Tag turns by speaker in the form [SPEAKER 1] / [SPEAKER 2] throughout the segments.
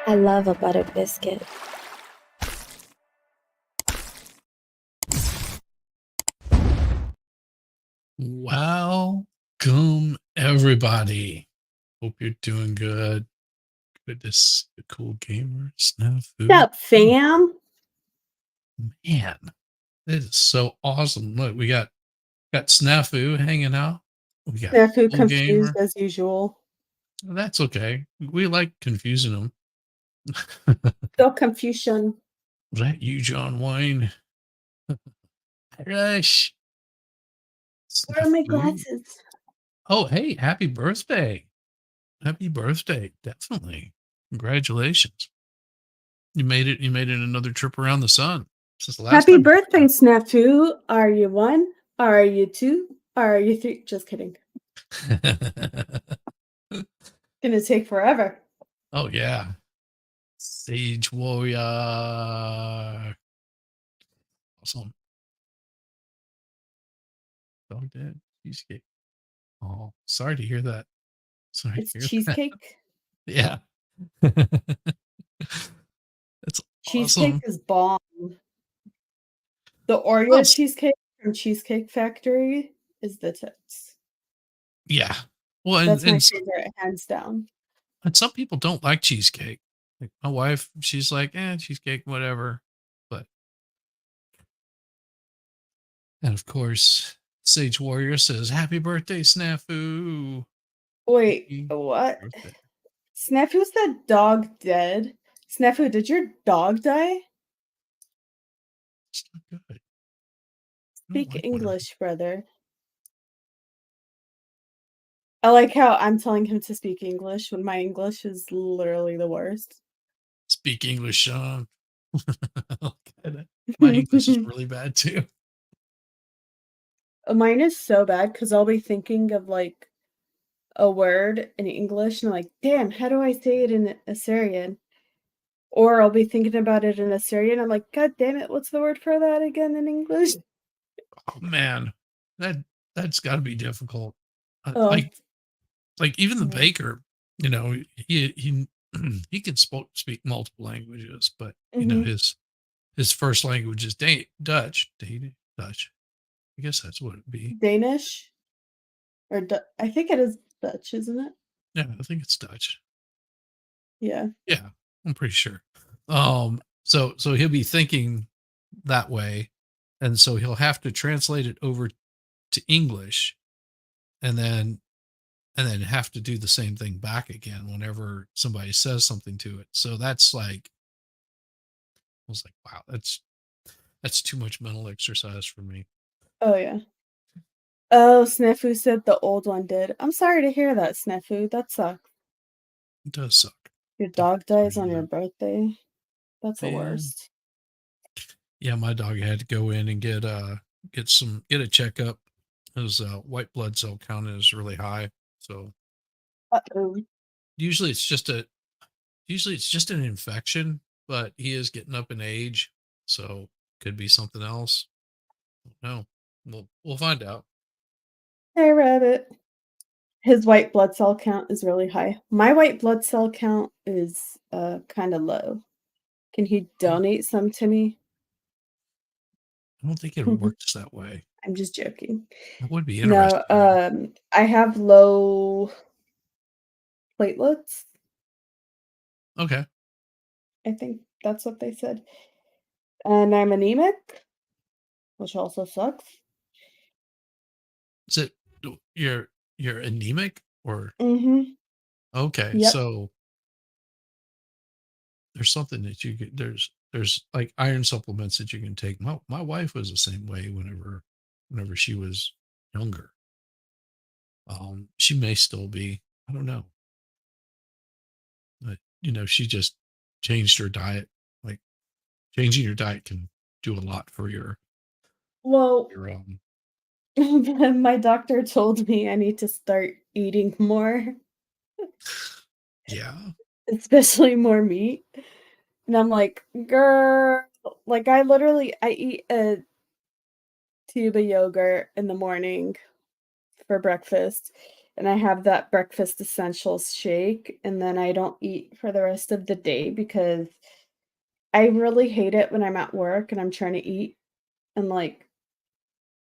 [SPEAKER 1] I love a butter biscuit.
[SPEAKER 2] Welcome, everybody. Hope you're doing good. Good to see the cool gamer snafu.
[SPEAKER 1] What's up, fam?
[SPEAKER 2] Man, this is so awesome. Look, we got Snafu hanging out. We got
[SPEAKER 1] Snafu
[SPEAKER 2] cool
[SPEAKER 1] confused
[SPEAKER 2] gamer.
[SPEAKER 1] as usual.
[SPEAKER 2] That's okay. We like confusing them.
[SPEAKER 1] Still confusion.
[SPEAKER 2] Was that you, John Wayne? Rush.
[SPEAKER 1] Where are my
[SPEAKER 2] Snafu.
[SPEAKER 1] glasses?
[SPEAKER 2] Oh, hey, happy birthday. Happy birthday. Definitely. Congratulations. You made it another trip around the sun since the last
[SPEAKER 1] Happy
[SPEAKER 2] time.
[SPEAKER 1] birthday, Snafu. Are you one? Are you two? Are you three? Just kidding. Gonna take forever.
[SPEAKER 2] Oh yeah. Sage Warrior. Awesome. Dog dead. Cheesecake. Oh, sorry to hear that. Sorry
[SPEAKER 1] It's
[SPEAKER 2] to hear that.
[SPEAKER 1] cheesecake.
[SPEAKER 2] Yeah. That's
[SPEAKER 1] Cheesecake
[SPEAKER 2] awesome.
[SPEAKER 1] is bomb. The
[SPEAKER 2] Well,
[SPEAKER 1] Oreo cheesecake from Cheesecake Factory is the tits.
[SPEAKER 2] yeah. Well,
[SPEAKER 1] That's my favorite, hands down.
[SPEAKER 2] and some people don't like cheesecake. Like my wife, she's like, cheesecake, whatever. But and of course, Sage Warrior says, "Happy birthday, Snafu."
[SPEAKER 1] Wait,
[SPEAKER 2] Happy
[SPEAKER 1] what?
[SPEAKER 2] birthday.
[SPEAKER 1] Snafu's the dog dead? Snafu, did your dog die?
[SPEAKER 2] It's not good. I don't
[SPEAKER 1] Speak
[SPEAKER 2] like whatever.
[SPEAKER 1] English, brother. I like how I'm telling him to speak English when my English is literally the worst.
[SPEAKER 2] Speak English, Sean. My English is really bad too.
[SPEAKER 1] Mine is so bad because I'll be thinking of like a word in English and I'm like, damn, how do I say it in Assyrian? Or I'll be thinking about it in Assyrian. I'm like, God damn it, what's the word for that again in English?
[SPEAKER 2] Oh man, that's got to be difficult.
[SPEAKER 1] Oh,
[SPEAKER 2] Like even the
[SPEAKER 1] yeah.
[SPEAKER 2] baker, you know, he he can speak multiple languages, but you know
[SPEAKER 1] Mm-hmm.
[SPEAKER 2] his first language is Dutch. Dutch. I guess that's what it'd be.
[SPEAKER 1] Danish? Or I think it is Dutch, isn't it?
[SPEAKER 2] Yeah, I think it's Dutch.
[SPEAKER 1] Yeah.
[SPEAKER 2] Yeah, I'm pretty sure. So he'll be thinking that way, and so he'll have to translate it over to English, and then have to do the same thing back again whenever somebody says something to it. So that's like, I was like, wow, that's too much mental exercise for me.
[SPEAKER 1] Oh, yeah. Oh, Snafu said the old one did. I'm sorry to hear that, Snafu. That sucks.
[SPEAKER 2] It does suck.
[SPEAKER 1] Your
[SPEAKER 2] Definitely
[SPEAKER 1] dog
[SPEAKER 2] sorry
[SPEAKER 1] dies
[SPEAKER 2] to
[SPEAKER 1] on
[SPEAKER 2] hear
[SPEAKER 1] your
[SPEAKER 2] that.
[SPEAKER 1] birthday. That's the
[SPEAKER 2] And
[SPEAKER 1] worst.
[SPEAKER 2] yeah, my dog had to go in and get a checkup. His white blood cell count is really high. So
[SPEAKER 1] Uh-oh.
[SPEAKER 2] usually it's just a usually it's just an infection, but he is getting up in age, so could be something else. No, we'll find out.
[SPEAKER 1] Hey, Rabbit. His white blood cell count is really high. My white blood cell count is kind of low. Can he
[SPEAKER 2] Oh,
[SPEAKER 1] donate some to me?
[SPEAKER 2] I don't think it works that way.
[SPEAKER 1] I'm just joking.
[SPEAKER 2] That would be
[SPEAKER 1] No,
[SPEAKER 2] interesting though.
[SPEAKER 1] I have low platelets.
[SPEAKER 2] Okay.
[SPEAKER 1] I think that's what they said. And I'm anemic, which also sucks.
[SPEAKER 2] Is it you're anemic or
[SPEAKER 1] Mhm.
[SPEAKER 2] okay,
[SPEAKER 1] Yep.
[SPEAKER 2] so there's something that you get there's like iron supplements that you can take. My wife was the same way whenever she was younger. She may still be. I don't know. But you know, she just changed her diet. Like changing your diet can do a lot for
[SPEAKER 1] Well,
[SPEAKER 2] your
[SPEAKER 1] my doctor told me I need to start eating more,
[SPEAKER 2] yeah.
[SPEAKER 1] especially more meat. And I'm like, "Girl," like I eat a tube of yogurt in the morning for breakfast, and I have that breakfast essentials shake, and then I don't eat for the rest of the day because I really hate it when I'm at work and I'm trying to eat and, like,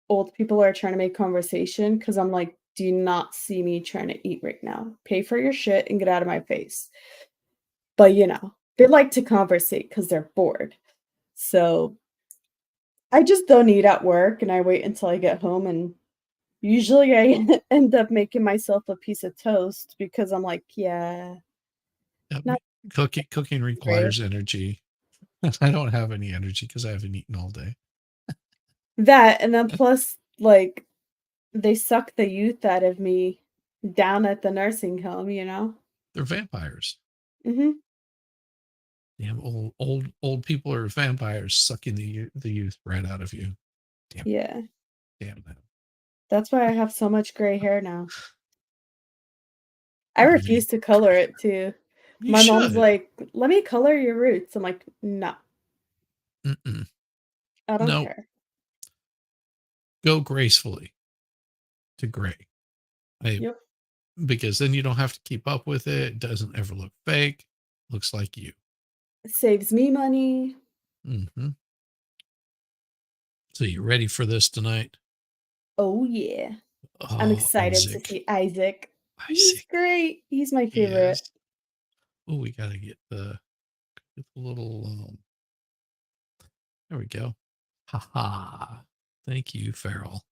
[SPEAKER 1] old people are trying to make conversation because 'cause I'm like, "Do you not see me trying to eat right now? Pay for your shit and get out of my face." But, they like to conversate because 'cause they're bored. So, I just don't eat at work, and I wait until I get home, and usually I end up making myself a piece of toast because I'm like, "Yeah,
[SPEAKER 2] Yep.
[SPEAKER 1] not
[SPEAKER 2] Cooking
[SPEAKER 1] great."
[SPEAKER 2] requires energy. I don't have any energy because I haven't eaten all day.
[SPEAKER 1] That, and then plus, like, they suck the youth out of me down at the nursing home, you know?
[SPEAKER 2] They're vampires.
[SPEAKER 1] Mhm.
[SPEAKER 2] Damn old people are vampires sucking the youth right out of you. Damn
[SPEAKER 1] Yeah.
[SPEAKER 2] damn them.
[SPEAKER 1] That's why I have so much gray hair now. I
[SPEAKER 2] You
[SPEAKER 1] refuse to color it too.
[SPEAKER 2] you
[SPEAKER 1] My mom's
[SPEAKER 2] should.
[SPEAKER 1] like, "Let me color your roots." I'm like, "No,
[SPEAKER 2] Mm-mm.
[SPEAKER 1] I don't
[SPEAKER 2] No,
[SPEAKER 1] care."
[SPEAKER 2] go gracefully to gray. I
[SPEAKER 1] Yep.
[SPEAKER 2] Because then you don't have to keep up with it. It doesn't ever look fake. Looks like you.
[SPEAKER 1] It saves me money.
[SPEAKER 2] Hmm. So you ready for this tonight?
[SPEAKER 1] Oh, yeah. I'm
[SPEAKER 2] Oh,
[SPEAKER 1] excited to
[SPEAKER 2] Isaac.
[SPEAKER 1] see Isaac. He's
[SPEAKER 2] Isaac.
[SPEAKER 1] great. He's my
[SPEAKER 2] He
[SPEAKER 1] favorite.
[SPEAKER 2] is. Oh, we gotta get the little there we go. Ha ha. Thank you, Farrell.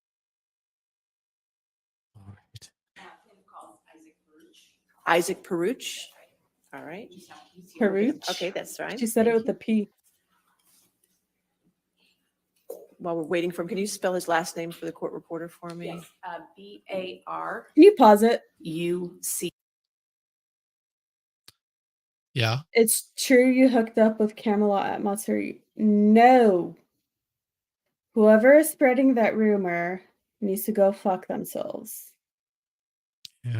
[SPEAKER 2] All right.
[SPEAKER 3] Isaac Peruch. All right.
[SPEAKER 1] Peruch.
[SPEAKER 3] Okay, that's fine.
[SPEAKER 1] She said it
[SPEAKER 3] Thank
[SPEAKER 1] with
[SPEAKER 3] you.
[SPEAKER 1] a P.
[SPEAKER 3] While we're waiting for him, can you spell his last name for the court reporter for me?
[SPEAKER 4] Yes, Baruch.
[SPEAKER 1] Can you pause it?
[SPEAKER 2] Yeah.
[SPEAKER 1] It's true you hooked up with Camelot at Matsuri. No. Whoever is spreading that rumor needs to go fuck themselves.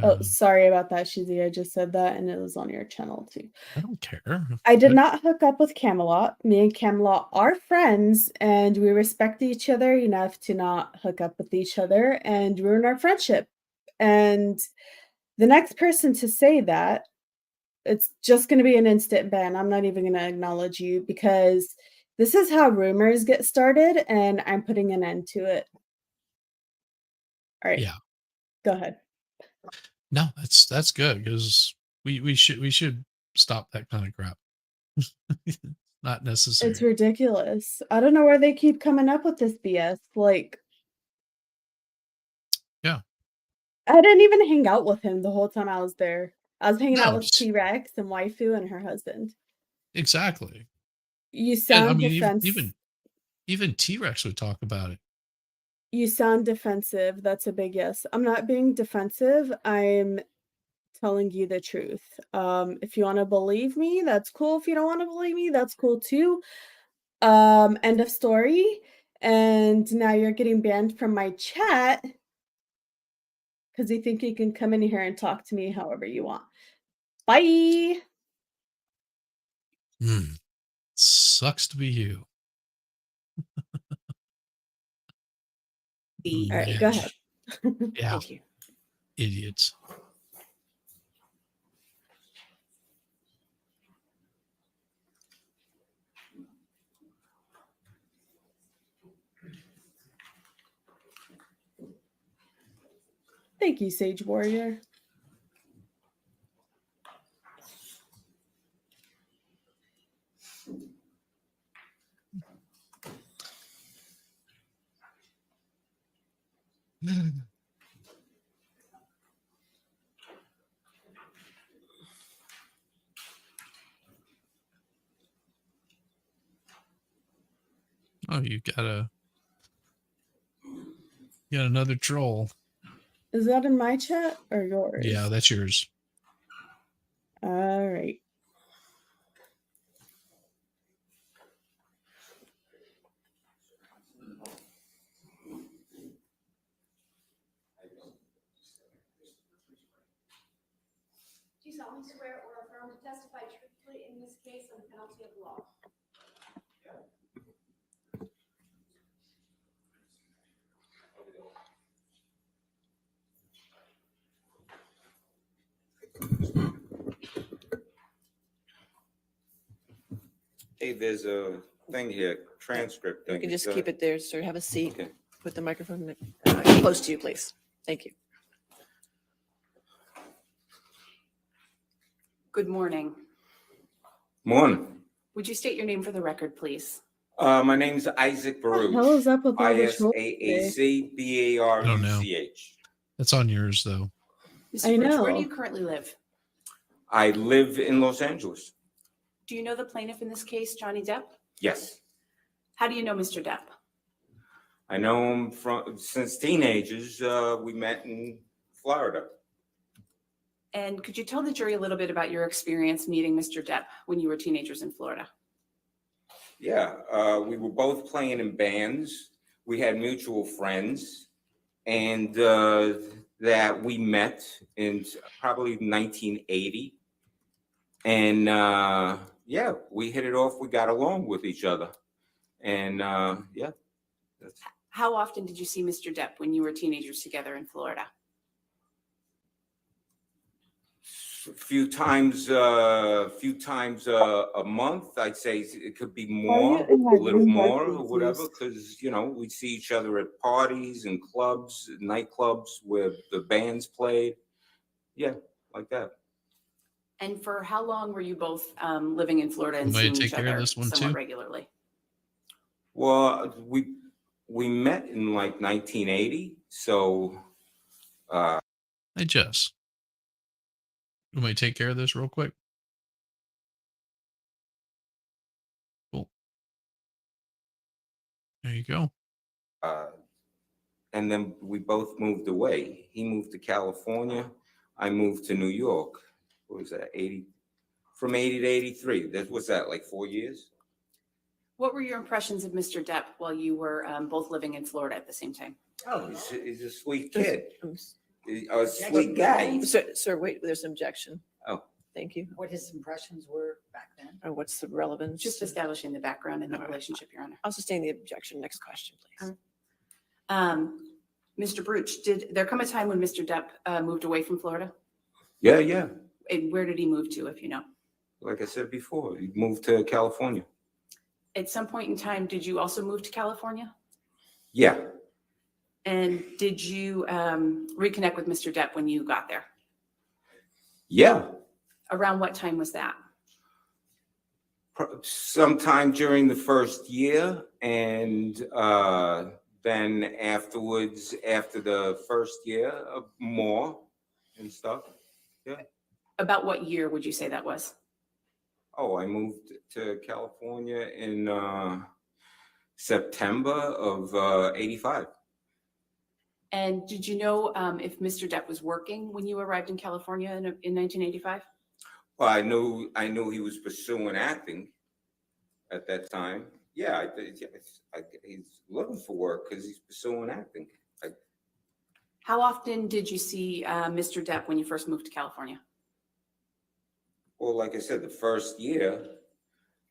[SPEAKER 1] Oh,
[SPEAKER 2] Yeah.
[SPEAKER 1] sorry about that, Shizzy. I just said that and it was on your channel too.
[SPEAKER 2] I don't care.
[SPEAKER 1] I did not hook up with Camelot. Me and Camelot are friends and we respect each other enough to not hook up with each other and ruin our friendship. And the next person to say that, it's just going to be an instant ban. I'm not even going to acknowledge you because this is how rumors get started and I'm putting an end to it. All right,
[SPEAKER 2] Yeah.
[SPEAKER 1] go ahead.
[SPEAKER 2] No, that's good because we should stop that kind of crap. Not
[SPEAKER 1] It's
[SPEAKER 2] necessary.
[SPEAKER 1] ridiculous. I don't know where they keep coming up with this BS. Like,
[SPEAKER 2] Yeah.
[SPEAKER 1] I didn't even hang out with him the whole time I was there. I was hanging out
[SPEAKER 2] No,
[SPEAKER 1] with T-Rex and Waifu and her husband.
[SPEAKER 2] exactly.
[SPEAKER 1] You
[SPEAKER 2] And I
[SPEAKER 1] sound
[SPEAKER 2] mean,
[SPEAKER 1] defense
[SPEAKER 2] even T-Rex would talk about it.
[SPEAKER 1] you sound defensive. That's a big yes. I'm not being defensive. I'm telling you the truth. If you want to believe me, that's cool. If you don't want to believe me, that's cool too. End of story. And now you're getting banned from my chat because you think you can come in here and talk to me however you want. Bye.
[SPEAKER 2] Sucks to be you.
[SPEAKER 1] All right, go
[SPEAKER 2] Man.
[SPEAKER 1] ahead.
[SPEAKER 2] Yeah.
[SPEAKER 3] Thank you.
[SPEAKER 2] Idiots.
[SPEAKER 1] Thank you, Sage Warrior.
[SPEAKER 2] Oh, you got another troll.
[SPEAKER 1] Is that in my chat or yours?
[SPEAKER 2] Yeah, that's yours.
[SPEAKER 1] All right.
[SPEAKER 4] Do you solemnly swear or affirm to testify truthfully in this case on penalty of law?
[SPEAKER 5] Hey, there's a thing here, transcript
[SPEAKER 3] You
[SPEAKER 5] thing.
[SPEAKER 3] can just keep it there, sir. Have a seat.
[SPEAKER 5] Okay.
[SPEAKER 3] Put the microphone close to you, please. Thank you.
[SPEAKER 6] Good morning.
[SPEAKER 5] Morning.
[SPEAKER 6] Would you state your name for the record, please?
[SPEAKER 5] My name's Isaac
[SPEAKER 1] What the hell is
[SPEAKER 5] Baruch.
[SPEAKER 1] up with all the trolls today?
[SPEAKER 5] ISAAC
[SPEAKER 2] That's on yours though.
[SPEAKER 6] Mr.
[SPEAKER 1] I
[SPEAKER 6] Birch, where do
[SPEAKER 1] know.
[SPEAKER 6] you currently live?
[SPEAKER 5] I live in Los Angeles.
[SPEAKER 6] Do you know the plaintiff in this case, Johnny Depp?
[SPEAKER 5] Yes.
[SPEAKER 6] How do you know Mr. Depp?
[SPEAKER 5] I know him since teenagers. We met in Florida.
[SPEAKER 6] And could you tell the jury a little bit about your experience meeting Mr. Depp when you were teenagers in Florida?
[SPEAKER 5] Yeah, we were both playing in bands. We had mutual friends, and that we met in probably 1980. And yeah, we hit it off. We got along with each other, and yeah.
[SPEAKER 6] How often did you see Mr. Depp when you were teenagers together in Florida?
[SPEAKER 5] A few times a month. I'd say it could be more,
[SPEAKER 1] in my
[SPEAKER 5] a little
[SPEAKER 1] room
[SPEAKER 5] more
[SPEAKER 1] like
[SPEAKER 5] or whatever,
[SPEAKER 1] this?
[SPEAKER 5] because we see each other at parties and clubs, nightclubs where the bands played. Yeah, like that.
[SPEAKER 6] And for how long were you both living in Florida and
[SPEAKER 2] You might
[SPEAKER 6] seeing
[SPEAKER 2] take
[SPEAKER 6] each
[SPEAKER 2] care of
[SPEAKER 6] other
[SPEAKER 2] this one,
[SPEAKER 6] somewhat
[SPEAKER 2] too.
[SPEAKER 6] regularly?
[SPEAKER 5] Well, we met in like 1980, so
[SPEAKER 2] Hey, Jess. You might take care of this real quick. Cool. There you go.
[SPEAKER 5] and then we both moved away. He moved to California. I moved to New York. What was that? From 80 to 83. What's that, like 4 years?
[SPEAKER 6] What were your impressions of Mr. Depp while you were both living in Florida at the same time?
[SPEAKER 5] Oh, he's a sweet kid.
[SPEAKER 3] Um,
[SPEAKER 5] A sweet guy.
[SPEAKER 3] Sir, wait, there's an objection.
[SPEAKER 5] Oh.
[SPEAKER 3] Thank you.
[SPEAKER 7] What his impressions were back then.
[SPEAKER 3] Or what's the relevance?
[SPEAKER 6] Just establishing the background and the
[SPEAKER 3] All right.
[SPEAKER 6] relationship, Your Honor.
[SPEAKER 3] I'll sustain the objection. Next question, please.
[SPEAKER 6] Mr. Bruch, did there come a time when Mr. Depp moved away from Florida?
[SPEAKER 5] Yeah.
[SPEAKER 6] And where did he move to, if you know?
[SPEAKER 5] Like I said before, he moved to California.
[SPEAKER 6] At some point in time, did you also move to California?
[SPEAKER 5] Yeah.
[SPEAKER 6] And did you reconnect with Mr. Depp when you got there?
[SPEAKER 5] Yeah.
[SPEAKER 6] Around what time was that?
[SPEAKER 5] Sometime during the first year, and then afterwards, after the first year, more and stuff.
[SPEAKER 6] About what year would you say that was?
[SPEAKER 5] Oh, I moved to California in September of 85.
[SPEAKER 6] And did you know if Mr. Depp was working when you arrived in California in 1985?
[SPEAKER 5] Well, I knew he was pursuing acting at that time. Yeah, he's looking for work because he's pursuing acting.
[SPEAKER 6] How often did you see Mr. Depp when you first moved to California?
[SPEAKER 5] Well, like I said, the first year,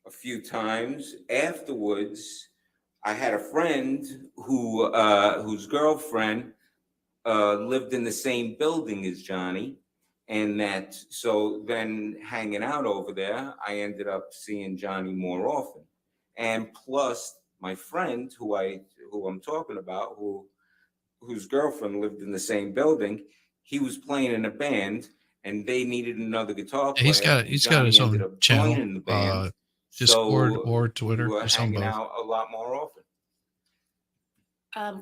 [SPEAKER 5] a few times. Afterwards, I had a friend whose girlfriend lived in the same building as Johnny, and so then hanging out over there, I ended up seeing Johnny more often. And plus, my friend who I'm talking about, whose girlfriend lived in the same building, he was playing in a band, and they needed another guitar player.
[SPEAKER 2] He's got his
[SPEAKER 5] Johnny ended
[SPEAKER 2] own
[SPEAKER 5] up
[SPEAKER 2] channel,
[SPEAKER 5] joining the band.
[SPEAKER 2] Discord
[SPEAKER 5] So
[SPEAKER 2] or Twitter.
[SPEAKER 5] we were
[SPEAKER 2] Or some
[SPEAKER 5] hanging
[SPEAKER 2] both.
[SPEAKER 5] out a lot more often.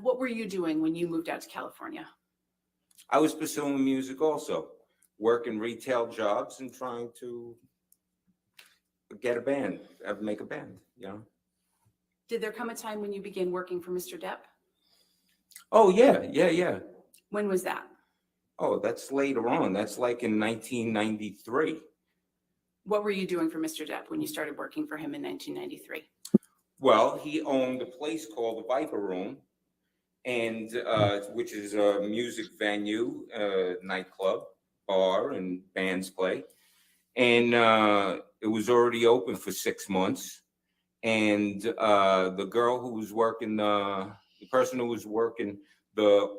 [SPEAKER 6] What were you doing when you moved out to California?
[SPEAKER 5] I was pursuing music also, working retail jobs and trying to get a band, make a band,
[SPEAKER 6] Did there come a time when you began working for Mr. Depp?
[SPEAKER 5] Oh, yeah.
[SPEAKER 6] When was that?
[SPEAKER 5] Oh, that's later on. That's like in 1993.
[SPEAKER 6] What were you doing for Mr. Depp when you started working for him in 1993?
[SPEAKER 5] Well, he owned a place called the Viper Room, and which is a music venue, nightclub, bar, and bands play. And it was already open for 6 months. And the girl who was working, the person who was working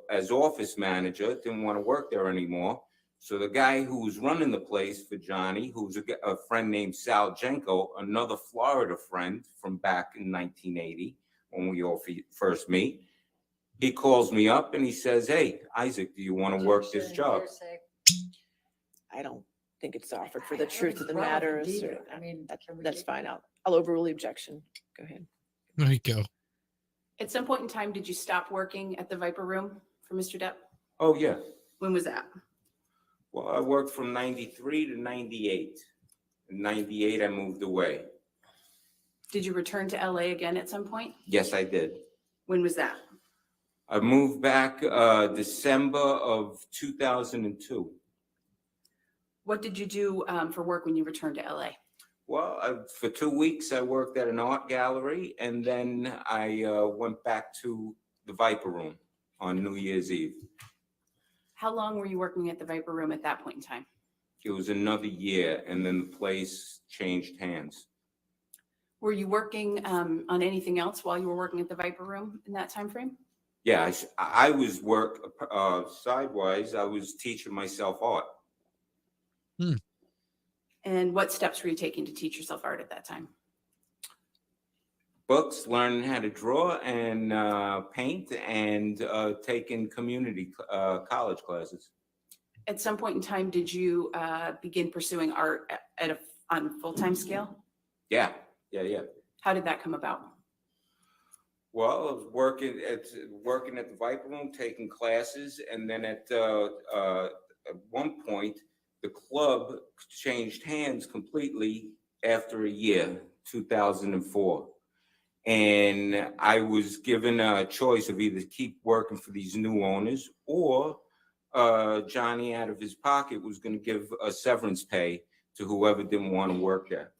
[SPEAKER 5] as office manager didn't want to work there anymore. So the guy who was running the place for Johnny, who's a friend named Sal Jenko, another Florida friend from back in 1980 when we all first meet, he calls me up and he says, "Hey, Isaac, do you want to work this
[SPEAKER 7] Objection,
[SPEAKER 5] job?"
[SPEAKER 7] hearsay.
[SPEAKER 3] I don't think it's offered for the
[SPEAKER 7] I don't
[SPEAKER 3] truth
[SPEAKER 7] think
[SPEAKER 3] of the
[SPEAKER 7] it's relevant
[SPEAKER 3] matter. So
[SPEAKER 7] either. I mean,
[SPEAKER 3] that's fine. I'll overrule the objection. Go ahead.
[SPEAKER 2] There you go.
[SPEAKER 6] At some point in time, did you stop working at the Viper Room for Mr. Depp?
[SPEAKER 5] Oh, yeah.
[SPEAKER 6] When was that?
[SPEAKER 5] Well, I worked from 93 to 98. In 98, I moved away.
[SPEAKER 6] Did you return to LA again at some point?
[SPEAKER 5] Yes, I did.
[SPEAKER 6] When was that?
[SPEAKER 5] I moved back December of 2002.
[SPEAKER 6] What did you do for work when you returned to LA?
[SPEAKER 5] Well, for 2 weeks, I worked at an art gallery, and then I went back to the Viper Room on New Year's Eve.
[SPEAKER 6] How long were you working at the Viper Room at that point in time?
[SPEAKER 5] It was another year, and then the place changed hands.
[SPEAKER 6] Were you working on anything else while you were working at the Viper Room in that time frame?
[SPEAKER 5] Yeah, I was sidewise. I was teaching myself art.
[SPEAKER 6] And what steps were you taking to teach yourself art at that time?
[SPEAKER 5] Books, learning how to draw and paint, and taking community college classes.
[SPEAKER 6] At some point in time, did you begin pursuing art on a full-time scale?
[SPEAKER 5] Yeah.
[SPEAKER 6] How did that come about?
[SPEAKER 5] Well, I was working at the Viper Room, taking classes, and then at one point, the club changed hands completely after a year, 2004. And I was given a choice of either keep working for these new owners, or Johnny, out of his pocket, was going to give a severance pay to whoever didn't want to work there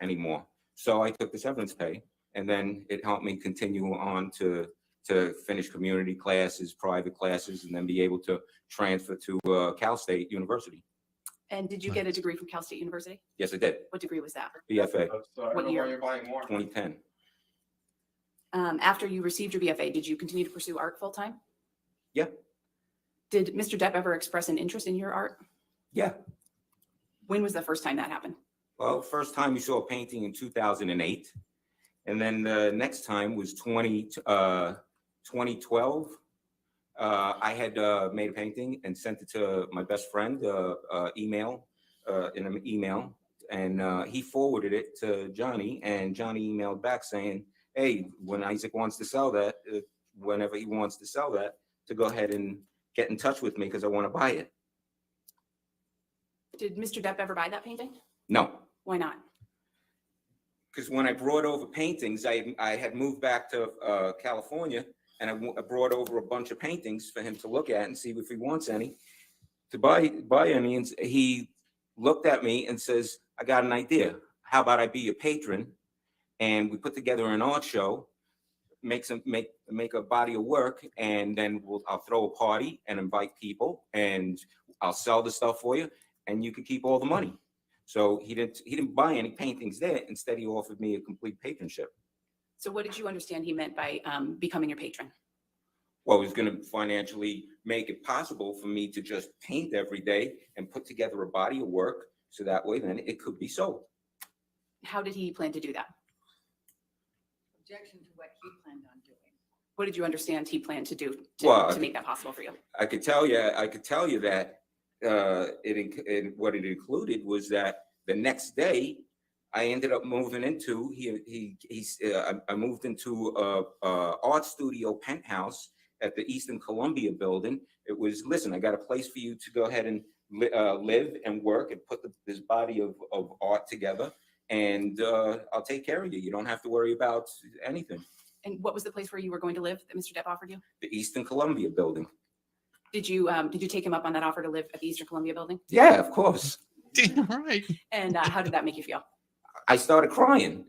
[SPEAKER 5] anymore. So I took the severance pay, and then it helped me continue on to finish community classes, private classes, and then be able to transfer to Cal State University.
[SPEAKER 6] And did you get a degree from Cal State University?
[SPEAKER 5] Yes, I did.
[SPEAKER 6] What degree was that?
[SPEAKER 5] BFA,
[SPEAKER 6] What year?
[SPEAKER 5] 2010.
[SPEAKER 6] After you received your BFA, did you continue to pursue art full-time?
[SPEAKER 5] Yeah.
[SPEAKER 6] Did Mr. Depp ever express an interest in your art?
[SPEAKER 5] Yeah.
[SPEAKER 6] When was the first time that happened?
[SPEAKER 5] Well, first time we saw a painting in 2008. And then the next time was 2012. I had made a painting and sent it to my best friend, in an email. And he forwarded it to Johnny, and Johnny emailed back saying, "Hey, when Isaac wants to sell that, whenever he wants to sell that, to go ahead and get in touch with me because I want to buy it."
[SPEAKER 6] Did Mr. Depp ever buy that painting?
[SPEAKER 5] No.
[SPEAKER 6] Why not?
[SPEAKER 5] Because when I brought over paintings, I had moved back to California, and I brought over a bunch of paintings for him to look at and see if he wants any, to buy any. And he looked at me and says, "I got an idea. How about I be your patron, and we put together an art show, make a body of work, and then I'll throw a party and invite people, and I'll sell the stuff for you, and you can keep all the money." So he didn't buy any paintings there. Instead, he offered me a complete patronship.
[SPEAKER 6] So what did you understand he meant by becoming your patron?
[SPEAKER 5] Well, he was going to financially make it possible for me to just paint every day and put together a body of work, so that way then it could be sold.
[SPEAKER 6] How did he plan to do that?
[SPEAKER 7] Objection to what he planned on doing.
[SPEAKER 6] What did you understand he planned to do
[SPEAKER 5] Well,
[SPEAKER 6] to make that possible for you?
[SPEAKER 5] I could tell you that what it included was that the next day I ended up moving into I moved into a art studio penthouse at the Eastern Columbia building. It was, "Listen, I got a place for you to go ahead and live and work and put this body of art together, and I'll take care of you. You don't have to worry about anything."
[SPEAKER 6] And what was the place where you were going to live that Mr. Depp offered you?
[SPEAKER 5] The Eastern Columbia building.
[SPEAKER 6] Did you take him up on that offer to live at the Eastern Columbia building?
[SPEAKER 5] Yeah, of course.
[SPEAKER 2] Damn right.
[SPEAKER 6] And how did that make you feel?
[SPEAKER 5] I started crying.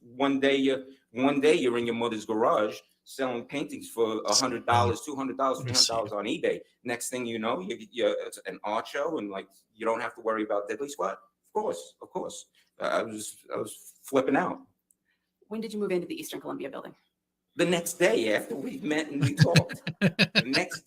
[SPEAKER 5] One day you're in your mother's garage selling paintings for $100, $200, $300 on eBay. Next thing you know, it's an art show, and you don't have to worry about diddly squat. Of course. I was flipping out.
[SPEAKER 6] When did you move into the Eastern Columbia building?
[SPEAKER 5] The next day after we met and we talked. The next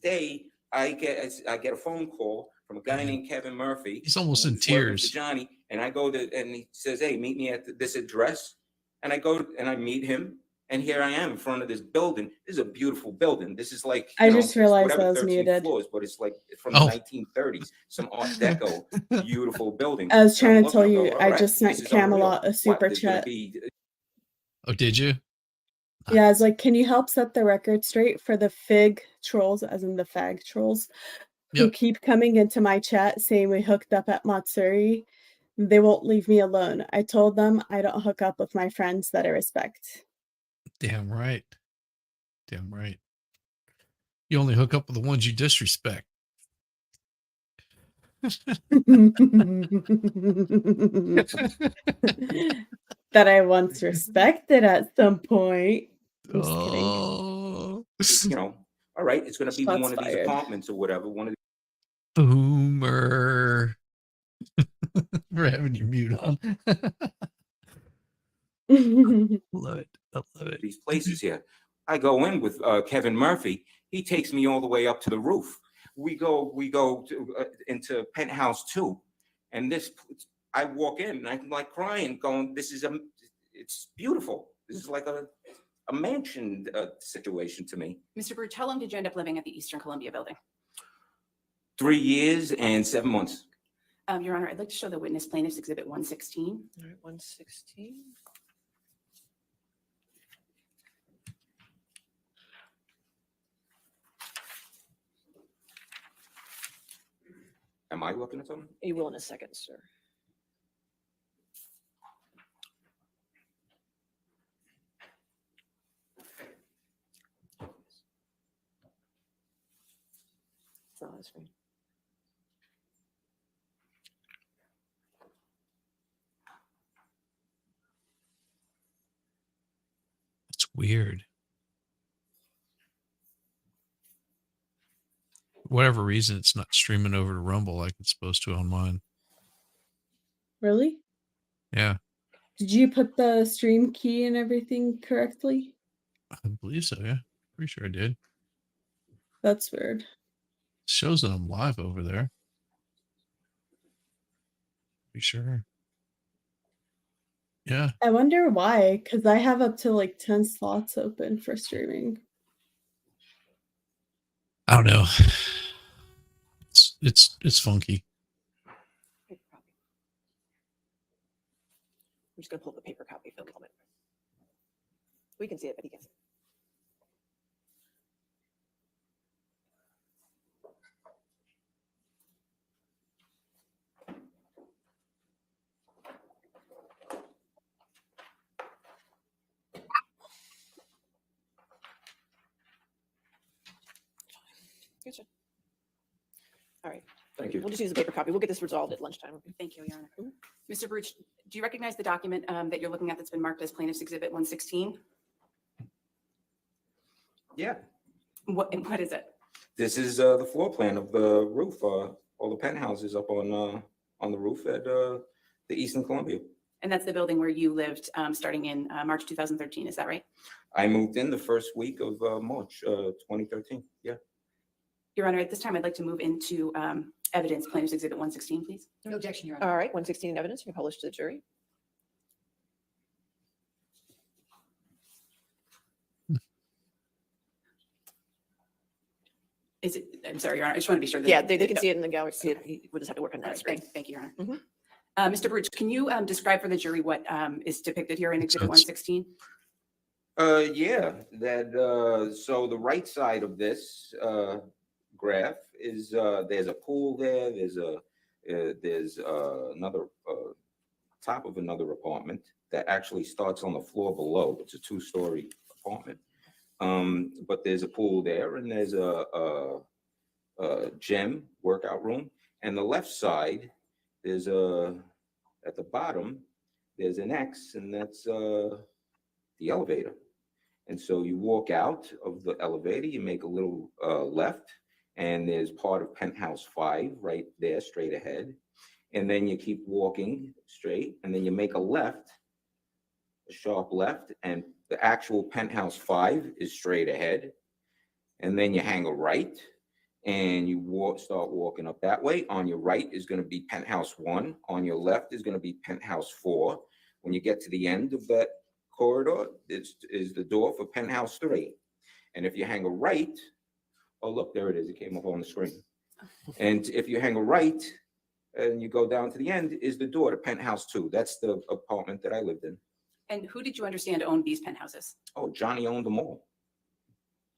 [SPEAKER 5] day, I get a phone call from a guy named Kevin Murphy.
[SPEAKER 2] He's almost in
[SPEAKER 5] who's working
[SPEAKER 2] tears.
[SPEAKER 5] for Johnny, and I go to, and he says, "Hey, meet me at this address." And I go and I meet him, and here I am in front of this building. This is a beautiful building. This is like,
[SPEAKER 1] I just realized I
[SPEAKER 5] whatever,
[SPEAKER 1] was
[SPEAKER 5] 13
[SPEAKER 1] muted.
[SPEAKER 5] floors, but it's like from
[SPEAKER 2] Oh.
[SPEAKER 5] the 1930s, some Art Deco, beautiful building.
[SPEAKER 1] I was
[SPEAKER 5] And I'm
[SPEAKER 1] trying to
[SPEAKER 5] looking,
[SPEAKER 1] tell
[SPEAKER 5] I go,
[SPEAKER 1] you,
[SPEAKER 5] "All
[SPEAKER 1] I
[SPEAKER 5] right,
[SPEAKER 1] just
[SPEAKER 5] this
[SPEAKER 1] sent
[SPEAKER 5] is unreal.
[SPEAKER 1] Camelot a
[SPEAKER 5] What,
[SPEAKER 1] super
[SPEAKER 5] there's gonna
[SPEAKER 1] chat.
[SPEAKER 5] be
[SPEAKER 2] Oh, did you?
[SPEAKER 1] Yeah, I was like, can you help set the record straight for the fig trolls, as in the fag trolls, who
[SPEAKER 2] Yep.
[SPEAKER 1] keep coming into my chat saying we hooked up at Matsuri? They won't leave me alone. I told them I don't hook up with my friends that I respect.
[SPEAKER 2] Damn right. Damn right. You only hook up with the ones you disrespect.
[SPEAKER 1] That I once respected at some point. I'm just kidding.
[SPEAKER 2] Oh.
[SPEAKER 5] All right, it's gonna be
[SPEAKER 1] Shots
[SPEAKER 5] one of these
[SPEAKER 1] fired.
[SPEAKER 5] apartments or whatever. One of
[SPEAKER 2] Boomer. We're having your mute on. Love it. I love it.
[SPEAKER 5] these places here. I go in with Kevin Murphy. He takes me all the way up to the roof. We go into penthouse 2, and I walk in and I'm like crying, going, it's beautiful. This is like a mansion situation to me.
[SPEAKER 6] Mr. Burch, how long did you end up living at the Eastern Columbia building?
[SPEAKER 5] 3 years and 7 months.
[SPEAKER 6] Your Honor, I'd like to show the witness plaintiff's exhibit 116.
[SPEAKER 3] All right, 116.
[SPEAKER 5] Am I looking at something?
[SPEAKER 3] You will in a second, sir. It's not on the screen.
[SPEAKER 2] It's weird. For whatever reason, it's not streaming over to Rumble like it's supposed to on mine.
[SPEAKER 1] Really?
[SPEAKER 2] Yeah,
[SPEAKER 1] Did you put the stream key and everything correctly?
[SPEAKER 2] I believe so. Yeah, pretty sure I did.
[SPEAKER 1] That's weird.
[SPEAKER 2] It shows that I'm live over there. Pretty sure. Yeah.
[SPEAKER 1] I wonder why, because I have up to like 10 slots open for streaming.
[SPEAKER 2] I don't know. It's funky.
[SPEAKER 3] Paper copy. I'm just going to pull up the paper copy for a moment. We can see it, but he can't. Yes, sir. All right,
[SPEAKER 5] Thank you.
[SPEAKER 3] we'll just use the paper copy. We'll get this resolved at lunchtime.
[SPEAKER 6] Thank you, Your Honor. Mr. Burch, do you recognize the document that you're looking at that's been marked as plaintiff's exhibit 116?
[SPEAKER 5] Yeah.
[SPEAKER 6] What is it?
[SPEAKER 5] This is the floor plan of the roof. All the penthouses up on the roof at the Eastern Columbia.
[SPEAKER 6] And that's the building where you lived starting in March 2013, is that right?
[SPEAKER 5] I moved in the first week of March 2013. Yeah.
[SPEAKER 6] Your Honor, at this time, I'd like to move into evidence, plaintiff's exhibit 116, please.
[SPEAKER 7] No objection, Your Honor.
[SPEAKER 3] All right, 116 in evidence, you can publish to the jury.
[SPEAKER 6] Is it, I'm sorry, Your Honor, I just want to be sure. that-
[SPEAKER 3] Yeah, they can see it in the gallery, see it. We'll just have to work on
[SPEAKER 6] All
[SPEAKER 3] that
[SPEAKER 6] right,
[SPEAKER 3] screen.
[SPEAKER 6] thank you, Your Honor.
[SPEAKER 3] Mhm.
[SPEAKER 6] Mr. Burch, can you describe for the jury what is depicted here in exhibit
[SPEAKER 2] it's-
[SPEAKER 6] 116?
[SPEAKER 5] Yeah, so the right side of this graph is there's a pool there. There's another top of another apartment that actually starts on the floor below. It's a 2-story apartment. But there's a pool there, and there's a gym workout room. And the left side, there's at the bottom, there's an X, and that's the elevator. And so you walk out of the elevator, you make a little left, and there's part of penthouse 5 right there, straight ahead. And then you keep walking straight, and then you make a left, a sharp left, and the actual penthouse 5 is straight ahead. And then you hang a right, and you start walking up that way. On your right is going to be penthouse 1. On your left is going to be penthouse 4. When you get to the end of that corridor, is the door for penthouse 3. And if you hang a right, oh look, there it is. It came up on the screen. And if you hang a right and you go down to the end, is the door to penthouse 2. That's the apartment that I lived in.
[SPEAKER 6] And who did you understand owned these penthouses?
[SPEAKER 5] Oh, Johnny owned them all.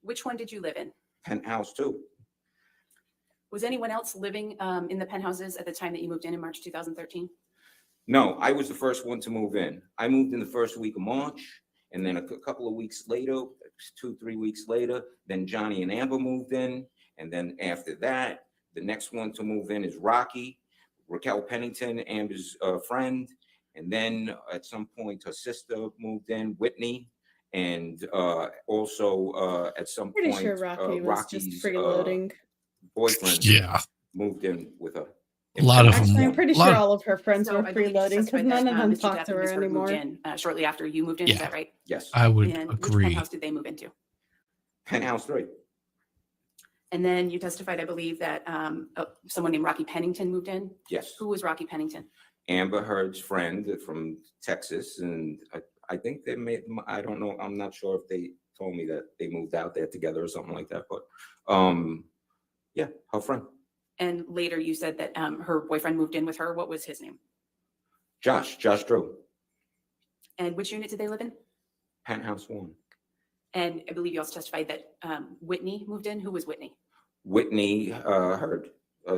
[SPEAKER 6] Which one did you live in?
[SPEAKER 5] Penthouse 2.
[SPEAKER 6] Was anyone else living in the penthouses at the time that you moved in March 2013?
[SPEAKER 5] No, I was the first one to move in. I moved in the first week of March, and then a couple of weeks later, 2-3 weeks later, then Johnny and Amber moved in. And then after that, the next one to move in is Rocky, Raquel Pennington, Amber's friend. And then at some point, her sister moved in, Whitney. And also at some
[SPEAKER 1] Pretty
[SPEAKER 5] point,
[SPEAKER 1] sure Rocky was
[SPEAKER 5] Rocky's
[SPEAKER 1] just freeloading.
[SPEAKER 5] boyfriend
[SPEAKER 2] Yeah.
[SPEAKER 5] moved in with her.
[SPEAKER 2] A lot of them.
[SPEAKER 1] Actually, I'm pretty
[SPEAKER 2] a lot
[SPEAKER 1] sure
[SPEAKER 2] of-
[SPEAKER 1] all of her friends
[SPEAKER 6] So
[SPEAKER 1] were
[SPEAKER 6] I believe you
[SPEAKER 1] freeloading because
[SPEAKER 6] testified
[SPEAKER 1] none
[SPEAKER 6] that,
[SPEAKER 1] of them
[SPEAKER 6] Mr.
[SPEAKER 1] talk
[SPEAKER 6] Depp
[SPEAKER 1] to
[SPEAKER 6] and
[SPEAKER 1] her
[SPEAKER 6] Ms. Heard moved
[SPEAKER 1] anymore.
[SPEAKER 6] in, shortly after you moved in, is
[SPEAKER 2] Yeah.
[SPEAKER 6] that right?
[SPEAKER 5] Yes,
[SPEAKER 2] I would
[SPEAKER 6] And which
[SPEAKER 2] agree.
[SPEAKER 6] penthouse did they move into?
[SPEAKER 5] penthouse 3.
[SPEAKER 6] And then you testified, I believe, that someone named Rocky Pennington moved in.
[SPEAKER 5] Yes.
[SPEAKER 6] Who was Rocky Pennington?
[SPEAKER 5] Amber Heard's friend from Texas, and I think they made. I don't know. I'm not sure if they told me that they moved out there together or something like that. But yeah, her friend
[SPEAKER 6] And later you said that her boyfriend moved in with her. What was his name?
[SPEAKER 5] Josh Drew,
[SPEAKER 6] And which unit did they live in?
[SPEAKER 5] penthouse 1.
[SPEAKER 6] And I believe you also testified that Whitney moved in. Who was Whitney?
[SPEAKER 5] Whitney Heard.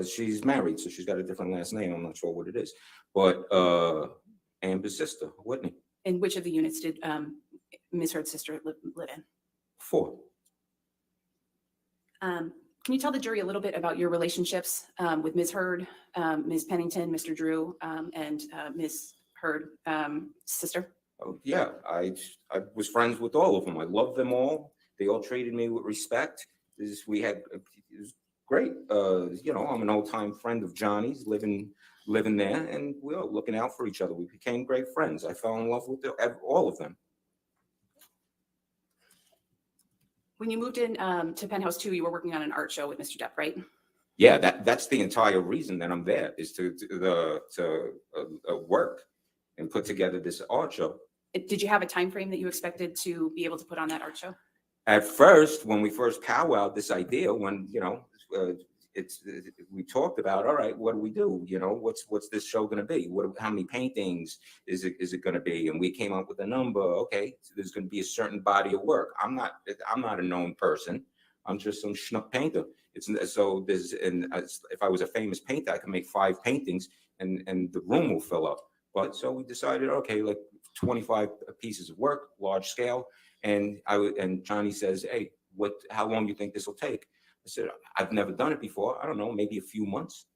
[SPEAKER 5] She's married, so she's got a different last name. I'm not sure what it is, but Amber's sister, Whitney.
[SPEAKER 6] And which of the units did Ms. Heard's sister live in?
[SPEAKER 5] 4.
[SPEAKER 6] Can you tell the jury a little bit about your relationships with Ms. Heard, Ms. Pennington, Mr. Drew, and Ms. Heard, sister?
[SPEAKER 5] Oh, yeah, I was friends with all of them. I loved them all. They all treated me with respect. It was great. I'm an old time friend of Johnny's, living there, and we were looking out for each other. We became great friends. I fell in love with all of them.
[SPEAKER 6] When you moved in to Penthouse 2, you were working on an art show with Mr. Depp, right?
[SPEAKER 5] Yeah, that's the entire reason that I'm there, is to work and put together this art show.
[SPEAKER 6] Did you have a time frame that you expected to be able to put on that art show?
[SPEAKER 5] At first, when we first powwowed this idea, when we talked about, all right, what do we do? What's this show going to be? How many paintings is it going to be? And we came up with a number. Okay, so there's going to be a certain body of work. I'm not a known person. I'm just some schnook painter. If I was a famous painter, I could make 5 paintings and the room will fill up. But so we decided, okay, like 25 pieces of work, large scale. And Johnny says, hey, how long do you think this will take? I said, I've never done it before. I don't know, maybe a few months.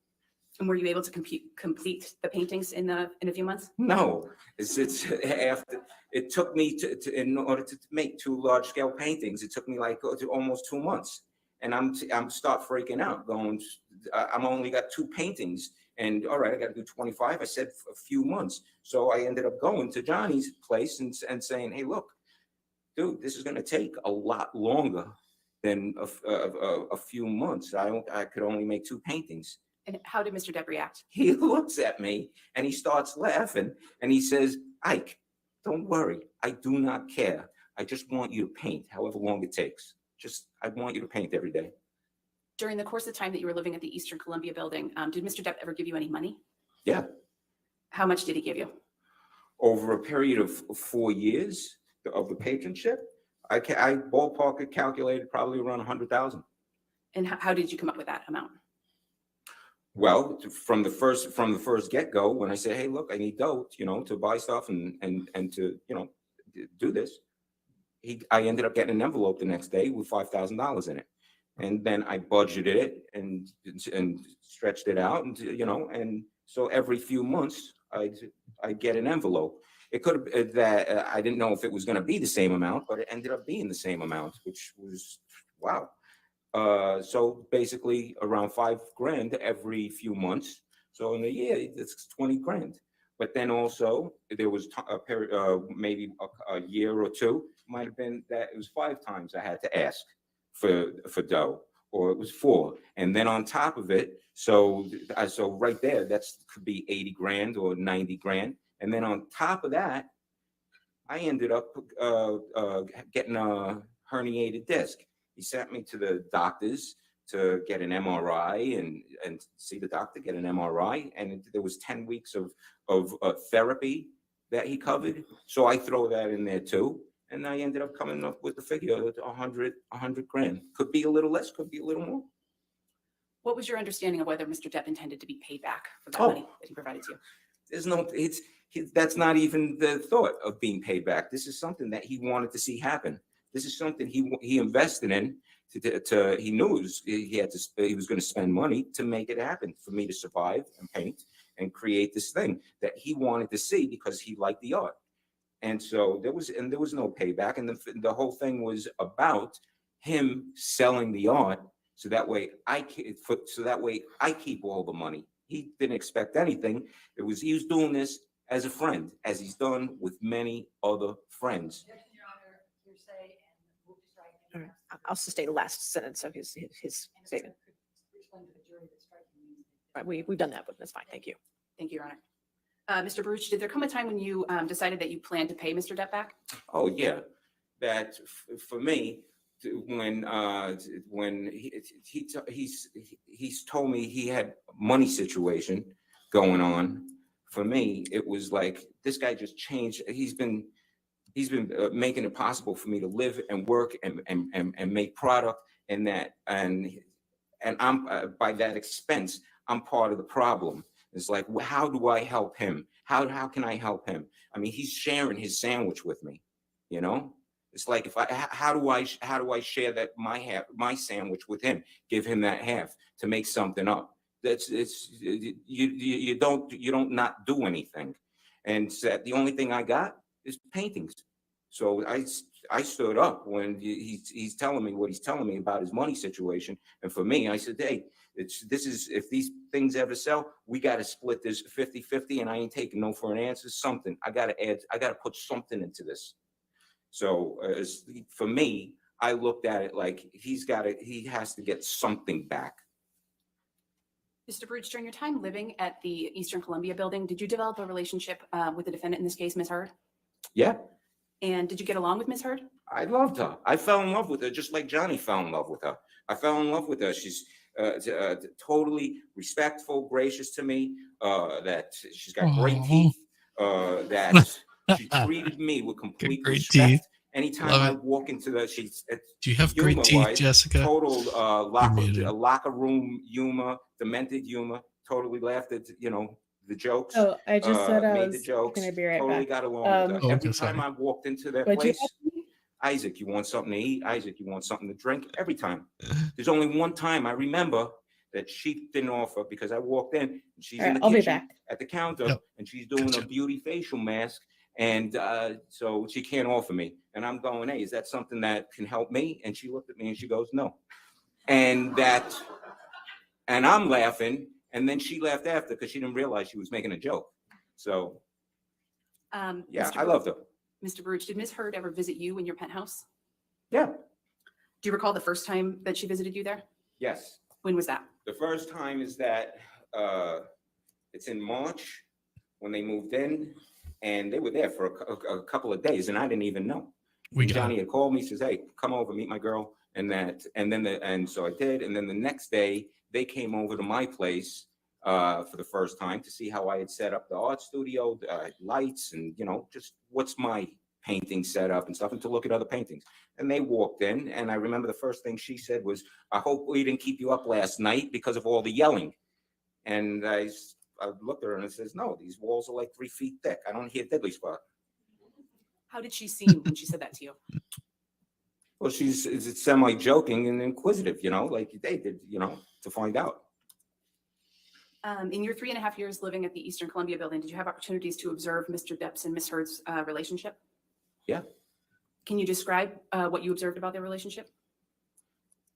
[SPEAKER 6] And were you able to complete the paintings in a few months?
[SPEAKER 5] No, it's after it took me in order to make 2 large scale paintings. It took me like almost 2 months, and I'm start freaking out, going, I'm only got 2 paintings, and all right, I got to do 25. I said a few months, so I ended up going to Johnny's place and saying, hey, look, dude, this is going to take a lot longer than a few months. I could only make 2 paintings.
[SPEAKER 6] And how did Mr. Depp react?
[SPEAKER 5] He looks at me and he starts laughing and he says, Ike, don't worry. I do not care. I just want you to paint however long it takes. I want you to paint every day.
[SPEAKER 6] During the course of time that you were living at the Eastern Columbia building, did Mr. Depp ever give you any money?
[SPEAKER 5] Yeah.
[SPEAKER 6] How much did he give you?
[SPEAKER 5] Over a period of 4 years of the patronship, I ballpark calculated probably around 100,000.
[SPEAKER 6] And how did you come up with that amount?
[SPEAKER 5] Well, from the first get-go, when I said, hey, look, I need dough, to buy stuff and to, do this, I ended up getting an envelope the next day with $5,000 in it. And then I budgeted it and stretched it out, and so every few months I get an envelope. It could have that I didn't know if it was going to be the same amount, but it ended up being the same amount, which was wow. So basically around $5,000 every few months. So in a year, it's 20 grand. But then also there was a period, maybe a year or two, might have been that it was 5 times I had to ask for dough, or it was 4. And then on top of it, so right there, could be 80 grand or 90 grand. And then on top of that, I ended up getting a herniated disc. He sent me to the doctors to get an MRI and see the doctor, get an MRI. And there was 10 weeks of therapy that he covered. So I throw that in there too. And I ended up coming up with the figure of 100 grand. Could be a little less, could be a little more.
[SPEAKER 6] What was your understanding of whether Mr. Depp intended to be paid back for that
[SPEAKER 5] Oh.
[SPEAKER 6] money that he provided to you?
[SPEAKER 5] There's no, that's not even the thought of being paid back. This is something that he wanted to see happen. This is something he invested in. He knew he was going to spend money to make it happen, for me to survive and paint and create this thing that he wanted to see because he liked the art. And so there was no payback, and the whole thing was about him selling the art, so that way I keep all the money. He didn't expect anything. He was doing this as a friend, as he's done with many other friends.
[SPEAKER 7] Objection, Your Honor, hearsay, and move to strike.
[SPEAKER 3] All right. I'll sustain the last sentence of his statement.
[SPEAKER 7] Explain to the jury that striking means.
[SPEAKER 3] Right, we've done that, but that's fine. Thank you.
[SPEAKER 6] Thank you, Your Honor. Mr. Baruch, did there come a time when you decided that you planned to pay Mr. Depp back?
[SPEAKER 5] Oh yeah, that for me, when he's told me he had money situation going on. For me, it was like, this guy just changed. He's been making it possible for me to live and work and make product, and I'm by that expense, I'm part of the problem. It's like, well, how do I help him? How can I help him? I mean, he's sharing his sandwich with me, you know? It's like, how do I share that my sandwich with him? Give him that half to make something up. You don't not do anything. And so the only thing I got is paintings. So I stood up when he's telling me what he's telling me about his money situation. And for me, I said, hey, if these things ever sell, we got to split this 50-50, and I ain't taking no for an answer. Something I got to put something into this. So for me, I looked at it like he has to get something back.
[SPEAKER 6] Mr. Baruch, during your time living at the Eastern Columbia building, did you develop a relationship with the defendant in this case, Ms. Heard?
[SPEAKER 5] Yeah,
[SPEAKER 6] And did you get along with Ms. Heard?
[SPEAKER 5] I loved her. I fell in love with her just like Johnny fell in love with her. I fell in love with her. She's totally respectful, gracious to me, that she's got great teeth, that she treated me with complete
[SPEAKER 2] great
[SPEAKER 5] respect.
[SPEAKER 2] teeth.
[SPEAKER 5] Anytime
[SPEAKER 2] Love
[SPEAKER 5] I
[SPEAKER 2] it.
[SPEAKER 5] walk into
[SPEAKER 2] Do you have great teeth,
[SPEAKER 5] humor-wise,
[SPEAKER 2] Jessica?
[SPEAKER 5] total
[SPEAKER 2] muted.
[SPEAKER 5] locker room humor, demented humor, totally laughed at, the jokes.
[SPEAKER 1] Oh, I just said I
[SPEAKER 5] made the
[SPEAKER 1] was
[SPEAKER 5] jokes,
[SPEAKER 1] gonna be right
[SPEAKER 5] totally
[SPEAKER 1] back.
[SPEAKER 5] got along with her.
[SPEAKER 2] Oh,
[SPEAKER 5] Every
[SPEAKER 2] okay,
[SPEAKER 5] time
[SPEAKER 2] sorry.
[SPEAKER 5] I walked into their
[SPEAKER 1] What'd you
[SPEAKER 5] place,
[SPEAKER 1] ask me?
[SPEAKER 5] Isaac, you want something to eat? Isaac, you want something to drink? Every time. There's only one time I remember that she didn't offer, because I walked in and she's
[SPEAKER 1] All
[SPEAKER 5] in
[SPEAKER 1] right,
[SPEAKER 5] the
[SPEAKER 1] I'll be
[SPEAKER 5] kitchen
[SPEAKER 1] back.
[SPEAKER 5] at the counter,
[SPEAKER 2] Yep.
[SPEAKER 5] and she's doing
[SPEAKER 2] Gotcha.
[SPEAKER 5] a beauty facial mask. And so she can't offer me. And I'm going, hey, is that something that can help me? And she looked at me and she goes, no. And I'm laughing. And then she laughed after, because she didn't realize she was making a joke. So yeah, I loved her.
[SPEAKER 6] Mr. Baruch, did Ms. Heard ever visit you in your penthouse?
[SPEAKER 5] Yeah.
[SPEAKER 6] Do you recall the first time that she visited you there?
[SPEAKER 5] Yes.
[SPEAKER 6] When was that?
[SPEAKER 5] The first time is that it's in March when they moved in, and they were there for a couple of days, and I didn't even know.
[SPEAKER 2] We
[SPEAKER 5] And
[SPEAKER 2] got
[SPEAKER 5] Johnny had called me, says, hey, come over, meet my girl. And so I did. And then the next day they came over to my place for the first time to see how I had set up the art studio, lights, and, just what's my painting set up and stuff, and to look at other paintings. And they walked in, and I remember the first thing she said was, I hope we didn't keep you up last night because of all the yelling. And I looked at her and I says, no, these walls are like 3 feet thick. I don't hear diddly spot.
[SPEAKER 6] How did she seem when she said that to you?
[SPEAKER 5] Well, she's semi-joking and inquisitive, like they did, to find out.
[SPEAKER 6] In your 3.5 years living at the Eastern Columbia building, did you have opportunities to observe Mr. Depp's and Ms. Heard's relationship?
[SPEAKER 5] Yeah.
[SPEAKER 6] Can you describe what you observed about their relationship?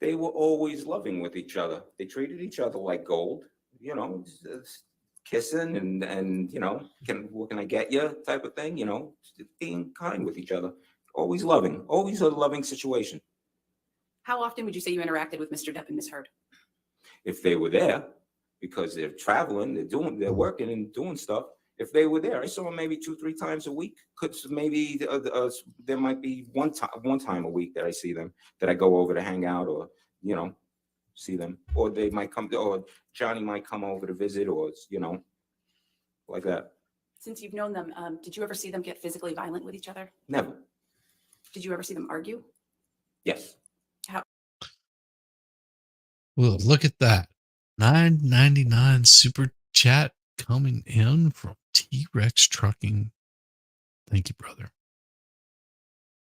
[SPEAKER 5] They were always loving with each other. They treated each other like gold, kissing and what can I get you type of thing, being kind with each other. Always loving, always a loving situation.
[SPEAKER 6] How often would you say you interacted with Mr. Depp and Ms. Heard?
[SPEAKER 5] If they were there, because they're traveling, they're working and doing stuff. If they were there, I saw them maybe 2-3 times a week. Could maybe there might be one time a week that I see them, that I go over to hang out, or see them, or they might come, or Johnny might come over to visit, or like that.
[SPEAKER 6] Since you've known them, did you ever see them get physically violent with each other?
[SPEAKER 5] Never.
[SPEAKER 6] Did you ever see them argue?
[SPEAKER 5] Yes.
[SPEAKER 2] Well, look at that. $9.99 super chat coming in from T-Rex Trucking. Thank you, brother.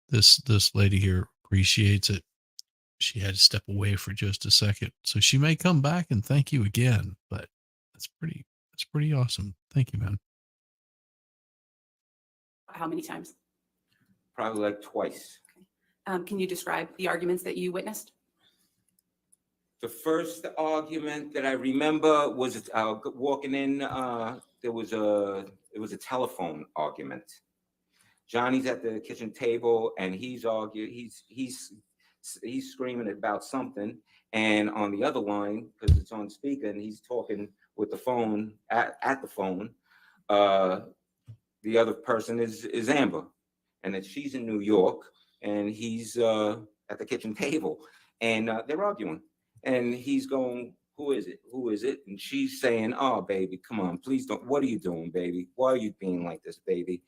[SPEAKER 2] This lady here appreciates it. She had to step away for just a second, so she may come back and thank you again, but that's pretty awesome. Thank you, man.
[SPEAKER 6] How many times?
[SPEAKER 5] Probably like twice.
[SPEAKER 6] Can you describe the arguments that you witnessed?
[SPEAKER 5] The first argument that I remember was walking in. It was a telephone argument. Johnny's at the kitchen table and he's arguing. He's screaming about something, and on the other line, because it's on speaker, and he's talking with the phone at the phone. The other person is Amber, and that she's in New York, and he's at the kitchen table, and they're arguing. And he's going, who is it? Who is it? And she's saying, oh, baby, come on, please don't. What are you doing, baby? Why are you being like this, baby?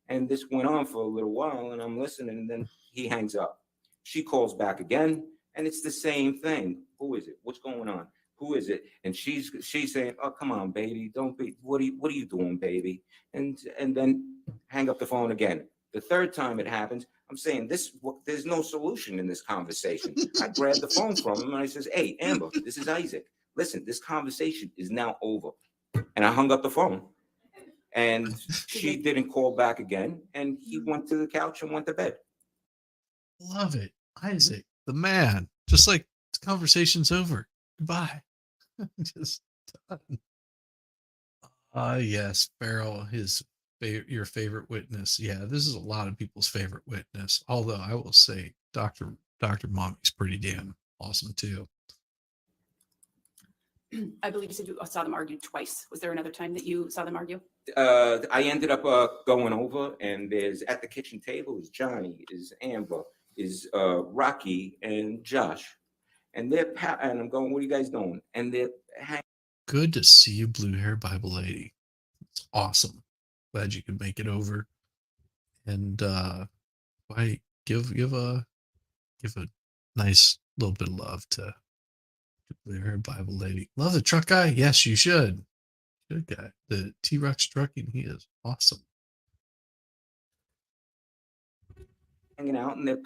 [SPEAKER 5] And this went on for a little while, and I'm listening, and then he hangs up. She calls back again, and it's the same thing. Who is it? What's going on? Who is it? And she's saying, oh, come on, baby, don't be. What are you doing, baby? And then hang up the phone again. The third time it happens, I'm saying there's no solution in this conversation. I grabbed the phone from him and I says, hey, Amber, this is Isaac. Listen, this conversation is now over. And I hung up the phone. And she didn't call back again. And he went to the couch and went to bed.
[SPEAKER 2] Love it. Isaac, the man. Just like this conversation's over. Goodbye. Just done. Yes, Farrell, your favorite witness. Yeah, this is a lot of people's favorite witness. Although I will say Dr. Mommy's pretty damn awesome too.
[SPEAKER 6] I believe you said you saw them argue twice. Was there another time that you saw them argue?
[SPEAKER 5] I ended up going over, and there's at the kitchen table is Johnny, is Amber, is Rocky, and Josh. And and I'm going, what are you guys doing? And they're
[SPEAKER 2] Good to see you, blue hair Bible lady. It's awesome. Glad you could make it over. And why give a nice little bit of love to blue hair Bible lady. Love the truck guy? Yes, you should. Good guy. The T-Rex trucking, he is awesome.
[SPEAKER 5] hanging out, and they're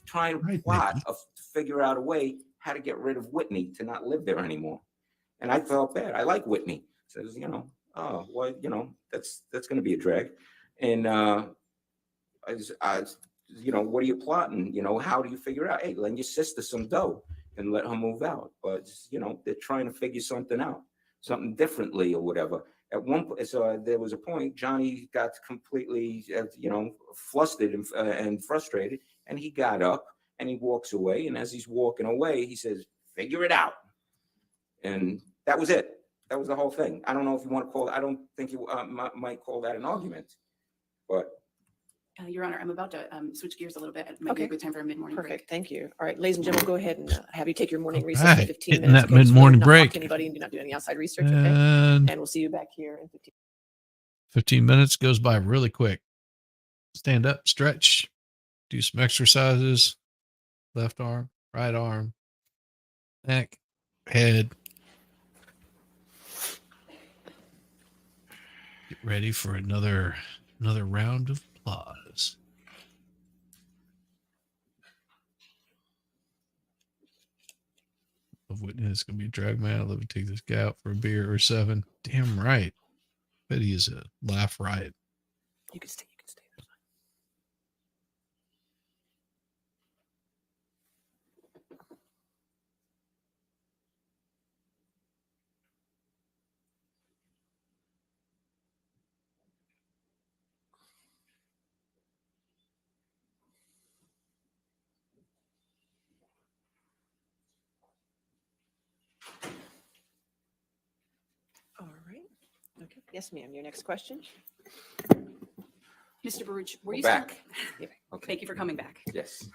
[SPEAKER 5] trying to plot to figure out a way how to get rid of Whitney, to not live there anymore. And I felt bad. I like Whitney. Says, oh, well, that's going to be a drag. And what are you plotting? How do you figure out? Hey, lend your sister some dough and let her move out. But they're trying to figure something out, something differently or whatever. At one point, so there was a point, Johnny got completely, flustered and frustrated, and he got up and he walks away. And as he's walking away, he says, "Figure it out." And that was it. That was the whole thing. I don't know if you want to call it. I don't think you might call that an argument, but.
[SPEAKER 6] Your Honor, I'm about to switch gears a little bit. It might be a good time for a mid-morning break.
[SPEAKER 3] Perfect. Thank you. All right, ladies and gentlemen, go ahead and have you take your morning recess
[SPEAKER 2] right,
[SPEAKER 3] for 15
[SPEAKER 2] hitting
[SPEAKER 3] minutes.
[SPEAKER 2] that mid-morning
[SPEAKER 3] Just really not talk
[SPEAKER 2] break.
[SPEAKER 3] to anybody and do not do any outside research. Okay.
[SPEAKER 2] And
[SPEAKER 3] And we'll see you back here in 15.
[SPEAKER 2] 15 minutes goes by really quick. Stand up, stretch, do some exercises. Left arm, right arm, neck, head. Get ready for another round of applause. Of Whitney is going to be a drag man. I'd love to take this guy out for a beer or 7. Damn right. Bet he is a laugh riot.
[SPEAKER 3] You can stay. You can stay. Yes, ma'am. Your next question?
[SPEAKER 6] Mr. Baruch, were
[SPEAKER 5] We're
[SPEAKER 6] you
[SPEAKER 5] back.
[SPEAKER 6] still?
[SPEAKER 5] Okay.
[SPEAKER 6] Thank you for coming back.
[SPEAKER 5] Yes.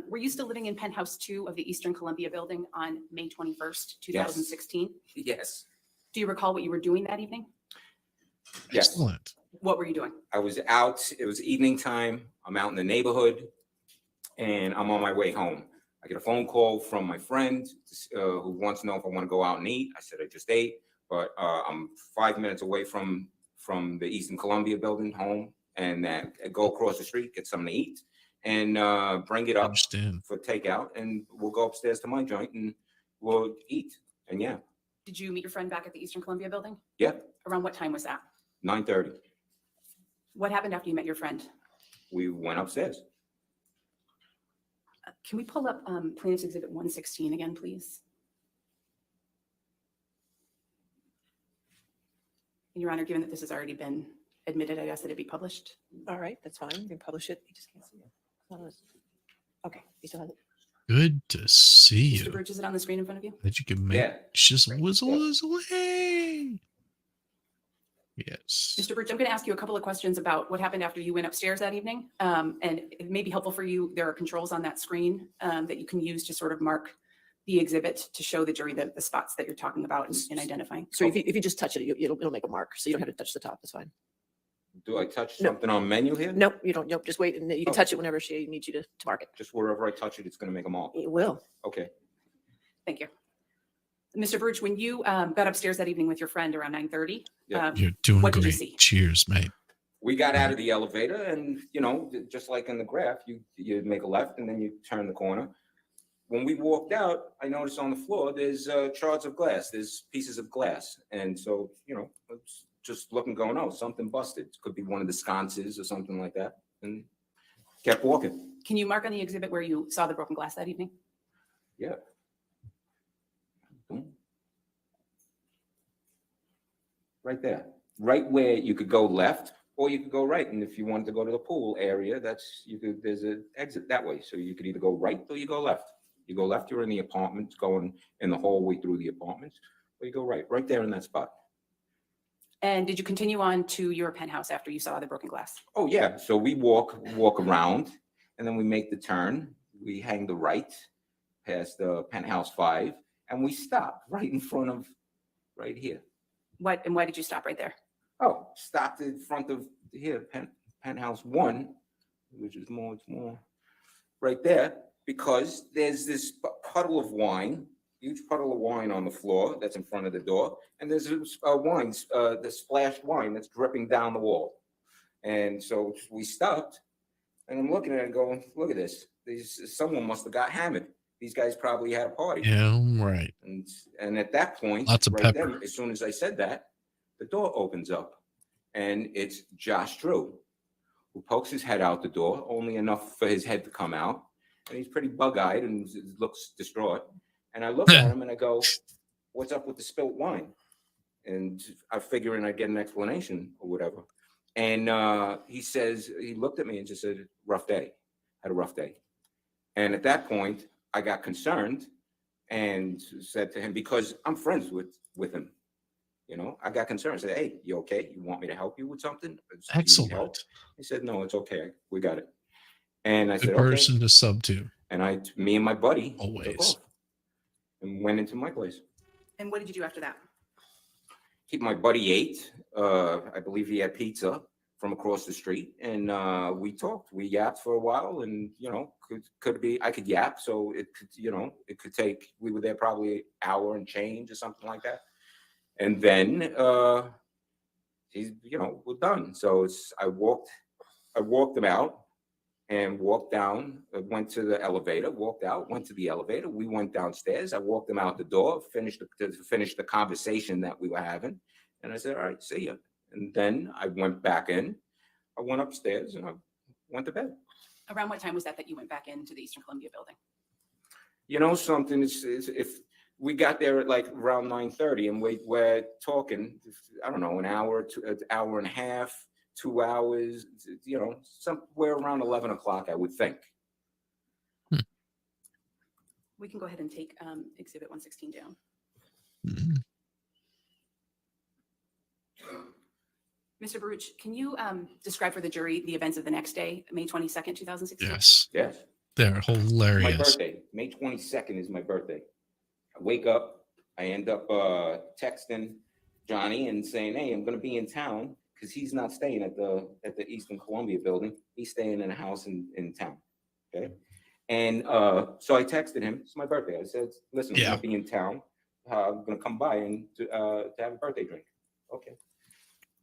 [SPEAKER 6] Were you still living in penthouse 2 of the Eastern Columbia building on May 21st, 2016?
[SPEAKER 5] Yes.
[SPEAKER 6] Do you recall what you were doing that evening?
[SPEAKER 5] Yes.
[SPEAKER 2] Excellent.
[SPEAKER 6] What were you doing?
[SPEAKER 5] I was out. It was evening time. I'm out in the neighborhood, and I'm on my way home. I get a phone call from my friend who wants to know if I want to go out and eat. I said I just ate, but I'm 5 minutes away from the Eastern Columbia building home, and go across the street, get something to eat, and bring it
[SPEAKER 2] I
[SPEAKER 5] up
[SPEAKER 2] understand.
[SPEAKER 5] for takeout, and we'll go upstairs to my joint and we'll eat. And yeah,
[SPEAKER 6] Did you meet your friend back at the Eastern Columbia building?
[SPEAKER 5] yeah,
[SPEAKER 6] Around what time was that?
[SPEAKER 5] 9:30.
[SPEAKER 6] What happened after you met your friend?
[SPEAKER 5] We went upstairs.
[SPEAKER 6] Can we pull up plaintiff's exhibit 116 again, please? And Your Honor, given that this has already been admitted, I ask that it be published.
[SPEAKER 3] All right, that's fine. You can publish it. You just can't see it. It's on this- Okay, you still have it?
[SPEAKER 2] Good to see
[SPEAKER 6] Mr.
[SPEAKER 2] you.
[SPEAKER 6] Birch, is it on the screen in front of you?
[SPEAKER 2] That you can make
[SPEAKER 5] Yeah.
[SPEAKER 2] shizzle
[SPEAKER 6] Great.
[SPEAKER 2] whizzle
[SPEAKER 5] Yeah.
[SPEAKER 2] whizzle. Hey. Yes.
[SPEAKER 6] Mr. Birch, I'm going to ask you a couple of questions about what happened after you went upstairs that evening. And it may be helpful for you. There are controls on that screen that you can use to sort of mark the exhibit to show the jury the spots that you're talking about and identifying.
[SPEAKER 3] So if you just touch it, it'll make a mark. So you don't have to touch the top. That's fine.
[SPEAKER 5] Do I touch
[SPEAKER 3] No.
[SPEAKER 5] something on menu here?
[SPEAKER 3] Nope, you don't. Nope, just wait and you can
[SPEAKER 5] Oh.
[SPEAKER 3] touch it whenever she needs you to mark it.
[SPEAKER 5] Just wherever I touch it, it's going to make a mark.
[SPEAKER 3] It will.
[SPEAKER 5] Okay.
[SPEAKER 6] Thank you. Mr. Birch, when you got upstairs that evening with your friend around 9:30,
[SPEAKER 5] Yeah.
[SPEAKER 2] You're doing
[SPEAKER 6] what did you
[SPEAKER 2] great.
[SPEAKER 6] see?
[SPEAKER 2] Cheers, mate.
[SPEAKER 5] We got out of the elevator, and just like in the graph, you make a left and then you turn the corner. When we walked out, I noticed on the floor there's shards of glass. There's pieces of glass, and so it's just looking, going, oh, something busted. Could be one of the sconces or something like that, and kept walking.
[SPEAKER 6] Can you mark on the exhibit where you saw the broken glass that evening?
[SPEAKER 5] Yeah. Boom. Right there, right where you could go left or you could go right. And if you wanted to go to the pool area, there's an exit that way. So you could either go right or you go left. You go left, you're in the apartments, going in the hallway through the apartments, or you go right there in that spot.
[SPEAKER 6] And did you continue on to your penthouse after you saw the broken glass?
[SPEAKER 5] Oh, yeah. So we walk around, and then we make the turn. We hang the right past the penthouse 5, and we stop right in front of right here.
[SPEAKER 6] Why did you stop right there?
[SPEAKER 5] Oh, stopped in front of here, penthouse 1, which is it's more right there, because there's this puddle of wine, huge puddle of wine on the floor that's in front of the door, and there's wine, the splashed wine that's dripping down the wall. And so we stopped, and I'm looking at it going, look at this. Someone must have got hammered. These guys probably had a party.
[SPEAKER 2] Yeah, right.
[SPEAKER 5] And at that point,
[SPEAKER 2] Lots of
[SPEAKER 5] right
[SPEAKER 2] pepper.
[SPEAKER 5] then, as soon as I said that, the door opens up, and it's Josh Drew, who pokes his head out the door, only enough for his head to come out, and he's pretty bug-eyed and looks distraught. And I look at him and I go, "What's up with the spilt wine?" And I figuring I'd get an explanation or whatever. And he says, he looked at me and just said, "Rough day, had a rough day." And at that point, I got concerned and said to him, because I'm friends with him, I got concerned. I said, "Hey, you okay? You want me to help you with something? Do you need help?"
[SPEAKER 2] Excellent.
[SPEAKER 5] He said, "No, it's okay. We got it." And I
[SPEAKER 2] Good
[SPEAKER 5] said, "Okay."
[SPEAKER 2] person to sub to.
[SPEAKER 5] And me and my buddy took
[SPEAKER 2] Always.
[SPEAKER 5] off and went into my place.
[SPEAKER 6] And what did you do after that?
[SPEAKER 5] My buddy ate. I believe he had pizza from across the street, and we talked. We yapped for a while, and could be I could yap, so it could take. We were there probably an hour and change or something like that, and then we're done. So I walked him out and walked down. Went to the elevator. Walked out. Went to the elevator. We went downstairs. I walked him out the door. Finished the conversation that we were having, and I said, "All right, see ya." And then I went back in. I went upstairs and I went to bed.
[SPEAKER 6] Around what time was that you went back into the Eastern Columbia building?
[SPEAKER 5] Something is if we got there at like around 9:30 and we're talking, I don't know, an hour to an hour and a half, 2 hours, somewhere around 11 o'clock, I would think.
[SPEAKER 6] We can go ahead and take Exhibit 116 down.
[SPEAKER 2] Mhm.
[SPEAKER 6] Mr. Baruch, can you describe for the jury the events of the next day, May 22nd, 2016?
[SPEAKER 2] Yes,
[SPEAKER 5] Yes.
[SPEAKER 2] they're
[SPEAKER 5] My
[SPEAKER 2] hilarious.
[SPEAKER 5] birthday, May 22nd is my birthday. I wake up, I end up texting Johnny and saying, hey, I'm gonna be in town, because he's not staying at the Eastern Columbia building. He's staying in a house in town. Okay. And so I texted him, it's my birthday. I said, listen, I'm
[SPEAKER 2] Yeah.
[SPEAKER 5] gonna be in town. I'm gonna come by and to have a birthday drink. Okay.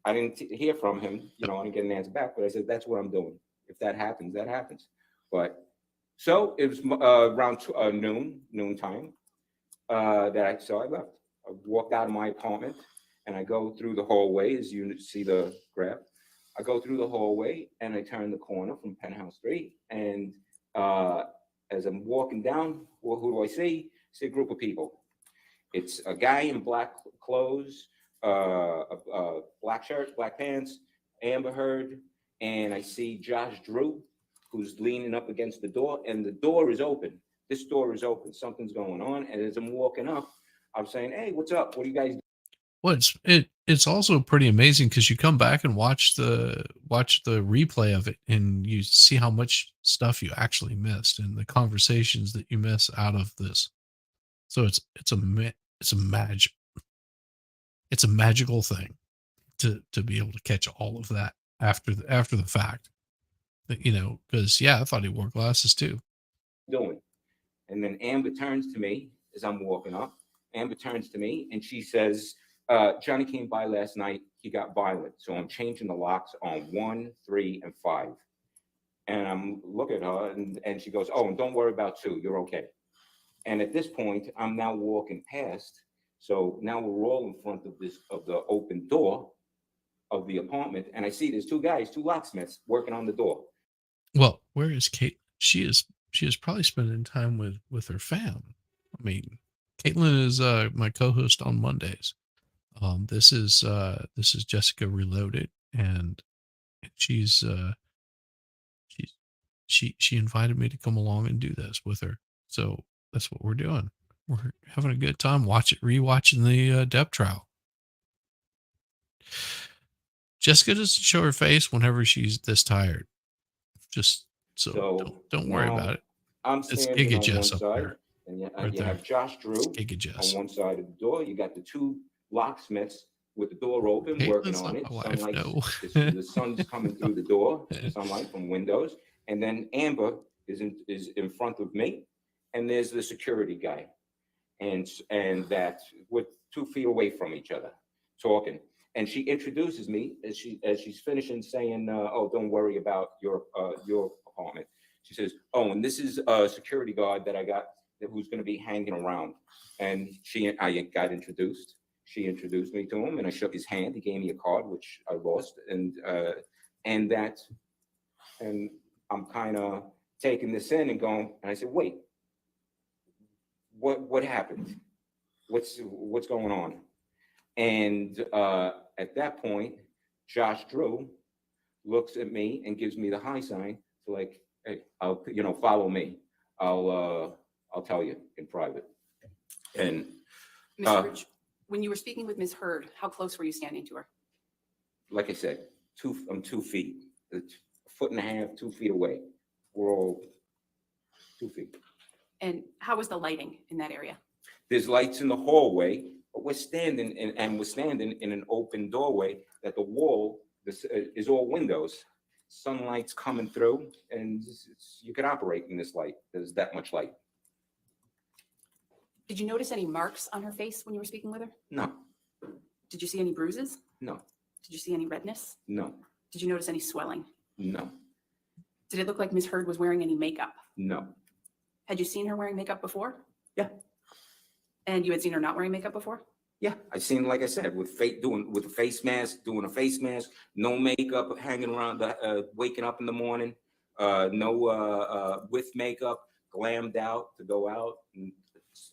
[SPEAKER 5] I didn't hear from him, I didn't get an answer back, but I said, that's what I'm doing. If that happens, that happens. But so it was around noon time so I left. I walked out of my apartment and I go through the hallway, as you see the graph. I go through the hallway and I turn the corner from Penthouse Street. And as I'm walking down, well, who do I see? I see a group of people. It's a guy in black clothes, a black shirt, black pants, Amber Heard, and I see Josh Drew, who's leaning up against the door, and the door is open. This door is open. Something's going on. And as I'm walking up, I'm saying, hey, what's up? What are you guys doing?
[SPEAKER 2] Well, it's also pretty amazing because you come back and watch the replay of it, and you see how much stuff you actually missed and the conversations that you miss out of this. So it's a magical thing to be able to catch all of that after the fact. Because I thought he wore glasses too.
[SPEAKER 5] Doing. And then Amber turns to me as I'm walking up. Amber turns to me and she says, Johnny came by last night. He got violent. So I'm changing the locks on 1, 3, and 5. And I'm looking at her and she goes, oh, and don't worry about 2. You're okay. And at this point, I'm now walking past. So now we're all in front of the open door of the apartment. And I see there's 2 guys, 2 locksmiths working on the door.
[SPEAKER 2] Well, where is Kate? She is probably spending time with her fam. I mean, Caitlin is my co-host on Mondays. This is Jessica Reloaded, and she invited me to come along and do this with her. So that's what we're doing. We're having a good time rewatching the Depp trial. Jessica doesn't show her face whenever she's this tired. Just so don't worry about it.
[SPEAKER 5] I'm
[SPEAKER 2] It's
[SPEAKER 5] standing
[SPEAKER 2] Giga
[SPEAKER 5] on
[SPEAKER 2] Jess
[SPEAKER 5] one
[SPEAKER 2] up
[SPEAKER 5] side,
[SPEAKER 2] there.
[SPEAKER 5] and you
[SPEAKER 2] Right there.
[SPEAKER 5] have Josh Drew
[SPEAKER 2] Giga
[SPEAKER 5] on
[SPEAKER 2] Jess.
[SPEAKER 5] one side of the door. You got the 2 locksmiths with the door open, working
[SPEAKER 2] Caitlin's
[SPEAKER 5] on it.
[SPEAKER 2] not my wife, no.
[SPEAKER 5] The sun's coming through the door, sunlight from windows, and then Amber is in front of me, and there's the security guy, and that we're 2 feet away from each other, talking. And she introduces me as she's finishing saying, "Oh, don't worry about your apartment." She says, "Oh, and this is a security guard that I got who's going to be hanging around." And I got introduced. She introduced me to him, and I shook his hand. He gave me a card, which I lost, and I'm kind of taking this in and going. And I said, "Wait, what happened? What's going on?" And at that point, Josh Drew looks at me and gives me the high sign to like, hey, I'll follow me. I'll tell you in private. And
[SPEAKER 6] Mr. Rich, when you were speaking with Ms. Heard, how close were you standing to her?
[SPEAKER 5] like I said, I'm 2 feet, a foot and a half, 2 feet away. We're all 2 feet.
[SPEAKER 6] And how was the lighting in that area?
[SPEAKER 5] There's lights in the hallway, but we're standing in an open doorway that the wall is all windows. Sunlight's coming through, and you can operate in this light. There's that much light.
[SPEAKER 6] Did you notice any marks on her face when you were speaking with her?
[SPEAKER 5] No,
[SPEAKER 6] Did you see any bruises?
[SPEAKER 5] no,
[SPEAKER 6] Did you see any redness?
[SPEAKER 5] no,
[SPEAKER 6] Did you notice any swelling?
[SPEAKER 5] no,
[SPEAKER 6] Did it look like Ms. Heard was wearing any makeup?
[SPEAKER 5] no.
[SPEAKER 6] Had you seen her wearing makeup before?
[SPEAKER 5] Yeah.
[SPEAKER 6] And you had seen her not wearing makeup before?
[SPEAKER 5] Yeah, I seen, like I said, with a face mask, doing a face mask, no makeup, hanging around, waking up in the morning, no with makeup, glammed out to go out. And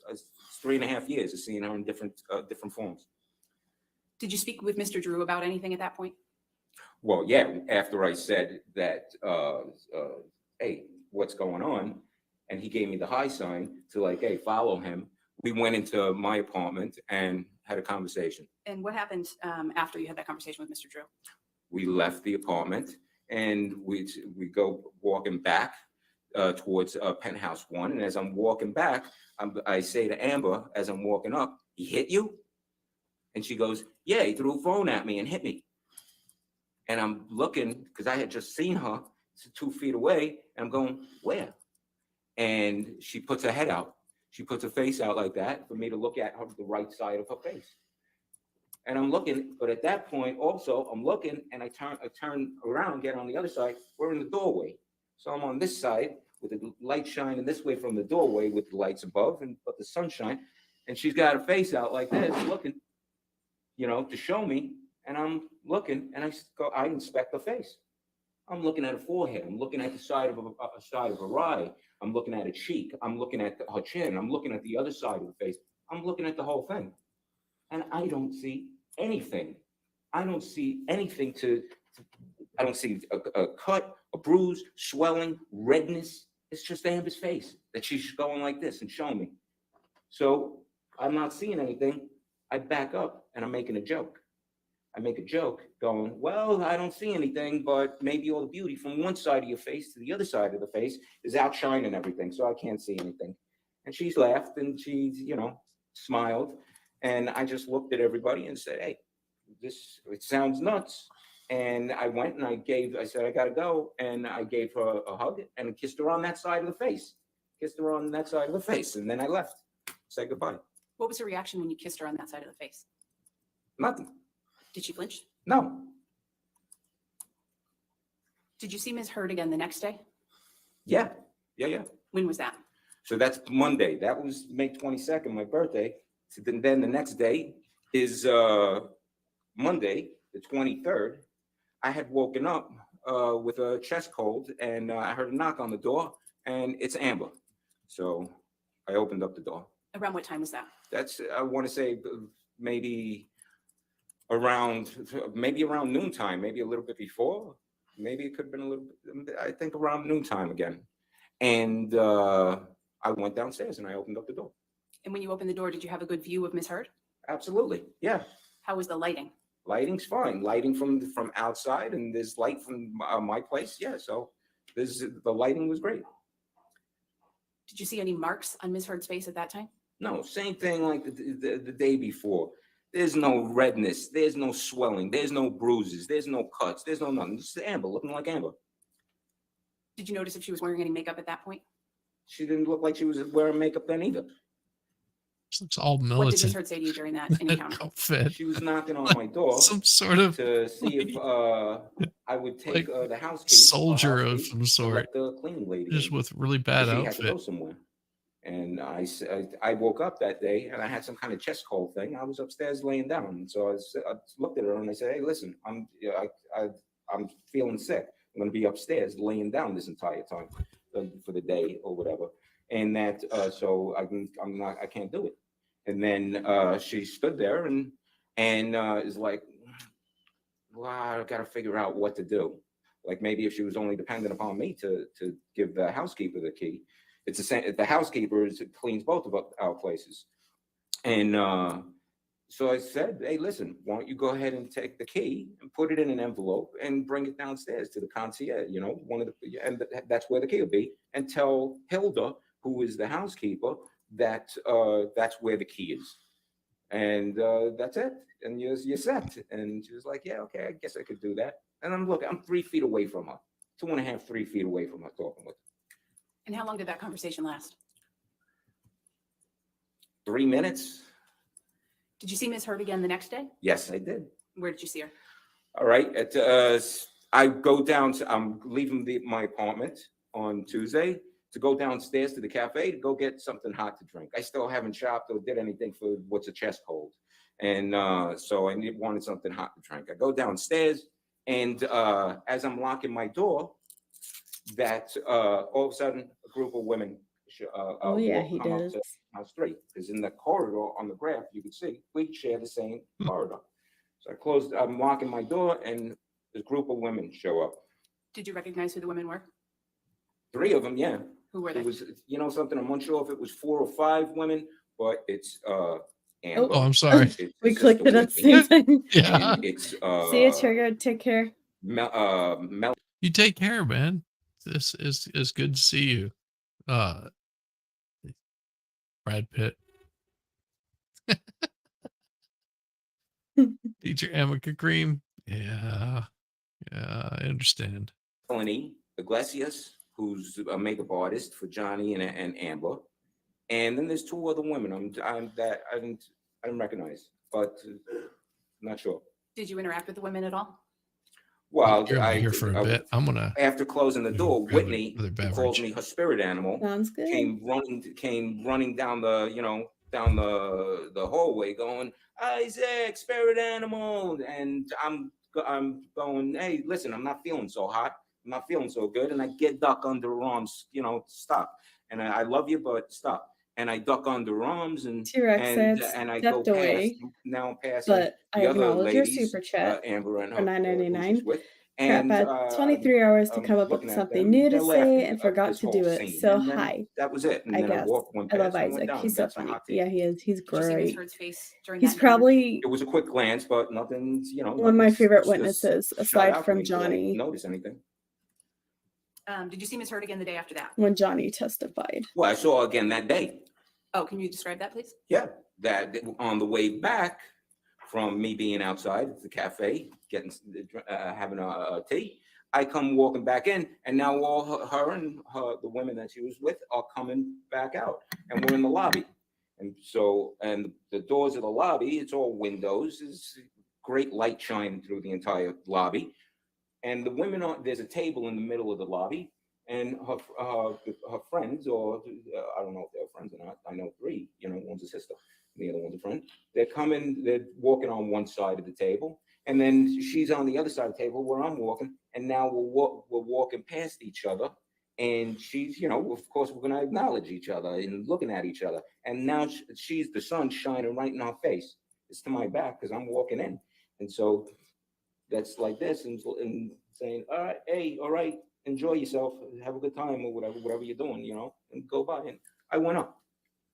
[SPEAKER 5] it's 3.5 years of seeing her in different forms.
[SPEAKER 6] Did you speak with Mr. Drew about anything at that point?
[SPEAKER 5] Well, yeah, after I said that, hey, what's going on? And he gave me the high sign to like, hey, follow him. We went into my apartment and had a conversation.
[SPEAKER 6] And what happened after you had that conversation with Mr. Drew?
[SPEAKER 5] We left the apartment and we go walking back towards penthouse 1. And as I'm walking back, I say to Amber, as I'm walking up, "He hit you?" And she goes, "Yeah, he threw a phone at me and hit me." And I'm looking, because I had just seen her 2 feet away, and I'm going, "Where?" And she puts her head out. She puts her face out like that for me to look at her, the right side of her face. And I'm looking, but at that point also, I'm looking and I turn around, get on the other side. We're in the doorway. So I'm on this side with the light shining this way from the doorway with the lights above but the sunshine. And she's got her face out like this, looking, to show me. And I'm looking and I inspect her face. I'm looking at her forehead. I'm looking at the side of her eye. I'm looking at her cheek. I'm looking at her chin. I'm looking at the other side of the face. I'm looking at the whole thing. And I don't see anything. I don't see anything I don't see a cut, a bruise, swelling, redness. It's just Amber's face that she's going like this and showing me. So I'm not seeing anything. I back up and I'm making a joke. I make a joke going, "Well, I don't see anything, but maybe all the beauty from one side of your face to the other side of the face is outshining everything, so I can't see anything." And she's laughed and she's, smiled. And I just looked at everybody and said, "Hey, it sounds nuts." And I went and I said, "I gotta go." And I gave her a hug and kissed her on that side of the face. And then I left, said goodbye.
[SPEAKER 6] What was her reaction when you kissed her on that side of the face?
[SPEAKER 5] Nothing.
[SPEAKER 6] Did she flinch?
[SPEAKER 5] No.
[SPEAKER 6] Did you see Ms. Heard again the next day?
[SPEAKER 5] Yeah.
[SPEAKER 6] When was that?
[SPEAKER 5] So that's Monday. That was May 22nd, my birthday. So then the next day is Monday, the 23rd. I had woken up with a chest cold and I heard a knock on the door and it's Amber. So I opened up the door.
[SPEAKER 6] Around what time was that?
[SPEAKER 5] That's, I want to say maybe around noontime, maybe a little bit before. Maybe it could have been a little bit, I think around noontime again. And I went downstairs and I opened up the door.
[SPEAKER 6] And when you opened the door, did you have a good view of Ms. Heard?
[SPEAKER 5] Absolutely. Yeah.
[SPEAKER 6] How was the lighting?
[SPEAKER 5] Lighting's fine. Lighting from outside and there's light from my place. Yeah. So the lighting was great.
[SPEAKER 6] Did you see any marks on Ms. Heard's face at that time?
[SPEAKER 5] No, same thing like the day before. There's no redness. There's no swelling. There's no bruises. There's no cuts. There's no nothing. Just Amber, looking like Amber.
[SPEAKER 6] Did you notice if she was wearing any makeup at that point?
[SPEAKER 5] She didn't look like she was wearing makeup then either.
[SPEAKER 2] She looks all
[SPEAKER 6] What did Ms.
[SPEAKER 2] militant.
[SPEAKER 6] Heard say to you during that encounter?
[SPEAKER 2] Outfit.
[SPEAKER 5] She was knocking on my door
[SPEAKER 2] Some sort of
[SPEAKER 5] to see if I would take the housekeeper.
[SPEAKER 2] soldier of some sort.
[SPEAKER 5] The cleaning lady.
[SPEAKER 2] Just with really bad
[SPEAKER 5] She had to
[SPEAKER 2] outfit.
[SPEAKER 5] go somewhere. And I woke up that day and I had some kind of chest cold thing. I was upstairs laying down. And so I looked at her and I said, "Hey, listen, I'm feeling sick. I'm going to be upstairs laying down this entire time for the day or whatever." And that, so I can't do it. And then she stood there and is like, "Wow, I got to figure out what to do." Like maybe if she was only dependent upon me to give the housekeeper the key. It's the same. The housekeeper cleans both of our places. And so I said, "Hey, listen, why don't you go ahead and take the key and put it in an envelope and bring it downstairs to the concierge, and that's where the key will be, and tell Hilda, who is the housekeeper, that that's where the key is." And that's it. And you're set. And she was like, "Yeah, okay, I guess I could do that." And I'm 3 feet away from her, 2.5, 3 feet away from her talking with her.
[SPEAKER 6] And how long did that conversation last?
[SPEAKER 5] 3 minutes.
[SPEAKER 6] Did you see Ms. Heard again the next day?
[SPEAKER 5] Yes, I did.
[SPEAKER 6] Where did you see her?
[SPEAKER 5] All right. I go down I'm leaving my apartment on Tuesday to go downstairs to the cafe to go get something hot to drink. I still haven't shopped or did anything for what's a chest cold. And so I wanted something hot to drink. I go downstairs and as I'm locking my door, that all of a sudden a group of women
[SPEAKER 1] Oh yeah, he
[SPEAKER 5] come up
[SPEAKER 1] does.
[SPEAKER 5] to House 3, because in the corridor on the graph you can see we share the same corridor. So I'm locking my door and this group of women show up.
[SPEAKER 6] Did you recognize who the women were?
[SPEAKER 5] 3 of them, yeah.
[SPEAKER 6] Who were they?
[SPEAKER 5] It was, something, I'm unsure if it was 4 or 5 women, but it's Amber.
[SPEAKER 2] Oh, I'm sorry.
[SPEAKER 5] It's
[SPEAKER 1] We
[SPEAKER 5] his
[SPEAKER 1] clicked
[SPEAKER 5] sister
[SPEAKER 1] it at the
[SPEAKER 5] Whitney,
[SPEAKER 1] same time.
[SPEAKER 2] Yeah.
[SPEAKER 5] and it's
[SPEAKER 1] See you, Trigger. Take care.
[SPEAKER 5] Mel.
[SPEAKER 2] You take care, man. This is good to see you. Brad Pitt. Teacher Amica Cream. Yeah. Yeah, I understand.
[SPEAKER 5] Melanie Iglesias, who's a makeup artist for Johnny and Amber, and then there's two other women I didn't recognize, but not sure.
[SPEAKER 6] Did you interact with the women at all?
[SPEAKER 5] Well,
[SPEAKER 2] You're only here for a bit. I'm gonna
[SPEAKER 5] after closing the door,
[SPEAKER 2] grab
[SPEAKER 5] Whitney,
[SPEAKER 2] another
[SPEAKER 5] who calls
[SPEAKER 2] beverage.
[SPEAKER 5] me her spirit animal,
[SPEAKER 1] Sounds good.
[SPEAKER 5] came running down the down the hallway going, Isaac, spirit animal, and I'm going, hey, listen, I'm not feeling so hot, I'm not feeling so good, and I get duck under her arms, stop, and I love you, but stop, and I duck under her arms, and
[SPEAKER 1] T-Rex
[SPEAKER 5] and I go
[SPEAKER 1] stepped away,
[SPEAKER 5] past, now I'm passing
[SPEAKER 1] but I
[SPEAKER 5] the other
[SPEAKER 1] acknowledge your
[SPEAKER 5] ladies,
[SPEAKER 1] super chat
[SPEAKER 5] Amber and
[SPEAKER 1] for
[SPEAKER 5] her, who she's
[SPEAKER 1] $9.99.
[SPEAKER 5] with,
[SPEAKER 1] Crap
[SPEAKER 5] and
[SPEAKER 1] had 23 hours to
[SPEAKER 5] I'm
[SPEAKER 1] come up
[SPEAKER 5] looking
[SPEAKER 1] with
[SPEAKER 5] at
[SPEAKER 1] something
[SPEAKER 5] them,
[SPEAKER 1] new to
[SPEAKER 5] they're
[SPEAKER 1] say
[SPEAKER 5] laughing
[SPEAKER 1] and
[SPEAKER 5] at
[SPEAKER 1] forgot
[SPEAKER 5] this
[SPEAKER 1] to
[SPEAKER 5] whole
[SPEAKER 1] do it.
[SPEAKER 5] scene,
[SPEAKER 1] So
[SPEAKER 5] and then
[SPEAKER 1] hi,
[SPEAKER 5] that was it. And
[SPEAKER 1] I
[SPEAKER 5] then I
[SPEAKER 1] guess.
[SPEAKER 5] went
[SPEAKER 1] I love
[SPEAKER 5] past and went
[SPEAKER 1] Isaac.
[SPEAKER 5] down.
[SPEAKER 1] He's so
[SPEAKER 5] That's my
[SPEAKER 1] funny.
[SPEAKER 5] hot take.
[SPEAKER 1] Yeah, he is. He's
[SPEAKER 6] Did you see Ms.
[SPEAKER 1] great.
[SPEAKER 6] Heard's face during
[SPEAKER 1] He's
[SPEAKER 6] that encounter?
[SPEAKER 1] probably
[SPEAKER 5] It was a quick glance, but nothing's,
[SPEAKER 1] one of my favorite
[SPEAKER 5] it's just
[SPEAKER 1] witnesses,
[SPEAKER 5] shot
[SPEAKER 1] aside
[SPEAKER 5] out to
[SPEAKER 1] from
[SPEAKER 5] me till I
[SPEAKER 1] Johnny,
[SPEAKER 5] notice anything.
[SPEAKER 6] Did you see Ms. Heard again the day after that?
[SPEAKER 1] when Johnny testified.
[SPEAKER 5] Well, I saw her again that day.
[SPEAKER 6] Oh, can you describe that, please?
[SPEAKER 5] Yeah, that on the way back from me being outside at the cafe, getting having a tea, I come walking back in, and now all her and the women that she was with are coming back out, and we're in the lobby. And so, and the doors of the lobby, it's all windows, there's great light shining through the entire lobby. And the women there's a table in the middle of the lobby, and her friends, or I don't know if they're friends or not. I know three, one's a sister, and the other one's a friend. They're walking on one side of the table, and then she's on the other side of the table where I'm walking, and now we're walking past each other. And she's, of course, we're going to acknowledge each other and looking at each other. And now she's the sun shining right in her face. It's to my back because I'm walking in. And so that's like this, and saying, all right, hey, all right, enjoy yourself, have a good time, or whatever you're doing, and go by. And I went up.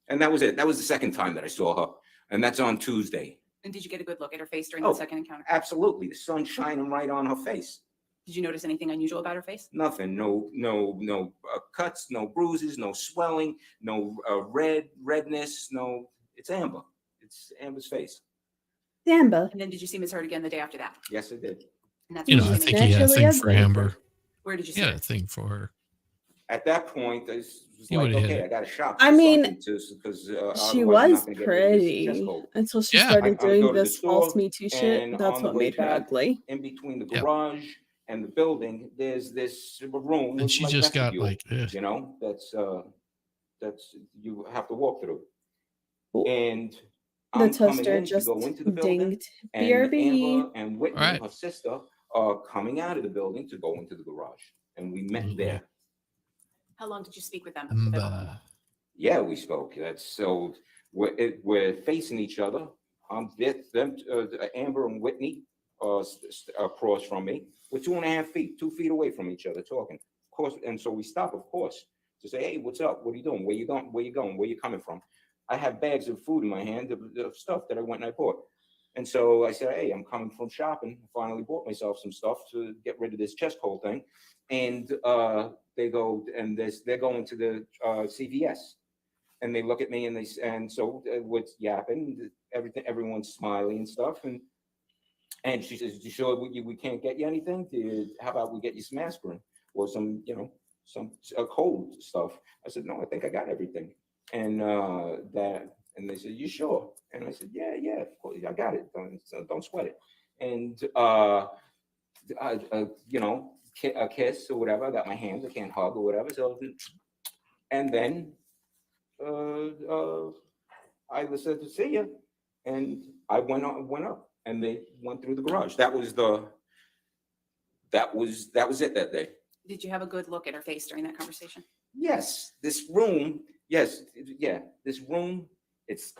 [SPEAKER 5] And that was it. That was the second time that I saw her. And that's on Tuesday.
[SPEAKER 6] And did you get a good look at her face during
[SPEAKER 5] Oh,
[SPEAKER 6] the second encounter?
[SPEAKER 5] Absolutely. The sun shining right on her face.
[SPEAKER 6] Did you notice anything unusual about her face?
[SPEAKER 5] Nothing, no cuts, no bruises, no swelling, no redness, no, it's Amber. It's Amber's face.
[SPEAKER 1] Amber.
[SPEAKER 6] And then did you see Ms. Heard again the day after that?
[SPEAKER 5] Yes, I did.
[SPEAKER 6] And that's
[SPEAKER 2] I
[SPEAKER 6] when she
[SPEAKER 2] think
[SPEAKER 6] made-
[SPEAKER 2] he had a
[SPEAKER 1] Naturally
[SPEAKER 2] thing for
[SPEAKER 1] ugly.
[SPEAKER 2] Amber.
[SPEAKER 6] Where did you
[SPEAKER 2] He
[SPEAKER 6] see
[SPEAKER 2] had
[SPEAKER 6] her?
[SPEAKER 2] a thing for her.
[SPEAKER 5] At that point, I was
[SPEAKER 2] He
[SPEAKER 5] like,
[SPEAKER 2] would've hit
[SPEAKER 5] okay,
[SPEAKER 2] it.
[SPEAKER 5] I got a shop.
[SPEAKER 1] I mean,
[SPEAKER 5] because
[SPEAKER 1] She was pretty until she
[SPEAKER 2] Yeah.
[SPEAKER 1] started
[SPEAKER 5] I would
[SPEAKER 1] doing
[SPEAKER 5] go to the
[SPEAKER 1] this false
[SPEAKER 5] store,
[SPEAKER 1] Me Too shit.
[SPEAKER 5] and
[SPEAKER 1] That's
[SPEAKER 5] on the
[SPEAKER 1] what
[SPEAKER 5] way
[SPEAKER 1] made her
[SPEAKER 5] back,
[SPEAKER 1] ugly.
[SPEAKER 5] in between the
[SPEAKER 2] Yep.
[SPEAKER 5] garage and the building, there's this room
[SPEAKER 2] And
[SPEAKER 5] with
[SPEAKER 2] she
[SPEAKER 5] like
[SPEAKER 2] just got
[SPEAKER 5] vestibule,
[SPEAKER 2] like,
[SPEAKER 5] that's you have to walk through.
[SPEAKER 1] Cool.
[SPEAKER 5] And
[SPEAKER 1] The
[SPEAKER 5] I'm coming
[SPEAKER 1] toaster
[SPEAKER 5] in to
[SPEAKER 1] just
[SPEAKER 5] go into the building,
[SPEAKER 1] dinged.
[SPEAKER 5] and
[SPEAKER 1] BRB.
[SPEAKER 5] Amber and Whitney,
[SPEAKER 2] All right.
[SPEAKER 5] her sister, are coming out of the building to go into the garage, and we met
[SPEAKER 2] Mhm.
[SPEAKER 5] there.
[SPEAKER 6] How long did you speak with them?
[SPEAKER 2] Amber.
[SPEAKER 5] Yeah, we spoke. That's so we're facing each other. Amber and Whitney across from me. We're 2.5 feet, 2 feet away from each other, talking. Of course, and so we stop, of course, to say, "Hey, what's up? What are you doing? Where you going? Where you going? Where you coming from?" I have bags of food in my hand of stuff that I went and I bought. And so I said, "Hey, I'm coming from shopping. I finally bought myself some stuff to get rid of this chest cold thing." And they go and they're going to the CVS. And they look at me and so what's yapping, everyone's smiling and stuff. And she says, "You sure we can't get you anything? How about we get you some aspirin or some, some cold stuff?" I said, "No, I think I got everything." And and they said, "You sure?" And I said, "Yeah, of course, I got it. Don't sweat it." And a kiss or whatever. I got my hands. I can't hug or whatever. So, and then I said to see you, and I went up, and they went through the garage. That was it that day.
[SPEAKER 6] Did you have a good look at her face during that conversation?
[SPEAKER 5] Yes, this room. Yes, this room. It's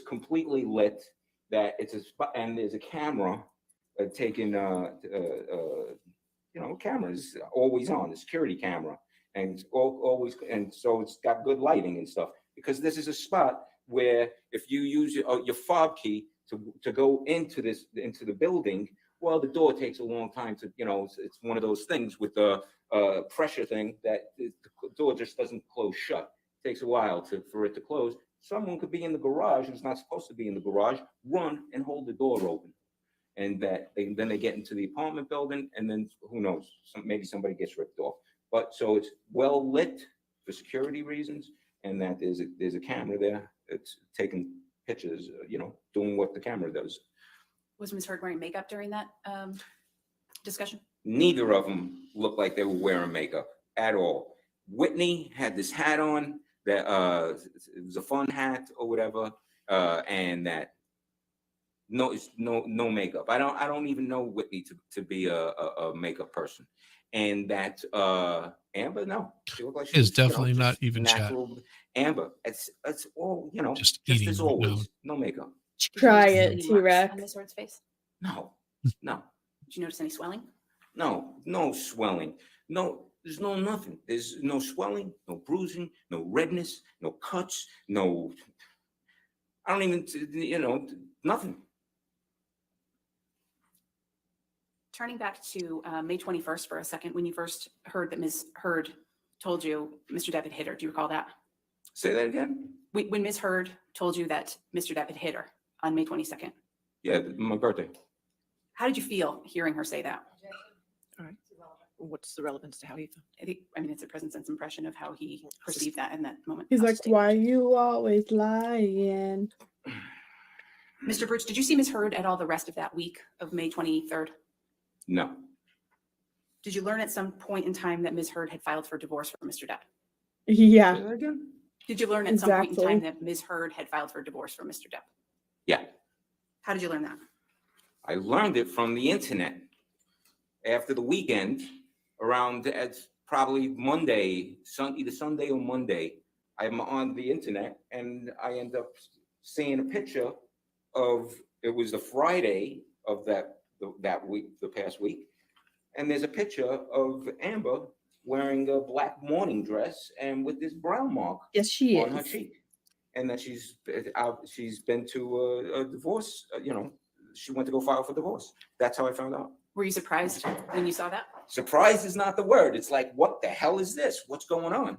[SPEAKER 5] completely lit. That it's a spot, and there's a camera taking cameras always on, the security camera, and always, and so it's got good lighting and stuff, because this is a spot where if you use your fob key to go into the building, well, the door takes a long time to, it's one of those things with the pressure thing that the door just doesn't close shut. It takes a while for it to close. Someone could be in the garage who's not supposed to be in the garage, run and hold the door open. And then they get into the apartment building, and then who knows, maybe somebody gets ripped off. But so it's well lit for security reasons, and that there's a camera there that's taking pictures, doing what the camera does.
[SPEAKER 6] Was Ms. Heard wearing makeup during that discussion?
[SPEAKER 5] Neither of them looked like they were wearing makeup at all. Whitney had this hat on that it was a fun hat or whatever, and that no makeup. I don't even know Whitney to be a makeup person, and that Amber, no, she looked like she
[SPEAKER 2] Is
[SPEAKER 5] was,
[SPEAKER 2] definitely
[SPEAKER 5] just
[SPEAKER 2] not even chat.
[SPEAKER 5] natural. Amber, it's all
[SPEAKER 2] Just
[SPEAKER 5] just
[SPEAKER 2] eating
[SPEAKER 5] as
[SPEAKER 2] right
[SPEAKER 5] always, no makeup.
[SPEAKER 6] Did you
[SPEAKER 1] Try
[SPEAKER 6] notice
[SPEAKER 1] it,
[SPEAKER 6] any marks
[SPEAKER 1] T-Rex.
[SPEAKER 6] on Ms. Heard's face?
[SPEAKER 5] No.
[SPEAKER 6] Did you notice any swelling?
[SPEAKER 5] No swelling. No, there's no nothing. There's no swelling, no bruising, no redness, no cuts, no. I don't even, nothing.
[SPEAKER 6] Turning back to May 21st for a second, when you first heard that Ms. Heard told you Mr. Depp had hit her, do you recall that?
[SPEAKER 5] Say that again?
[SPEAKER 6] When Ms. Heard told you that Mr. Depp had hit her on May 22nd,
[SPEAKER 5] Yeah, my birthday.
[SPEAKER 6] how did you feel hearing her say that?
[SPEAKER 3] All right. What's the relevance to how you feel?
[SPEAKER 6] I mean, it's a present sense impression of how he perceived that in that moment.
[SPEAKER 1] He's
[SPEAKER 6] I'll
[SPEAKER 1] like,
[SPEAKER 6] just take
[SPEAKER 1] why
[SPEAKER 6] it.
[SPEAKER 1] you always lying?
[SPEAKER 6] Mr. Birch, did you see Ms. Heard at all the rest of that week of May 23rd?
[SPEAKER 5] No.
[SPEAKER 6] Did you learn at some point in time that Ms. Heard had filed for divorce from Mr. Depp?
[SPEAKER 5] Say
[SPEAKER 1] Yeah.
[SPEAKER 5] that again?
[SPEAKER 6] Did you learn at some point in time
[SPEAKER 1] Exactly.
[SPEAKER 6] that Ms. Heard had filed for divorce from Mr. Depp?
[SPEAKER 5] Yeah.
[SPEAKER 6] How did you learn that?
[SPEAKER 5] I learned it from the internet after the weekend, around probably Monday, either Sunday or Monday. I'm on the internet and I end up seeing a picture of, it was the Friday of that week, the past week. And there's a picture of Amber wearing a black morning dress and with this brown mark
[SPEAKER 1] Yes, she
[SPEAKER 5] on her
[SPEAKER 1] is.
[SPEAKER 5] cheek. And that she's been to a divorce, she went to go file for divorce. That's how I found out.
[SPEAKER 6] Were you surprised when you saw that?
[SPEAKER 5] Surprised is not the word. It's like, what the hell is this? What's going on?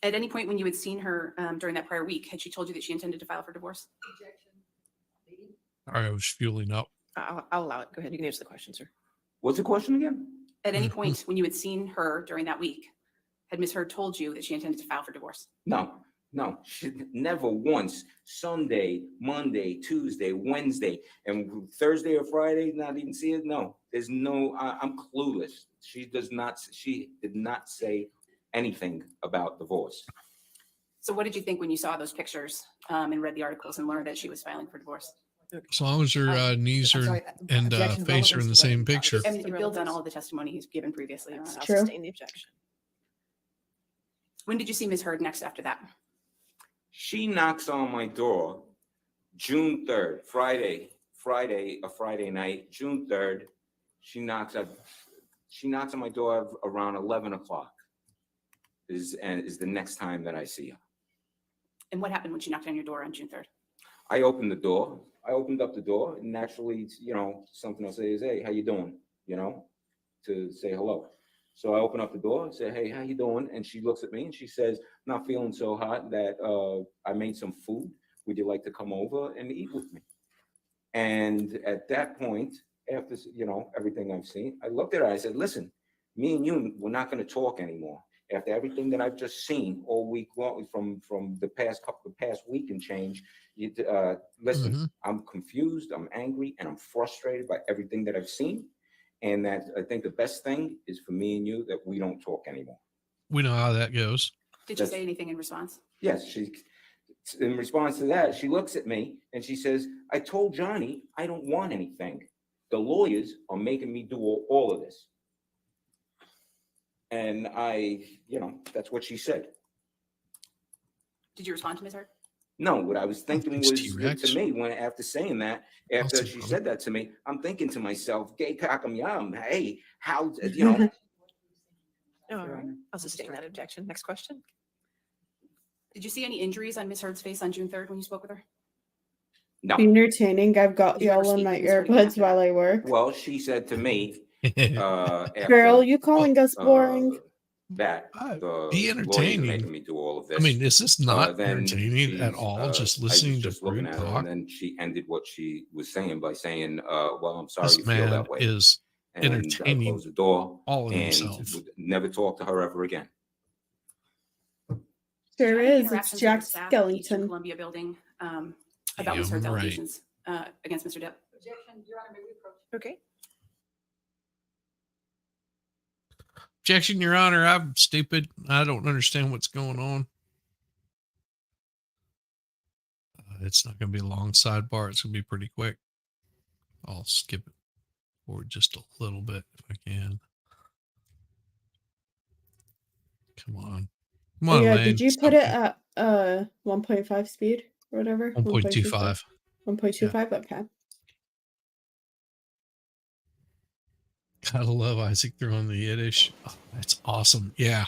[SPEAKER 6] At any point when you had seen her during that prior week, had she told you that she intended to file for divorce?
[SPEAKER 7] Objection. Leading.
[SPEAKER 2] I was fueling up.
[SPEAKER 3] I'll allow it. Go ahead. You can answer the question, sir.
[SPEAKER 5] What's the question again?
[SPEAKER 6] At any point when you had seen her during that week, had Ms. Heard told you that she intended to file for divorce?
[SPEAKER 5] No. She never once. Sunday, Monday, Tuesday, Wednesday, and Thursday or Friday, not even see it. No, there's no, I'm clueless. She did not say anything about divorce.
[SPEAKER 6] So what did you think when you saw those pictures and read the articles and learned that she was filing for divorce?
[SPEAKER 2] As long as her knees
[SPEAKER 7] I'm
[SPEAKER 2] are
[SPEAKER 7] sorry,
[SPEAKER 2] and
[SPEAKER 7] objection,
[SPEAKER 2] face are in the
[SPEAKER 7] relevance to
[SPEAKER 2] same
[SPEAKER 7] what-
[SPEAKER 2] picture.
[SPEAKER 6] I mean, it builds on all of the testimony he's given previously.
[SPEAKER 3] I'll
[SPEAKER 1] True.
[SPEAKER 3] sustain the objection.
[SPEAKER 6] When did you see Ms. Heard next after that?
[SPEAKER 5] She knocks on my door June 3rd, Friday night, June 3rd. She knocks on my door around 11 o'clock is the next time that I see her.
[SPEAKER 6] And what happened when she knocked on your door on June 3rd?
[SPEAKER 5] I opened up the door, and naturally, something I'll say is, hey, how you doing? To say hello. So I open up the door and say, hey, how you doing? And she looks at me and she says, not feeling so hot that I made some food. Would you like to come over and eat with me? And at that point, after, everything I've seen, I looked at her, I said, listen, me and you, we're not going to talk anymore. After everything that I've just seen all week long, from the past week and change, listen, I'm confused, I'm angry, and I'm frustrated by everything that I've seen. And that I think the best thing is for me and you that we don't talk anymore.
[SPEAKER 2] We know how that goes.
[SPEAKER 6] Did she say anything in response?
[SPEAKER 5] Yes, in response to that, she looks at me and she says, I told Johnny I don't want anything. The lawyers are making me do all of this. And that's what she said.
[SPEAKER 6] Did you respond to Ms. Heard?
[SPEAKER 5] No, what I was thinking
[SPEAKER 2] Thanks,
[SPEAKER 5] was
[SPEAKER 2] T-Rex.
[SPEAKER 5] to me, when after saying that, after
[SPEAKER 2] Awesome,
[SPEAKER 5] she
[SPEAKER 2] brother.
[SPEAKER 5] said that to me, I'm thinking to myself, gay cock'em yum, hey, how,
[SPEAKER 3] All right. I'll sustain that objection. Next question.
[SPEAKER 6] Did you see any injuries on Ms. Heard's face on June 3rd when you spoke with her?
[SPEAKER 5] No.
[SPEAKER 1] Entertaining. I've got
[SPEAKER 6] Did you ever
[SPEAKER 1] y'all on
[SPEAKER 6] speak
[SPEAKER 1] my
[SPEAKER 6] with Ms. Heard again
[SPEAKER 1] earbuds
[SPEAKER 6] after
[SPEAKER 1] while
[SPEAKER 6] that?
[SPEAKER 1] I work.
[SPEAKER 5] Well, she said to me, after
[SPEAKER 1] Girl, you calling us boring?
[SPEAKER 5] that
[SPEAKER 2] Be
[SPEAKER 5] the lawyers are
[SPEAKER 2] entertaining.
[SPEAKER 5] making me do all of this.
[SPEAKER 2] I mean, is this not
[SPEAKER 5] then
[SPEAKER 2] entertaining at
[SPEAKER 5] she's,
[SPEAKER 2] all? Just
[SPEAKER 5] I was
[SPEAKER 2] listening to
[SPEAKER 5] just looking
[SPEAKER 2] Brood
[SPEAKER 5] at her,
[SPEAKER 2] talk?
[SPEAKER 5] and then she ended what she was saying by saying, "Well, I'm sorry
[SPEAKER 2] This
[SPEAKER 5] you feel
[SPEAKER 2] man
[SPEAKER 5] that way."
[SPEAKER 2] is
[SPEAKER 5] And I
[SPEAKER 2] entertaining
[SPEAKER 5] closed the door
[SPEAKER 2] all in
[SPEAKER 5] and
[SPEAKER 2] himself.
[SPEAKER 5] would never talk to her ever again.
[SPEAKER 6] Did you
[SPEAKER 1] Sure
[SPEAKER 6] have any
[SPEAKER 1] is. It's
[SPEAKER 6] interactions with
[SPEAKER 1] Jack
[SPEAKER 6] the staff at the Eastern
[SPEAKER 1] Skellington.
[SPEAKER 6] Columbia building about Ms.
[SPEAKER 2] Damn
[SPEAKER 6] Heard's
[SPEAKER 2] right.
[SPEAKER 6] allegations against Mr. Depp?
[SPEAKER 7] Objection, Your Honor, may we approach?
[SPEAKER 3] Okay.
[SPEAKER 2] Objection, Your Honor. I'm stupid. I don't understand what's going on. It's not going to be a long sidebar. It's going to be pretty quick. I'll skip it forward just a little bit if I can. Come on. Come on,
[SPEAKER 1] Yeah,
[SPEAKER 2] Lane.
[SPEAKER 1] did you
[SPEAKER 2] Stop
[SPEAKER 1] put it
[SPEAKER 2] it.
[SPEAKER 1] at 1.5 speed or whatever?
[SPEAKER 2] 1.25.
[SPEAKER 1] 1.25. Okay.
[SPEAKER 2] Gotta love Isaac throwing the Yiddish. Oh, that's awesome. Yeah.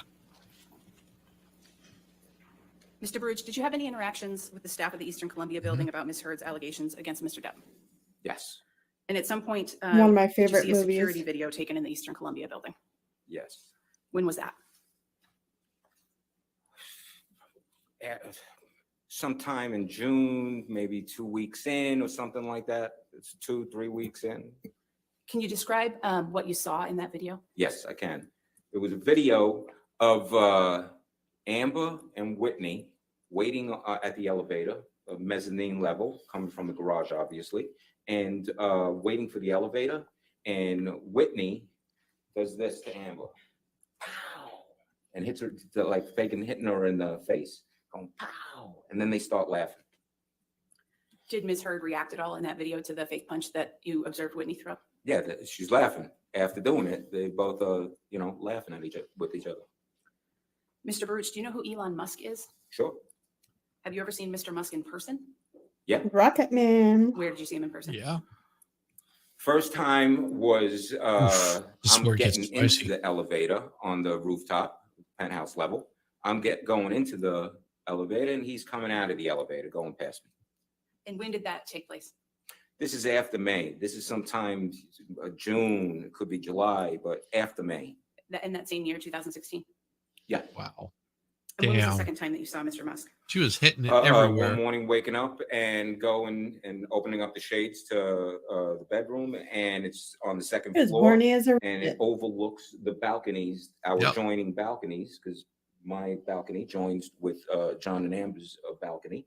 [SPEAKER 6] Mr. Baruch, did you have any interactions with the staff of the Eastern Columbia building about Ms. Heard's allegations against Mr. Depp?
[SPEAKER 5] Yes,
[SPEAKER 6] And at some point,
[SPEAKER 1] One of my
[SPEAKER 6] did you
[SPEAKER 1] favorite
[SPEAKER 6] see a security
[SPEAKER 1] movies.
[SPEAKER 6] video taken in the Eastern Columbia building?
[SPEAKER 5] yes.
[SPEAKER 6] When was that?
[SPEAKER 5] Sometime in June, maybe 2 weeks in or something like that. It's 2-3 weeks in.
[SPEAKER 6] Can you describe what you saw in that video?
[SPEAKER 5] Yes, I can. It was a video of Amber and Whitney waiting at the elevator, a mezzanine level, coming from the garage, obviously, and waiting for the elevator. And Whitney does this to Amber, pow, and hits her, like faking hitting her in the face, going pow, and then they start laughing.
[SPEAKER 6] Did Ms. Heard react at all in that video to the fake punch that you observed Whitney throw?
[SPEAKER 5] Yeah, she's laughing. After doing it, they both laughing at each other with each other.
[SPEAKER 6] Mr. Baruch, do you know who Elon Musk is?
[SPEAKER 5] Sure.
[SPEAKER 6] Have you ever seen Mr. Musk in person?
[SPEAKER 5] Yeah.
[SPEAKER 1] Rocket Man.
[SPEAKER 6] Where did you see him in person?
[SPEAKER 2] Yeah.
[SPEAKER 5] First time was
[SPEAKER 2] This is
[SPEAKER 5] I'm
[SPEAKER 2] where it gets
[SPEAKER 5] getting
[SPEAKER 2] spicy.
[SPEAKER 5] into the elevator on the rooftop, penthouse level. I'm going into the elevator, and he's coming out of the elevator, going past me.
[SPEAKER 6] And when did that take place?
[SPEAKER 5] This is after May. This is sometime June, it could be July, but after May.
[SPEAKER 6] In that same year, 2016?
[SPEAKER 5] Yeah.
[SPEAKER 2] Wow.
[SPEAKER 6] And when was the
[SPEAKER 2] Damn.
[SPEAKER 6] second time that you saw Mr. Musk?
[SPEAKER 2] She was hitting it
[SPEAKER 5] One
[SPEAKER 2] everywhere.
[SPEAKER 5] morning, waking up and going and opening up the shades to the bedroom, and it's on the second
[SPEAKER 1] As
[SPEAKER 5] floor,
[SPEAKER 1] horny as a
[SPEAKER 5] and it overlooks the balconies, our
[SPEAKER 2] Yep.
[SPEAKER 5] joining balconies, because my balcony joins with John and Amber's balcony,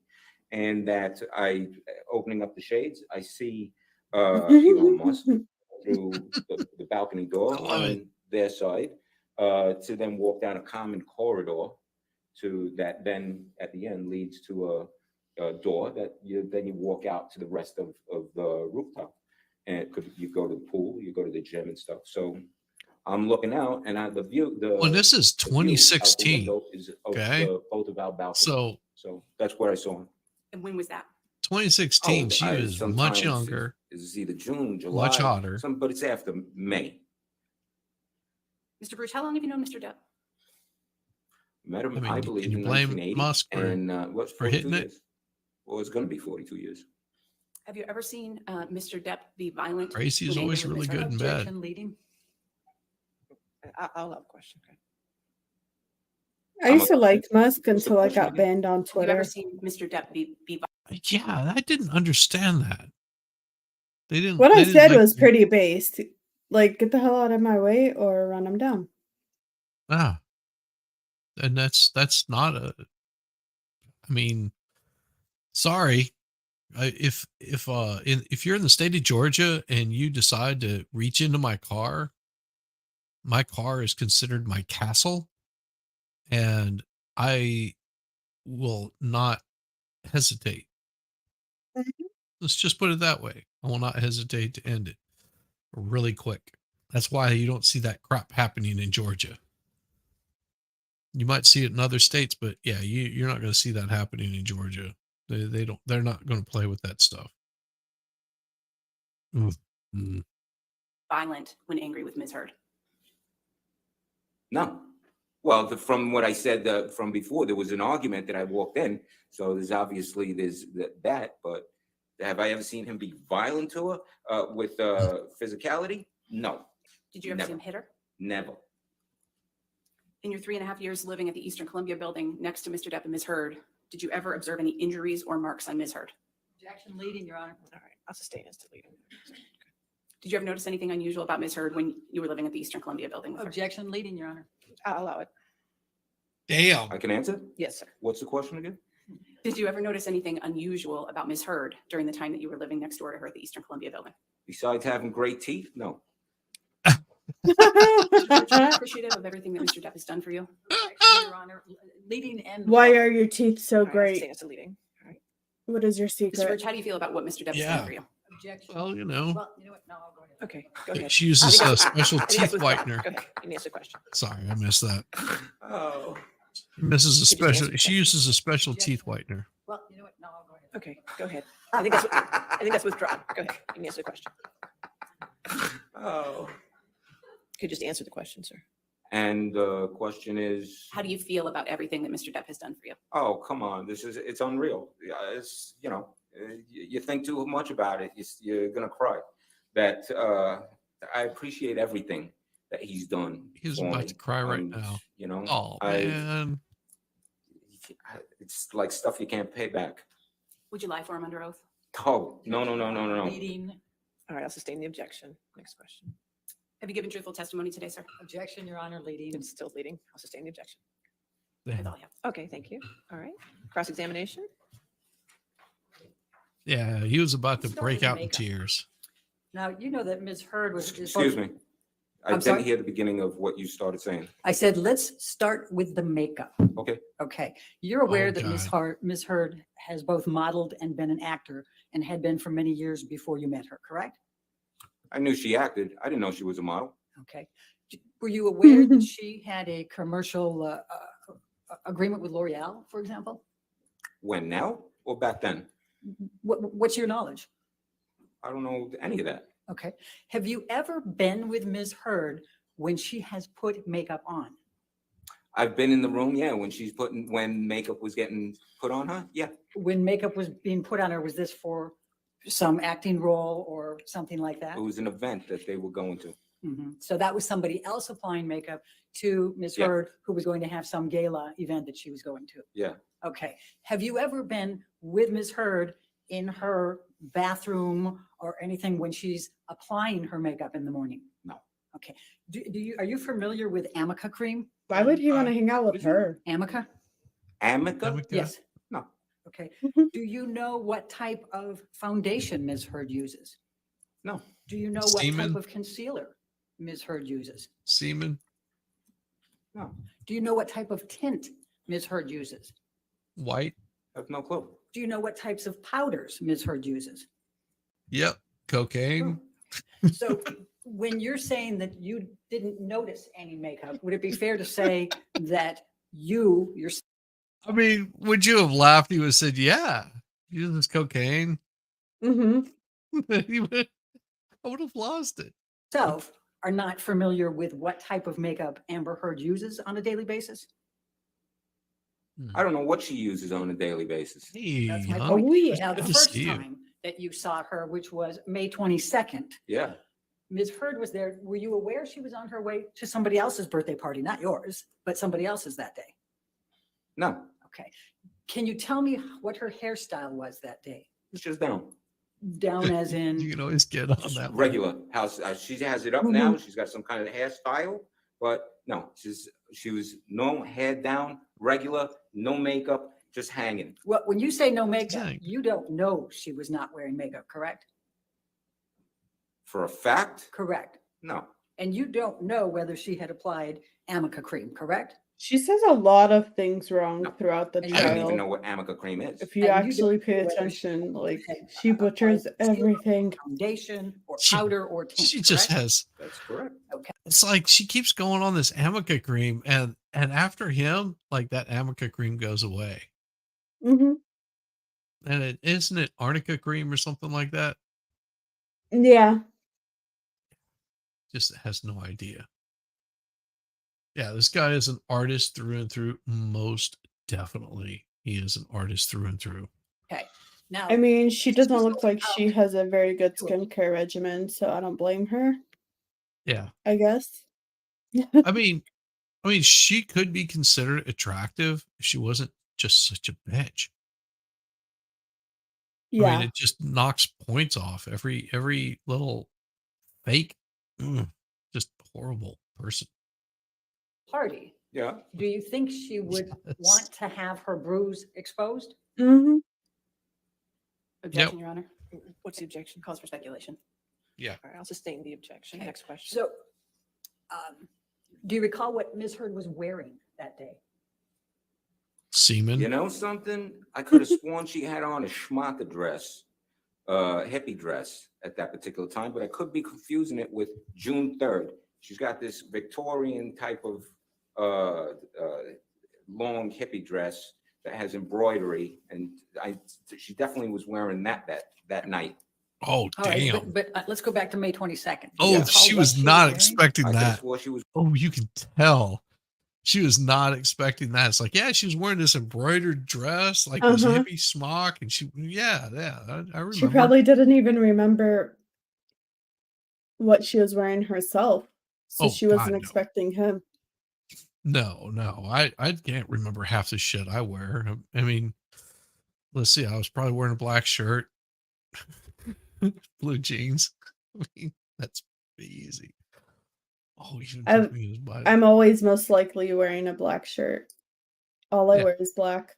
[SPEAKER 5] and that I opening up the shades, I see Elon Musk through the balcony door
[SPEAKER 2] I love it.
[SPEAKER 5] on their side to then walk down a common corridor to that then at the end leads to a door that you walk out to the rest of the rooftop, and you go to the pool, you go to the gym and stuff. So I'm looking out, and the view,
[SPEAKER 2] Well, this is
[SPEAKER 5] the view out the
[SPEAKER 2] 2016.
[SPEAKER 5] window is of
[SPEAKER 2] Okay.
[SPEAKER 5] both of our balconies.
[SPEAKER 2] So
[SPEAKER 5] that's where I saw him.
[SPEAKER 6] And when was that?
[SPEAKER 2] 2016, she was much
[SPEAKER 5] sometimes
[SPEAKER 2] younger.
[SPEAKER 5] It's either June, July,
[SPEAKER 2] Much hotter.
[SPEAKER 5] but it's after May.
[SPEAKER 6] Mr. Bruce, how long have you known Mr. Depp?
[SPEAKER 5] Met him,
[SPEAKER 2] I mean,
[SPEAKER 5] I believe,
[SPEAKER 2] can you
[SPEAKER 5] in
[SPEAKER 2] blame
[SPEAKER 5] 1980,
[SPEAKER 2] Musk for
[SPEAKER 5] and what's
[SPEAKER 2] for hitting
[SPEAKER 5] 42
[SPEAKER 2] it?
[SPEAKER 5] years? Well, it's going to be 42 years.
[SPEAKER 6] Have you ever seen Mr. Depp be violent?
[SPEAKER 2] Tracy is
[SPEAKER 6] when
[SPEAKER 2] always
[SPEAKER 6] angry
[SPEAKER 2] really
[SPEAKER 6] with Ms.
[SPEAKER 2] good
[SPEAKER 6] Heard?
[SPEAKER 2] in bed.
[SPEAKER 3] Objection, leading. I'll have a question. Okay.
[SPEAKER 1] I used to like Musk
[SPEAKER 5] What's the
[SPEAKER 1] until I
[SPEAKER 5] question
[SPEAKER 1] got
[SPEAKER 5] again?
[SPEAKER 1] banned on
[SPEAKER 6] Have you ever
[SPEAKER 1] Twitter.
[SPEAKER 6] seen Mr. Depp be violent?
[SPEAKER 2] Yeah, I didn't understand that. They didn't.
[SPEAKER 1] What
[SPEAKER 2] they
[SPEAKER 1] I
[SPEAKER 2] didn't
[SPEAKER 1] said
[SPEAKER 2] like-
[SPEAKER 1] was pretty based. Like, get the hell out of my way or run him down.
[SPEAKER 2] Ah, and that's not a. I mean, sorry, if you're in the state of Georgia and you decide to reach into my car is considered my castle, and I will not hesitate. Let's just put it that way. I will not hesitate to end it really quick. That's why you don't see that crap happening in Georgia. You might see it in other states, but yeah, you're not going to see that happening in Georgia. They're not going to play with that stuff.
[SPEAKER 6] Violent when angry with Ms. Heard?
[SPEAKER 5] No, Well, from what I said from before, there was an argument that I walked in. So there's obviously that, but have I ever seen him be violent to her with physicality? No,
[SPEAKER 6] Did you ever see
[SPEAKER 5] Never.
[SPEAKER 6] him hit her?
[SPEAKER 5] never.
[SPEAKER 6] In your 3.5 years living at the Eastern Columbia building next to Mr. Depp and Ms. Heard, did you ever observe any injuries or marks on Ms. Heard?
[SPEAKER 7] Objection leading, Your Honor.
[SPEAKER 3] All right, I'll sustain as deleting.
[SPEAKER 6] Did you ever notice anything unusual about Ms. Heard when you were living at the Eastern Columbia building with her?
[SPEAKER 7] Objection leading, Your Honor.
[SPEAKER 3] I'll allow it.
[SPEAKER 2] Damn.
[SPEAKER 5] I can answer.
[SPEAKER 3] Yes, sir.
[SPEAKER 5] What's the question again?
[SPEAKER 6] Did you ever notice anything unusual about Ms. Heard during the time that you were living next door to her at the Eastern Columbia building?
[SPEAKER 5] Besides having great teeth, no.
[SPEAKER 6] Are you appreciative of everything that Mr. Depp has done for you?
[SPEAKER 7] Objection, Your Honor. Leading and.
[SPEAKER 1] Why are your teeth so
[SPEAKER 3] All right, I'll
[SPEAKER 1] great?
[SPEAKER 3] sustain as deleting. All right.
[SPEAKER 1] What is your
[SPEAKER 6] Mr.
[SPEAKER 1] secret?
[SPEAKER 6] Rich, how do you feel about what Mr. Depp has done for you?
[SPEAKER 7] Objection.
[SPEAKER 2] Well, you know,
[SPEAKER 7] Well, you know what? No, I'll go ahead.
[SPEAKER 3] Okay, go ahead.
[SPEAKER 2] she uses
[SPEAKER 3] I
[SPEAKER 2] a
[SPEAKER 3] think that's-
[SPEAKER 2] special
[SPEAKER 3] I think
[SPEAKER 2] teeth
[SPEAKER 3] that's withdrawn.
[SPEAKER 2] whitener.
[SPEAKER 3] Go ahead, you can answer the question.
[SPEAKER 2] Sorry, I missed that.
[SPEAKER 5] Oh.
[SPEAKER 2] Mrs. a
[SPEAKER 3] just
[SPEAKER 2] special.
[SPEAKER 3] answer the
[SPEAKER 2] She uses a special teeth whitener.
[SPEAKER 7] Well, you know what? No, I'll go ahead.
[SPEAKER 3] Okay, go ahead. I think that's withdrawn. Go ahead, you can answer the question.
[SPEAKER 5] Oh.
[SPEAKER 3] You could just answer the question, sir.
[SPEAKER 5] And the question is,
[SPEAKER 6] How do you feel about everything that Mr. Depp has done for you?
[SPEAKER 5] oh, come on, it's unreal. Yeah, it's, you think too much about it, you're gonna cry. That I appreciate everything that he's done.
[SPEAKER 2] He's
[SPEAKER 5] for
[SPEAKER 2] about
[SPEAKER 5] me.
[SPEAKER 2] to cry right
[SPEAKER 5] And,
[SPEAKER 2] now. Oh
[SPEAKER 5] I-
[SPEAKER 2] man.
[SPEAKER 5] it's like stuff you can't pay back.
[SPEAKER 6] Would you lie for him under oath?
[SPEAKER 5] Oh, no.
[SPEAKER 7] Leading.
[SPEAKER 3] All right, I'll sustain the objection. Next question.
[SPEAKER 6] Have you given truthful testimony today, sir?
[SPEAKER 7] Objection, Your Honor. Leading.
[SPEAKER 3] It's still leading. I'll sustain the objection.
[SPEAKER 6] That's all I have.
[SPEAKER 3] Okay, thank you. All right, cross-examination.
[SPEAKER 2] Yeah, he was about to
[SPEAKER 7] Start
[SPEAKER 2] break
[SPEAKER 7] with the
[SPEAKER 2] out in
[SPEAKER 7] makeup.
[SPEAKER 2] tears.
[SPEAKER 7] Now, you know that Ms. Heard was.
[SPEAKER 5] Excuse me. I
[SPEAKER 7] I'm sorry?
[SPEAKER 5] didn't hear the beginning of what you started saying.
[SPEAKER 7] I said, let's start with the makeup.
[SPEAKER 5] Okay,
[SPEAKER 7] Okay. You're aware
[SPEAKER 2] Oh,
[SPEAKER 7] that
[SPEAKER 2] God.
[SPEAKER 7] Ms. Heard has both modeled and been an actor and had been for many years before you met her, correct?
[SPEAKER 5] I knew she acted. I didn't know she was a model.
[SPEAKER 7] Okay. Were you aware that she had a commercial agreement with L'Oreal, for example?
[SPEAKER 5] When, now or back then?
[SPEAKER 7] What's your knowledge?
[SPEAKER 5] I don't know any of that.
[SPEAKER 7] Okay. Have you ever been with Ms. Heard when she has put makeup on?
[SPEAKER 5] I've been in the room, yeah, when makeup was getting put on her, yeah.
[SPEAKER 7] When makeup was being put on her, was this for some acting role or something like that?
[SPEAKER 5] It was an event that they were going to.
[SPEAKER 7] Mhm. So that was somebody else applying makeup to Ms.
[SPEAKER 5] Yeah.
[SPEAKER 7] Heard, who was going to have some gala event that she was going to.
[SPEAKER 5] Yeah.
[SPEAKER 7] Okay. Have you ever been with Ms. Heard in her bathroom or anything when she's applying her makeup in the morning?
[SPEAKER 5] No.
[SPEAKER 7] Okay. Are you familiar with Amica cream?
[SPEAKER 1] Why would he want to hang out with her?
[SPEAKER 7] Amica?
[SPEAKER 5] Amica?
[SPEAKER 2] Amica?
[SPEAKER 7] Yes.
[SPEAKER 5] No.
[SPEAKER 7] Okay.
[SPEAKER 1] Mhm.
[SPEAKER 7] Do you know what type of foundation Ms. Heard uses?
[SPEAKER 5] No.
[SPEAKER 7] Do you know what type
[SPEAKER 2] Semen?
[SPEAKER 7] of concealer Ms. Heard uses?
[SPEAKER 2] Semen,
[SPEAKER 5] No.
[SPEAKER 7] Do you know what type of tint Ms. Heard uses?
[SPEAKER 2] white.
[SPEAKER 5] I have no clue.
[SPEAKER 7] Do you know what types of powders Ms. Heard uses?
[SPEAKER 2] Yep. Cocaine.
[SPEAKER 7] So when you're saying that you didn't notice any makeup, would it be fair to say that you yourself
[SPEAKER 2] I mean, would you have laughed? He would have said, "Yeah, he uses cocaine."
[SPEAKER 1] Mm-hmm.
[SPEAKER 2] I would have lost it.
[SPEAKER 7] are not familiar with what type of makeup Amber Heard uses on a daily basis?
[SPEAKER 5] I don't know what she uses on a daily basis.
[SPEAKER 2] Hey,
[SPEAKER 7] That's my
[SPEAKER 2] huh?
[SPEAKER 7] point.
[SPEAKER 1] Oh, yeah.
[SPEAKER 7] Now, the
[SPEAKER 2] Good to
[SPEAKER 7] first
[SPEAKER 2] see you.
[SPEAKER 7] time that you saw her, which was May 22nd,
[SPEAKER 5] Yeah.
[SPEAKER 7] Ms. Heard was there. Were you aware she was on her way to somebody else's birthday party? Not yours, but somebody else's that day.
[SPEAKER 5] No,
[SPEAKER 7] Okay. Can you tell me what her hairstyle was that day?
[SPEAKER 5] it's just down.
[SPEAKER 7] Down as
[SPEAKER 2] You
[SPEAKER 7] in,
[SPEAKER 2] can always get on
[SPEAKER 5] Just
[SPEAKER 2] that. one.
[SPEAKER 5] regular house. She has it up now. She's got some kind of hairstyle, but no, she was no hair down, regular, no makeup, just hanging.
[SPEAKER 7] well, when you say no makeup,
[SPEAKER 2] Dang.
[SPEAKER 7] you don't know she was not wearing makeup, correct?
[SPEAKER 5] For a fact,
[SPEAKER 7] Correct.
[SPEAKER 5] no.
[SPEAKER 7] And you don't know whether she had applied Amica cream, correct?
[SPEAKER 1] She says a lot of things wrong
[SPEAKER 5] No.
[SPEAKER 1] throughout the
[SPEAKER 7] And
[SPEAKER 5] I don't even
[SPEAKER 1] trial.
[SPEAKER 5] know what Amica cream is.
[SPEAKER 1] If you
[SPEAKER 7] And you
[SPEAKER 1] actually
[SPEAKER 7] don't
[SPEAKER 1] pay
[SPEAKER 7] know whether she
[SPEAKER 1] attention, like
[SPEAKER 7] had
[SPEAKER 1] she
[SPEAKER 7] applied
[SPEAKER 1] butchers
[SPEAKER 7] concealer,
[SPEAKER 1] everything.
[SPEAKER 7] Foundation or
[SPEAKER 2] She-
[SPEAKER 7] powder or tint.
[SPEAKER 2] She just
[SPEAKER 7] correct?
[SPEAKER 2] has.
[SPEAKER 5] That's correct.
[SPEAKER 2] It's like she keeps going on this Amica cream, and after him, like that Amica cream goes away,
[SPEAKER 1] Mm-hmm.
[SPEAKER 2] and isn't it arnica cream or something like that?
[SPEAKER 1] Yeah.
[SPEAKER 2] Just has no idea. Yeah, this guy is an artist through and through. Most definitely, he is an artist through and through.
[SPEAKER 7] Okay. Now,
[SPEAKER 1] I mean, she
[SPEAKER 7] this
[SPEAKER 1] doesn't
[SPEAKER 7] was
[SPEAKER 1] look like she has a very good
[SPEAKER 7] Sure.
[SPEAKER 1] skincare regimen, so I don't blame her,
[SPEAKER 2] Yeah,
[SPEAKER 1] I guess.
[SPEAKER 2] I mean, she could be considered attractive if she wasn't just such a bitch. I mean,
[SPEAKER 1] Yeah.
[SPEAKER 2] it just knocks points off every little fake, just horrible person.
[SPEAKER 7] party,
[SPEAKER 5] Yeah.
[SPEAKER 7] do you think she would
[SPEAKER 2] Yes.
[SPEAKER 7] want to have her bruise exposed?
[SPEAKER 1] Mhm.
[SPEAKER 6] Objection, Your Honor.
[SPEAKER 3] What's the objection?
[SPEAKER 6] Calls for speculation.
[SPEAKER 3] All right, I'll sustain the objection.
[SPEAKER 7] Okay.
[SPEAKER 3] Next question.
[SPEAKER 7] So, do you recall what Ms. Heard was wearing that day?
[SPEAKER 2] Semen.
[SPEAKER 5] You know something? I could have sworn she had on a schmata dress, hippie dress at that particular time, but I could be confusing it with June 3rd. She's got this Victorian type of long hippie dress that has embroidery, and she definitely was wearing that night.
[SPEAKER 2] Oh,
[SPEAKER 7] All right,
[SPEAKER 2] damn.
[SPEAKER 7] but let's go back to May 22nd. Do you
[SPEAKER 2] Oh,
[SPEAKER 7] recall
[SPEAKER 2] she
[SPEAKER 7] what
[SPEAKER 2] was not
[SPEAKER 7] wearing?
[SPEAKER 2] expecting
[SPEAKER 5] I could have
[SPEAKER 2] that.
[SPEAKER 5] swore she was.
[SPEAKER 2] Oh, you can tell. She was not expecting that. It's like, yeah, she was wearing this embroidered dress, like this
[SPEAKER 1] Uh-huh.
[SPEAKER 2] hippie smock, and yeah, I remember.
[SPEAKER 1] She probably didn't even remember what she was wearing herself, so
[SPEAKER 2] Oh,
[SPEAKER 1] she wasn't
[SPEAKER 2] God, no.
[SPEAKER 1] expecting him.
[SPEAKER 2] No, I can't remember half the shit I wear. I mean, let's see, I was probably wearing a black shirt, blue jeans. I mean, that's easy. Oh, even
[SPEAKER 1] I'm-
[SPEAKER 2] took me his butt.
[SPEAKER 1] I'm always most likely wearing a black shirt. All I
[SPEAKER 2] Yeah.
[SPEAKER 1] wear is black.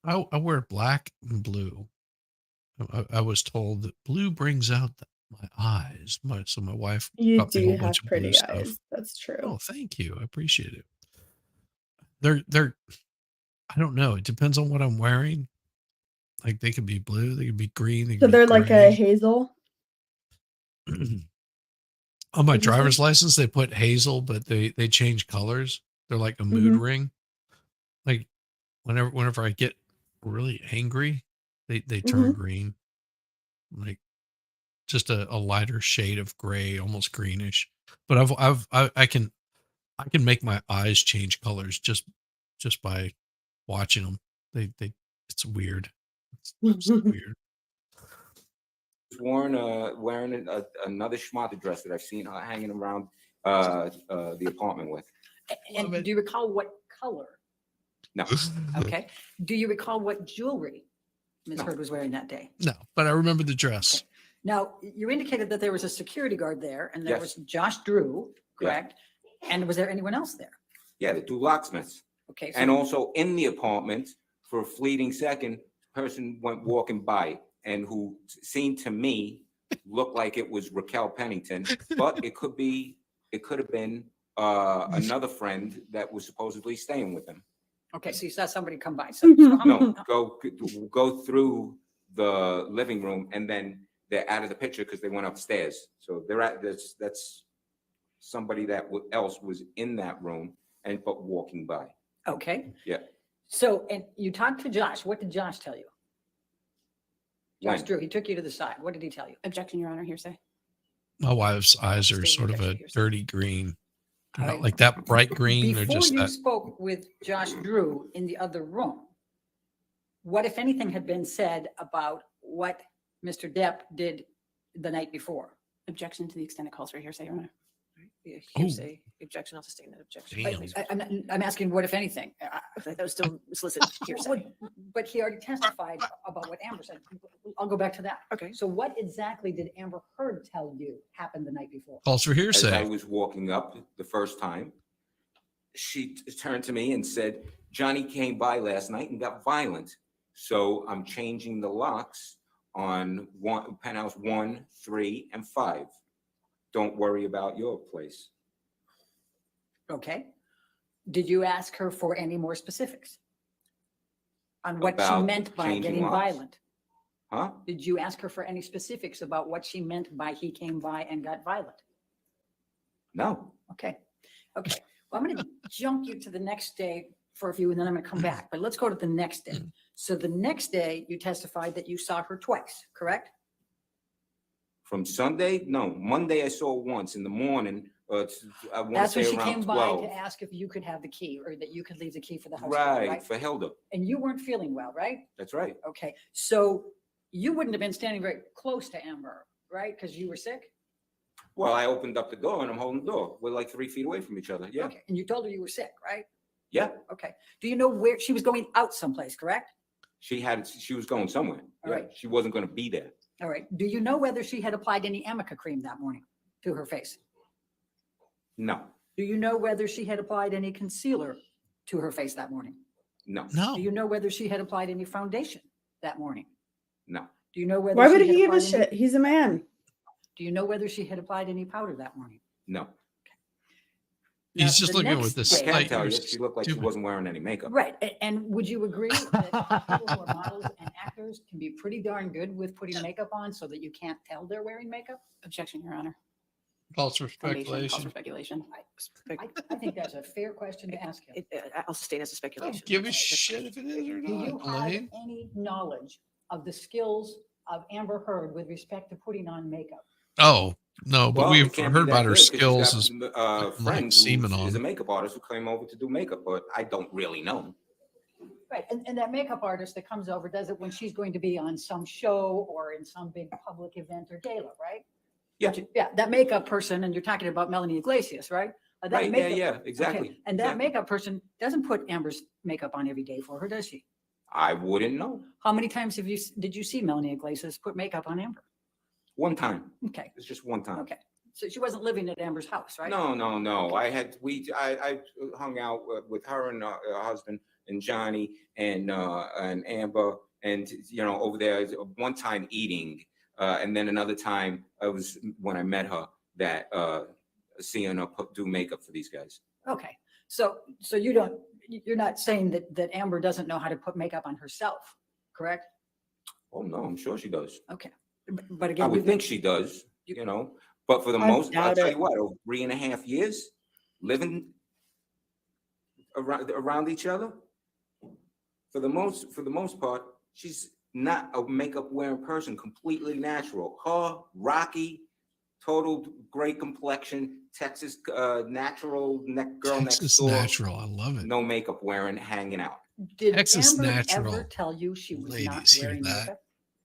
[SPEAKER 2] I wear black and blue. I was told that blue brings out my eyes. So my wife
[SPEAKER 1] You
[SPEAKER 2] got me a
[SPEAKER 1] do
[SPEAKER 2] whole
[SPEAKER 1] have
[SPEAKER 2] bunch of blue
[SPEAKER 1] pretty
[SPEAKER 2] stuff.
[SPEAKER 1] eyes. That's true.
[SPEAKER 2] Oh, thank you. I appreciate it. They're I don't know. It depends on what I'm wearing. Like they could be blue, they could be green, they
[SPEAKER 1] So
[SPEAKER 2] could be
[SPEAKER 1] they're like a
[SPEAKER 2] gray.
[SPEAKER 1] hazel.
[SPEAKER 2] On my
[SPEAKER 1] Would you say?
[SPEAKER 2] driver's license, they put hazel, but they change colors. They're like a mood
[SPEAKER 1] Mhm.
[SPEAKER 2] ring. Like whenever I get really angry, they turn
[SPEAKER 1] Mhm.
[SPEAKER 2] green. Like just a lighter shade of gray, almost greenish. But I can make my eyes change colors just by watching them. They it's weird. It's so weird.
[SPEAKER 5] Wearing another schmata dress that I've seen her hanging around the apartment with.
[SPEAKER 7] And
[SPEAKER 2] Love it.
[SPEAKER 7] do you recall what color?
[SPEAKER 5] No,
[SPEAKER 7] Okay. Do you recall what jewelry Ms.
[SPEAKER 5] No.
[SPEAKER 7] Heard was wearing that day?
[SPEAKER 2] No, but I remember the dress.
[SPEAKER 7] Now, you indicated that there was a security guard there and there
[SPEAKER 5] Yes.
[SPEAKER 7] was Josh Drew,
[SPEAKER 5] Yeah.
[SPEAKER 7] correct? And was there anyone else there?
[SPEAKER 5] yeah, the two locksmiths.
[SPEAKER 7] Okay, so
[SPEAKER 5] And also in the apartment, for a fleeting second, a person went walking by and who seemed to me looked like it was Raquel Pennington, but it could have been another friend that was supposedly staying with him.
[SPEAKER 7] okay, so you saw somebody come by. So how
[SPEAKER 5] No,
[SPEAKER 7] many-
[SPEAKER 5] go through the living room and then they're out of the picture because they went upstairs. So that's somebody that else was in that room but walking by.
[SPEAKER 7] Okay.
[SPEAKER 5] Yeah.
[SPEAKER 7] So, and you talked to Josh. What did Josh tell you? Josh
[SPEAKER 5] When?
[SPEAKER 7] Drew, he took you to the side. What did he tell you?
[SPEAKER 6] Objection, Your Honor. Hearsay.
[SPEAKER 2] My wife's eyes are
[SPEAKER 6] Stay
[SPEAKER 2] sort of a
[SPEAKER 6] objection, hearsay.
[SPEAKER 2] dirty green. They're
[SPEAKER 7] All
[SPEAKER 2] not
[SPEAKER 7] right.
[SPEAKER 2] like that bright green. They're
[SPEAKER 7] Before
[SPEAKER 2] just
[SPEAKER 7] you
[SPEAKER 2] that.
[SPEAKER 7] spoke with Josh Drew in the other room, what, if anything, had been said about what Mr. Depp did the night before?
[SPEAKER 6] Objection to the extent it calls for hearsay, Your Honor.
[SPEAKER 3] Yeah, hearsay, objection, I'll sustain that objection.
[SPEAKER 2] Damn.
[SPEAKER 7] I'm asking what, if anything?
[SPEAKER 3] That was still solicited hearsay.
[SPEAKER 7] But he already testified about what Amber said. I'll go back to that.
[SPEAKER 3] Okay.
[SPEAKER 7] So what exactly did Amber Heard tell you happened the night before?
[SPEAKER 2] Calls for
[SPEAKER 5] As I
[SPEAKER 2] hearsay.
[SPEAKER 5] was walking up the first time, she turned to me and said, Johnny came by last night and got violent. So I'm changing the locks on penthouse 1, 3, and 5. Don't worry about your place.
[SPEAKER 7] Okay. Did you ask her for any more specifics on what she
[SPEAKER 5] About
[SPEAKER 7] meant by
[SPEAKER 5] changing
[SPEAKER 7] getting
[SPEAKER 5] locks?
[SPEAKER 7] violent?
[SPEAKER 5] Huh?
[SPEAKER 7] Did you ask her for any specifics about what she meant by he came by and got violent?
[SPEAKER 5] No.
[SPEAKER 7] Okay. Okay. Well, I'm going to jump you to the next day for a few, and then I'm going to come back. But let's go to the next day. So the next day, you testified that you saw her twice, correct?
[SPEAKER 5] From Sunday? No, Monday I saw her once in the morning. I want to
[SPEAKER 7] That's when
[SPEAKER 5] say
[SPEAKER 7] she
[SPEAKER 5] around
[SPEAKER 7] came by
[SPEAKER 5] 12.
[SPEAKER 7] to ask if you could have the key or that you could leave the key for the house.
[SPEAKER 5] Right, for Hilda.
[SPEAKER 7] And you weren't feeling well, right?
[SPEAKER 5] That's right.
[SPEAKER 7] Okay, so you wouldn't have been standing very close to Amber, right? Because you were sick?
[SPEAKER 5] Well, I opened up the door and I'm holding the door. We're like 3 feet away from each other. Yeah.
[SPEAKER 7] Okay, and you told her you were sick, right?
[SPEAKER 5] Yeah.
[SPEAKER 7] Okay. Do you know where she was going out someplace, correct?
[SPEAKER 5] She was going somewhere.
[SPEAKER 7] All
[SPEAKER 5] Yeah.
[SPEAKER 7] right.
[SPEAKER 5] She wasn't going to be there.
[SPEAKER 7] All right. Do you know whether she had applied any Amica cream that morning to her face?
[SPEAKER 5] No,
[SPEAKER 7] Do you know whether she had applied any concealer to her face that morning?
[SPEAKER 5] no,
[SPEAKER 2] No.
[SPEAKER 7] Do you know whether she had applied any foundation that morning?
[SPEAKER 5] no.
[SPEAKER 7] Do you know whether?
[SPEAKER 1] Why
[SPEAKER 7] she
[SPEAKER 1] would
[SPEAKER 7] had
[SPEAKER 1] he give a
[SPEAKER 7] applied any-
[SPEAKER 1] shit? He's a man.
[SPEAKER 7] Do you know whether she had applied any powder that morning?
[SPEAKER 5] No.
[SPEAKER 7] Now,
[SPEAKER 2] He's just
[SPEAKER 7] the
[SPEAKER 2] looking
[SPEAKER 7] next
[SPEAKER 2] with this
[SPEAKER 7] day-
[SPEAKER 5] I can't
[SPEAKER 2] slight.
[SPEAKER 5] tell you,
[SPEAKER 2] you're
[SPEAKER 5] she looked like she
[SPEAKER 2] stupid.
[SPEAKER 5] wasn't wearing any makeup.
[SPEAKER 7] Right, and would you agree that people who are models and actors can be pretty darn good with putting makeup on so that you can't tell they're wearing makeup?
[SPEAKER 6] Objection, Your Honor.
[SPEAKER 2] Calls for
[SPEAKER 6] Foundation calls for
[SPEAKER 2] speculation.
[SPEAKER 6] speculation.
[SPEAKER 7] I think that's a fair question to ask him.
[SPEAKER 3] I'll sustain as a
[SPEAKER 2] I
[SPEAKER 3] speculation.
[SPEAKER 2] don't give a
[SPEAKER 3] That's
[SPEAKER 2] shit
[SPEAKER 3] fine.
[SPEAKER 2] if it is or
[SPEAKER 7] Do you
[SPEAKER 2] not,
[SPEAKER 7] have
[SPEAKER 2] Elaine.
[SPEAKER 7] any knowledge of the skills of Amber Heard with respect to putting on makeup?
[SPEAKER 2] Oh, no, but
[SPEAKER 5] Well,
[SPEAKER 2] we've
[SPEAKER 5] it can't be
[SPEAKER 2] heard
[SPEAKER 5] that
[SPEAKER 2] about her
[SPEAKER 5] good 'cause she's
[SPEAKER 2] skills
[SPEAKER 5] got,
[SPEAKER 2] as like
[SPEAKER 5] friend
[SPEAKER 2] semen
[SPEAKER 5] who is a
[SPEAKER 2] on.
[SPEAKER 5] makeup artist who came over to do makeup, but I don't really know.
[SPEAKER 7] Right, and that makeup artist that comes over does it when she's going to be on some show or in some big public event or gala, right?
[SPEAKER 5] Yeah.
[SPEAKER 7] Yeah, that makeup person, and you're talking about Melanie Iglesias, right? That
[SPEAKER 5] Right, yeah,
[SPEAKER 7] makeup-
[SPEAKER 5] yeah,
[SPEAKER 7] okay,
[SPEAKER 5] exactly.
[SPEAKER 7] And that
[SPEAKER 5] exactly.
[SPEAKER 7] makeup person doesn't put Amber's makeup on every day for her, does she?
[SPEAKER 5] I wouldn't know.
[SPEAKER 7] How many times did you see Melanie Iglesias put makeup on Amber?
[SPEAKER 5] One time.
[SPEAKER 7] Okay,
[SPEAKER 5] It's just one time.
[SPEAKER 7] okay. So she wasn't living at Amber's house, right?
[SPEAKER 5] No, no, no. I hung out with her and her husband and Johnny and Amber and, over there one time eating. And then another time I was when I met her that seeing her do makeup for these guys.
[SPEAKER 7] Okay, so you're not saying that Amber doesn't know how to put makeup on herself, correct?
[SPEAKER 5] Oh, no, I'm sure she does.
[SPEAKER 7] Okay, but
[SPEAKER 5] I
[SPEAKER 7] again,
[SPEAKER 5] would
[SPEAKER 7] you've
[SPEAKER 5] think
[SPEAKER 7] been-
[SPEAKER 5] she does,
[SPEAKER 7] You-
[SPEAKER 5] but for the
[SPEAKER 1] I
[SPEAKER 5] most, I'll
[SPEAKER 1] doubt
[SPEAKER 5] tell
[SPEAKER 1] it.
[SPEAKER 5] you what, over 3.5 years living around each other, for the most part, she's not a makeup wearing person, completely natural. Her, Rocky, total great complexion, Texas natural girl next
[SPEAKER 2] Texas
[SPEAKER 5] door,
[SPEAKER 2] natural. I love it.
[SPEAKER 5] no makeup wearing, hanging out.
[SPEAKER 7] Did
[SPEAKER 2] Texas
[SPEAKER 7] Amber
[SPEAKER 2] natural.
[SPEAKER 7] ever tell you she was not
[SPEAKER 2] Ladies, hear
[SPEAKER 7] wearing
[SPEAKER 2] that?
[SPEAKER 7] makeup?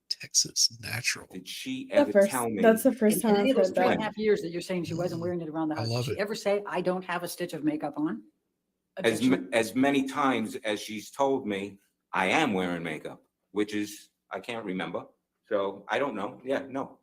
[SPEAKER 2] Texas natural.
[SPEAKER 5] Did she
[SPEAKER 1] The
[SPEAKER 5] ever
[SPEAKER 1] first,
[SPEAKER 5] tell me?
[SPEAKER 1] that's the first
[SPEAKER 7] In
[SPEAKER 1] time
[SPEAKER 7] any
[SPEAKER 1] I've
[SPEAKER 7] of those
[SPEAKER 1] heard
[SPEAKER 7] three and
[SPEAKER 1] that.
[SPEAKER 7] a half years that you're saying she wasn't wearing it around the
[SPEAKER 2] I
[SPEAKER 7] house, did
[SPEAKER 2] love
[SPEAKER 7] she
[SPEAKER 2] it.
[SPEAKER 7] ever say, I don't have a stitch of makeup on?
[SPEAKER 5] As many times as she's told me I am wearing makeup, which is, I can't remember. So I don't know. Yeah, no.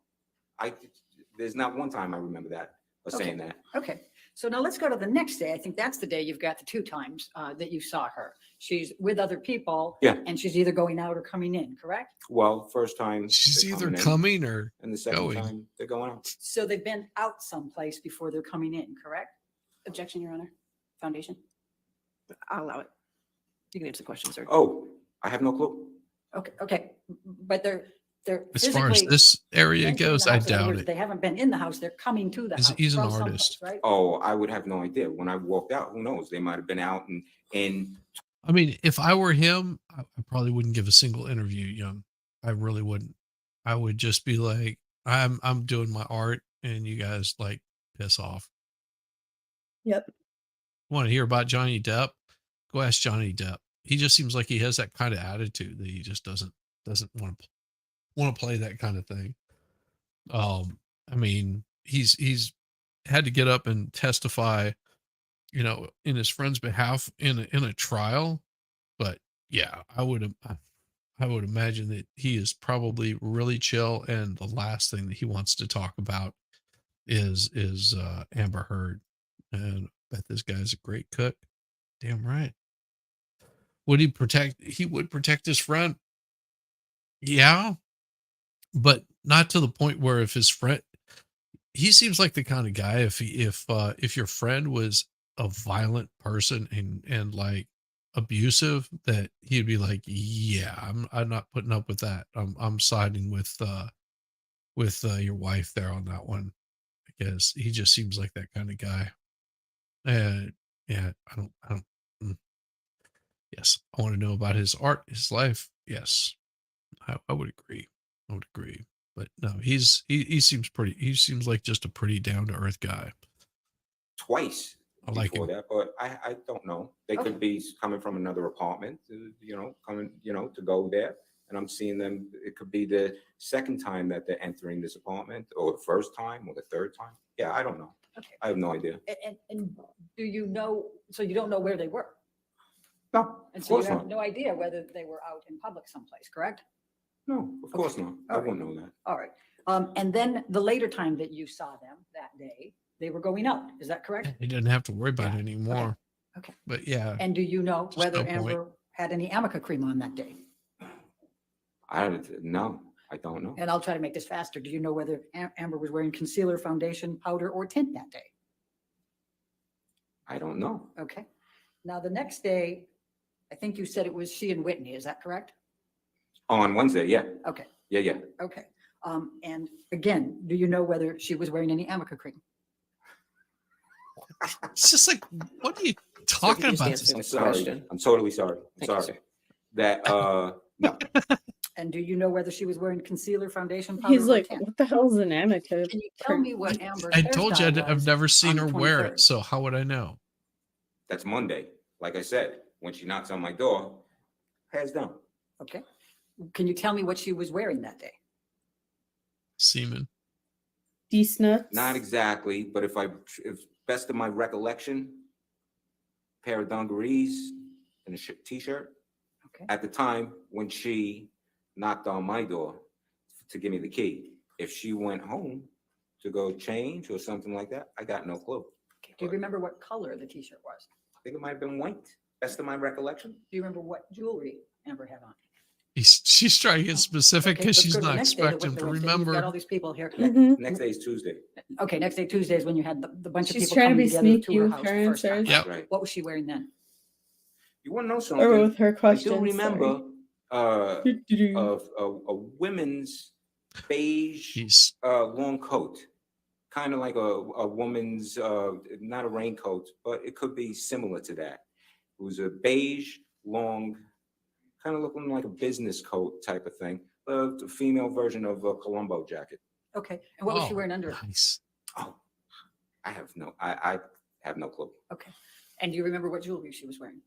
[SPEAKER 5] There's not one time I remember that or saying that.
[SPEAKER 7] Okay, so now let's go to the next day. I think that's the day you've got the two times that you saw her. She's with other people.
[SPEAKER 5] Yeah.
[SPEAKER 7] And she's either going out or coming in, correct?
[SPEAKER 5] Well, first time.
[SPEAKER 2] She's
[SPEAKER 5] they're
[SPEAKER 2] either
[SPEAKER 5] in,
[SPEAKER 2] coming or
[SPEAKER 5] and the second
[SPEAKER 2] going.
[SPEAKER 5] time they're going out.
[SPEAKER 7] So they've been out someplace before they're coming in, correct?
[SPEAKER 6] Objection, Your Honor. Foundation.
[SPEAKER 3] I'll allow it. You can answer the question, sir.
[SPEAKER 5] Oh, I have no clue.
[SPEAKER 7] Okay, but they're
[SPEAKER 2] as far as
[SPEAKER 7] physically
[SPEAKER 2] this area
[SPEAKER 7] entering
[SPEAKER 2] goes,
[SPEAKER 7] the
[SPEAKER 2] I
[SPEAKER 7] house. In other
[SPEAKER 2] doubt
[SPEAKER 7] words,
[SPEAKER 2] it.
[SPEAKER 7] They haven't been in the house, they're coming to the
[SPEAKER 2] He's-
[SPEAKER 7] house.
[SPEAKER 2] he's an
[SPEAKER 7] from someplace,
[SPEAKER 2] artist.
[SPEAKER 7] Right?
[SPEAKER 5] Oh, I would have no idea. When I walked out, who knows? They might have been out and
[SPEAKER 2] I mean, if I were him, I probably wouldn't give a single interview, Young. I really wouldn't. I would just be like, I'm doing my art and you guys like piss off.
[SPEAKER 1] Yep.
[SPEAKER 2] Want to hear about Johnny Depp? Go ask Johnny Depp. He just seems like he has that kind of attitude that he just doesn't want to play that kind of thing. I mean, he's had to get up and testify, in his friend's behalf in a trial. But yeah, I would imagine that he is probably really chill, and the last thing that he wants to talk about is Amber Heard. And I bet this guy's a great cook. Damn right. Would he protect? He would protect his friend. Yeah, but not to the point where if his friend, he seems like the kind of guy, if your friend was a violent person and like abusive, that he'd be like, yeah, I'm not putting up with that. I'm siding with your wife there on that one, because he just seems like that kind of guy. And yeah, I don't. Yes, I want to know about his art, his life. Yes, I would agree. I would agree. But no, he seems like just a pretty down to earth guy.
[SPEAKER 5] Twice
[SPEAKER 2] I like
[SPEAKER 5] before
[SPEAKER 2] him.
[SPEAKER 5] that, but I don't know. They
[SPEAKER 7] Okay.
[SPEAKER 5] could be coming from another apartment, coming, to go there. And I'm seeing them, it could be the second time that they're entering this apartment, or the first time, or the third time. Yeah, I don't know.
[SPEAKER 7] Okay.
[SPEAKER 5] I have no idea.
[SPEAKER 7] And do you know, so you don't know where they were?
[SPEAKER 5] No,
[SPEAKER 7] And
[SPEAKER 5] of
[SPEAKER 7] so you
[SPEAKER 5] course
[SPEAKER 7] have
[SPEAKER 5] not.
[SPEAKER 7] no idea whether they were out in public someplace, correct?
[SPEAKER 5] No, of course not. I
[SPEAKER 7] All right.
[SPEAKER 5] wouldn't know that.
[SPEAKER 7] All right. And then the later time that you saw them that day, they were going out. Is that correct?
[SPEAKER 2] He didn't have to worry about
[SPEAKER 7] Yeah.
[SPEAKER 2] it anymore.
[SPEAKER 7] Okay.
[SPEAKER 2] But yeah,
[SPEAKER 7] And do you know
[SPEAKER 2] Just
[SPEAKER 7] whether
[SPEAKER 2] no point.
[SPEAKER 7] Amber had any Amica cream on that day?
[SPEAKER 5] No, I don't know.
[SPEAKER 7] And I'll try to make this faster. Do you know whether Amber was wearing concealer, foundation, powder, or tint that day?
[SPEAKER 5] I don't know.
[SPEAKER 7] Okay. Now, the next day, I think you said it was she and Whitney. Is that correct?
[SPEAKER 5] On Wednesday, yeah.
[SPEAKER 7] Okay.
[SPEAKER 5] Yeah.
[SPEAKER 7] Okay. And again, do you know whether she was wearing any Amica cream?
[SPEAKER 2] it's just like, what are you talking
[SPEAKER 3] just
[SPEAKER 2] about?
[SPEAKER 3] answer
[SPEAKER 5] I'm
[SPEAKER 3] the
[SPEAKER 5] sorry.
[SPEAKER 3] question.
[SPEAKER 5] I'm totally sorry. I'm
[SPEAKER 3] Thank you,
[SPEAKER 5] sorry. That, no.
[SPEAKER 7] And do you know whether she was wearing concealer, foundation, powder,
[SPEAKER 1] He's
[SPEAKER 7] or
[SPEAKER 1] like,
[SPEAKER 7] tint?
[SPEAKER 1] what the hell's an amica?
[SPEAKER 7] Can you tell me what Amber's
[SPEAKER 2] I told you
[SPEAKER 7] hairstyle
[SPEAKER 2] I've
[SPEAKER 7] was
[SPEAKER 2] never seen
[SPEAKER 7] on
[SPEAKER 2] her
[SPEAKER 7] the
[SPEAKER 2] wear
[SPEAKER 7] 23rd?
[SPEAKER 2] it. So how would I know?
[SPEAKER 5] That's Monday. Like I said, when she knocks on my door, hands down.
[SPEAKER 7] Okay. Can you tell me what she was wearing that day?
[SPEAKER 2] Semen.
[SPEAKER 1] These nuts?
[SPEAKER 5] Not exactly, but if best of my recollection, pair of dungarees and a t-shirt
[SPEAKER 7] Okay.
[SPEAKER 5] at the time when she knocked on my door to give me the key. If she went home to go change or something like that, I got no clue.
[SPEAKER 7] Do you remember what color the t-shirt was?
[SPEAKER 5] I think it might have been white. Best of my recollection.
[SPEAKER 7] Do you remember what jewelry Amber had on?
[SPEAKER 2] She's trying to get specific
[SPEAKER 7] Okay,
[SPEAKER 2] because
[SPEAKER 7] let's
[SPEAKER 2] she's
[SPEAKER 7] go to the
[SPEAKER 2] not
[SPEAKER 7] next day, the
[SPEAKER 2] expecting to
[SPEAKER 7] Wednesday. You've got all
[SPEAKER 2] remember.
[SPEAKER 7] these people here.
[SPEAKER 1] Mhm.
[SPEAKER 5] Next day is Tuesday.
[SPEAKER 7] Okay, next day, Tuesday is when you had the bunch of
[SPEAKER 1] She's
[SPEAKER 7] people
[SPEAKER 1] trying to
[SPEAKER 7] coming
[SPEAKER 1] be
[SPEAKER 7] together
[SPEAKER 1] sneaky
[SPEAKER 7] to her
[SPEAKER 1] with
[SPEAKER 7] house
[SPEAKER 1] her
[SPEAKER 7] the first time.
[SPEAKER 1] answers.
[SPEAKER 2] Yep.
[SPEAKER 5] Right.
[SPEAKER 7] What was she wearing then?
[SPEAKER 5] You want to know
[SPEAKER 1] Or
[SPEAKER 5] something?
[SPEAKER 1] with her
[SPEAKER 5] I
[SPEAKER 1] questions.
[SPEAKER 5] do remember
[SPEAKER 1] sorry.
[SPEAKER 5] a women's beige
[SPEAKER 2] She's
[SPEAKER 5] long coat, kind of like a woman's, not a raincoat, but it could be similar to that. It was a beige, long, kind of looking like a business coat type of thing. The female version of a Columbo jacket.
[SPEAKER 7] Okay, and what was she
[SPEAKER 2] oh,
[SPEAKER 7] wearing under it?
[SPEAKER 2] nice.
[SPEAKER 5] Oh, I have no clue.
[SPEAKER 7] Okay, and do you remember what jewelry she was wearing?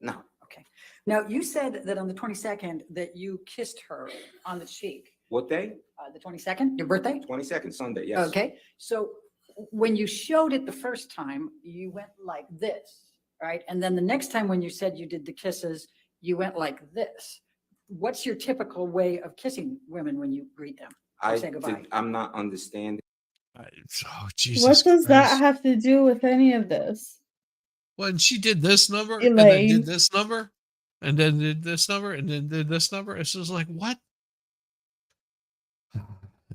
[SPEAKER 5] No,
[SPEAKER 7] Okay, now you said that on the 22nd that you kissed her on the cheek.
[SPEAKER 5] what day?
[SPEAKER 7] The 22nd, your birthday?
[SPEAKER 5] 22nd, Sunday, yes.
[SPEAKER 7] Okay, so when you showed it the first time, you went like this, right? And then the next time when you said you did the kisses, you went like this. What's your typical way of kissing women when you greet them? say goodbye.
[SPEAKER 5] I'm not understanding.
[SPEAKER 2] Oh, Jesus.
[SPEAKER 1] What does that
[SPEAKER 2] Christ.
[SPEAKER 1] have to do with any of this?
[SPEAKER 2] When she did this number and then
[SPEAKER 1] Elaine.
[SPEAKER 2] did this number and then did this number and then did this number, it's just like, what?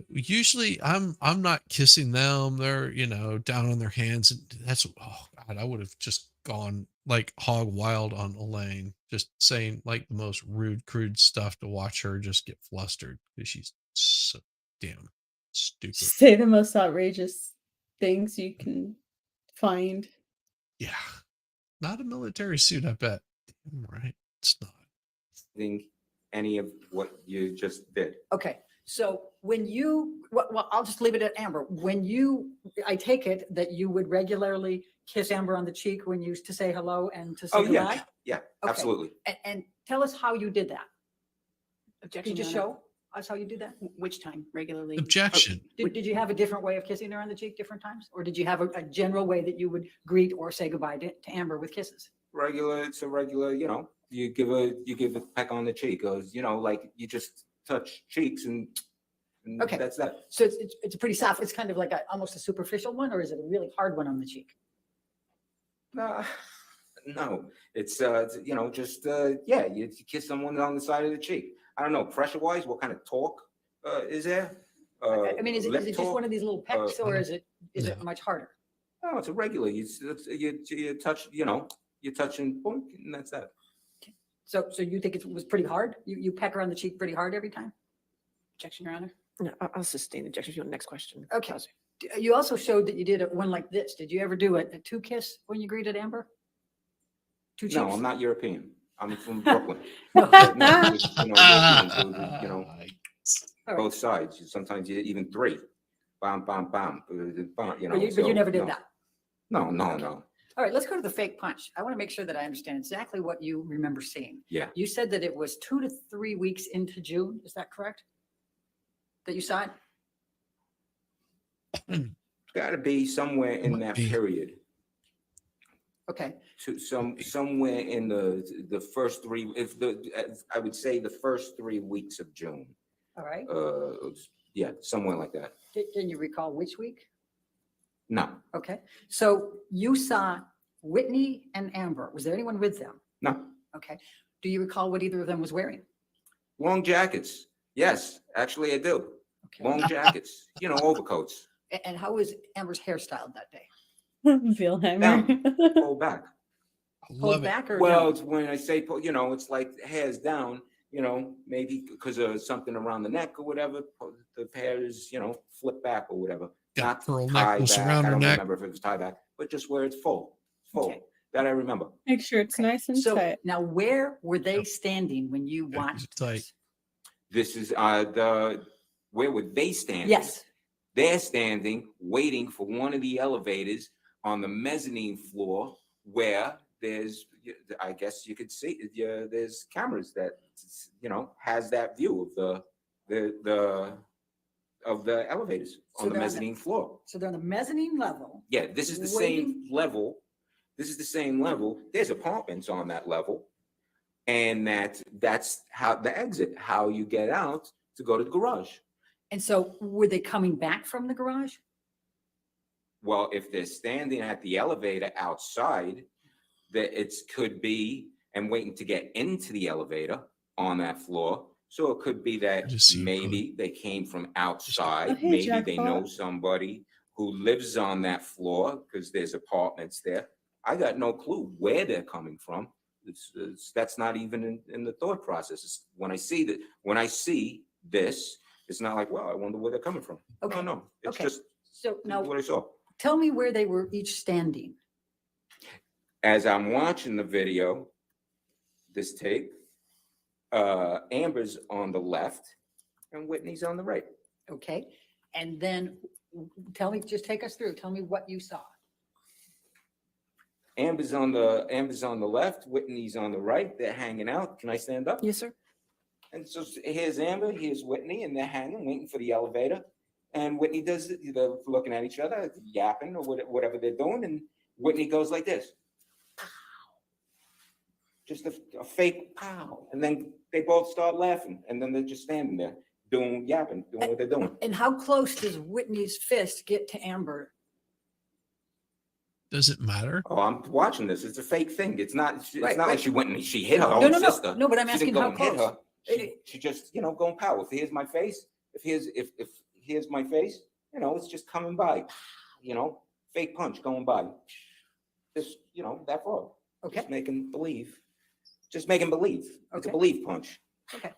[SPEAKER 2] Usually I'm not kissing them. They're, down on their hands, and that's, oh God, I would have just gone like hog wild on Elaine, just saying like the most rude, crude stuff to watch her just get flustered because she's so damn stupid.
[SPEAKER 1] Say the most outrageous things you can find.
[SPEAKER 2] Yeah. Not a military suit, I bet. Damn right. It's not.
[SPEAKER 5] Any of what you just did.
[SPEAKER 7] Okay, so when you, well, I'll just leave it at Amber. I take it that you would regularly kiss Amber on the cheek when you used to say hello and to say
[SPEAKER 5] Oh,
[SPEAKER 7] goodbye?
[SPEAKER 5] yeah,
[SPEAKER 7] Okay.
[SPEAKER 5] absolutely.
[SPEAKER 7] And tell us how you did that.
[SPEAKER 6] Objection.
[SPEAKER 7] Could you
[SPEAKER 6] Your Honor.
[SPEAKER 7] show us how you did that?
[SPEAKER 6] Which time regularly?
[SPEAKER 2] Objection.
[SPEAKER 7] Did you have a different way of kissing her on the cheek different times? Or did you have a general way that you would greet or say goodbye to Amber with kisses?
[SPEAKER 5] It's a regular, you give a peck on the cheek, or, like you just touch cheeks and
[SPEAKER 7] Okay.
[SPEAKER 5] that's that.
[SPEAKER 7] So it's a pretty soft, it's kind of like almost a superficial one, or is it a really hard one on the cheek?
[SPEAKER 5] No, it's just you kiss someone on the side of the cheek. I don't know, pressure wise, what kind of talk is there?
[SPEAKER 7] I mean, is
[SPEAKER 5] lip
[SPEAKER 7] it just
[SPEAKER 5] talk?
[SPEAKER 7] one of these little pecks, or is it
[SPEAKER 2] No.
[SPEAKER 7] much harder?
[SPEAKER 5] No, it's a regular. You touch, you touch and boink, and that's that.
[SPEAKER 7] So you think it was pretty hard? You peck her on the cheek pretty hard every time?
[SPEAKER 6] Objection, Your Honor.
[SPEAKER 3] No, I'll sustain the objection. If you want the next question.
[SPEAKER 7] Okay. You also showed that you did one like this. Did you ever do a two kiss when you greeted Amber? Two cheeks?
[SPEAKER 5] No, I'm not European. I'm from Brooklyn.
[SPEAKER 7] No.
[SPEAKER 5] But no, Europeans,
[SPEAKER 7] All right.
[SPEAKER 5] both sides. Sometimes even three. Bam, bam, bam. You know,
[SPEAKER 7] But you
[SPEAKER 5] so,
[SPEAKER 7] never did
[SPEAKER 5] no.
[SPEAKER 7] that.
[SPEAKER 5] No, no,
[SPEAKER 7] Okay.
[SPEAKER 5] no.
[SPEAKER 7] All right, let's go to the fake punch. I want to make sure that I understand exactly what you remember seeing.
[SPEAKER 5] Yeah.
[SPEAKER 7] You said that it was 2 to 3 weeks into June. Is that correct? That you saw it?
[SPEAKER 5] It's got to be somewhere in
[SPEAKER 2] Might
[SPEAKER 5] that
[SPEAKER 2] be.
[SPEAKER 5] period.
[SPEAKER 7] Okay.
[SPEAKER 5] To somewhere in the first three, I would say the first 3 weeks of June.
[SPEAKER 7] All right.
[SPEAKER 5] Yeah, somewhere like that.
[SPEAKER 7] Can you recall which week?
[SPEAKER 5] No,
[SPEAKER 7] Okay. So you saw Whitney and Amber. Was there anyone with them?
[SPEAKER 5] no.
[SPEAKER 7] Okay. Do you recall what either of them was wearing?
[SPEAKER 5] Long jackets. Yes, actually I do.
[SPEAKER 7] Okay.
[SPEAKER 5] Long jackets, you know, overcoats.
[SPEAKER 7] And how was Amber's hairstyle that day?
[SPEAKER 1] Vilheimer.
[SPEAKER 5] Pull back.
[SPEAKER 2] I
[SPEAKER 7] Pulled
[SPEAKER 2] love it.
[SPEAKER 7] back or
[SPEAKER 5] Well,
[SPEAKER 7] no?
[SPEAKER 5] it's when I say, you know, it's like hairs down, you know, maybe because of something around the neck or whatever, the hairs, you know, flip back or whatever.
[SPEAKER 2] Got
[SPEAKER 5] Not
[SPEAKER 2] pearl
[SPEAKER 5] tie
[SPEAKER 2] necklace
[SPEAKER 5] back.
[SPEAKER 2] around
[SPEAKER 5] I
[SPEAKER 2] her
[SPEAKER 5] don't
[SPEAKER 2] neck.
[SPEAKER 5] remember if it was tie back, but just where it's full.
[SPEAKER 7] Okay.
[SPEAKER 5] That I remember.
[SPEAKER 1] Make sure it's
[SPEAKER 7] Okay.
[SPEAKER 1] nice and
[SPEAKER 7] So
[SPEAKER 1] tight.
[SPEAKER 7] now where were they standing when you
[SPEAKER 2] Yeah,
[SPEAKER 7] watched
[SPEAKER 2] tight.
[SPEAKER 7] this?
[SPEAKER 5] This is where would they stand?
[SPEAKER 7] Yes.
[SPEAKER 5] They're standing, waiting for one of the elevators on the mezzanine floor where there's, I guess you could see, there's cameras that, you know, has that view of the elevators
[SPEAKER 7] So
[SPEAKER 5] on the
[SPEAKER 7] they're on the-
[SPEAKER 5] mezzanine floor.
[SPEAKER 7] So they're on the mezzanine level.
[SPEAKER 5] Yeah, this is the same level. This is the same level. There's apartments on that level. And that's how the exit, how you get out to go to the garage.
[SPEAKER 7] And so were they coming back from the garage?
[SPEAKER 5] Well, if they're standing at the elevator outside, that it could be and waiting to get into the elevator on that floor. So it could be that
[SPEAKER 2] just see you
[SPEAKER 5] maybe they came from outside,
[SPEAKER 1] Oh, hey,
[SPEAKER 5] maybe they
[SPEAKER 1] Jackpot.
[SPEAKER 5] know somebody who lives on that floor because there's apartments there. I got no clue where they're coming from. That's not even in the thought process. It's when I see this, it's not like, well, I wonder where they're coming from.
[SPEAKER 7] Okay.
[SPEAKER 5] No, it's
[SPEAKER 7] Okay.
[SPEAKER 5] just
[SPEAKER 7] So now
[SPEAKER 5] what I saw.
[SPEAKER 7] tell me where they were each standing.
[SPEAKER 5] As I'm watching the video, this tape, Amber's on the left and Whitney's on the right.
[SPEAKER 7] Okay. And then tell me, just take us through. Tell me what you saw.
[SPEAKER 5] Amber's on the left, Whitney's on the right. They're hanging out. Can I stand up?
[SPEAKER 3] Yes, sir.
[SPEAKER 5] And so here's Amber, here's Whitney, and they're hanging, waiting for the elevator. And Whitney they're looking at each other, yapping or whatever they're doing. And Whitney goes like this. Just a fake pow. And then they both start laughing. And then they're just standing there yapping, doing what they're doing.
[SPEAKER 7] And how close does Whitney's fist get to Amber?
[SPEAKER 2] Does it matter?
[SPEAKER 5] Oh, I'm watching this. It's a fake thing. It's not
[SPEAKER 7] Right,
[SPEAKER 5] like
[SPEAKER 7] right.
[SPEAKER 5] she went and she hit her
[SPEAKER 7] No,
[SPEAKER 5] own
[SPEAKER 7] no, no.
[SPEAKER 5] sister.
[SPEAKER 7] No, but I'm
[SPEAKER 5] She
[SPEAKER 7] asking
[SPEAKER 5] didn't go
[SPEAKER 7] how
[SPEAKER 5] and hit
[SPEAKER 7] close.
[SPEAKER 5] her. She just, going pow. If here's my face, if here's my face, it's just coming by, fake punch going by. Just, that far.
[SPEAKER 7] Okay.
[SPEAKER 5] Just making believe. Just making believe. It's a
[SPEAKER 7] Okay.
[SPEAKER 5] believe punch.
[SPEAKER 7] Okay.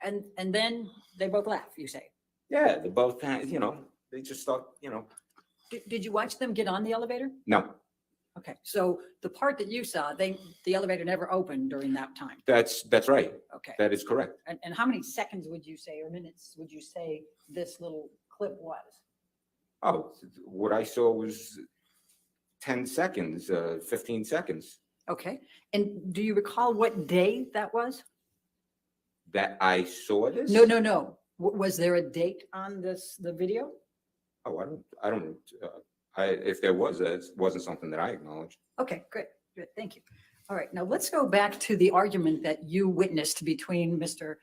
[SPEAKER 7] And then they both laugh, you say.
[SPEAKER 5] Yeah, they both kind of, they just start,
[SPEAKER 7] Did you watch them get on the elevator?
[SPEAKER 5] no,
[SPEAKER 7] Okay. So the part that you saw, the elevator never opened during that time.
[SPEAKER 5] that's right.
[SPEAKER 7] Okay.
[SPEAKER 5] That is correct.
[SPEAKER 7] And how many seconds would you say, or minutes would you say this little clip was?
[SPEAKER 5] Oh, what I saw was 10 seconds, 15 seconds
[SPEAKER 7] Okay. And do you recall what day that was?
[SPEAKER 5] that I saw this.
[SPEAKER 7] No. Was there a date on the video?
[SPEAKER 5] Oh, I don't, if there was, it wasn't something that I acknowledged.
[SPEAKER 7] Okay, great. Good. Thank you. All right. Now let's go back to the argument that you witnessed between Mr.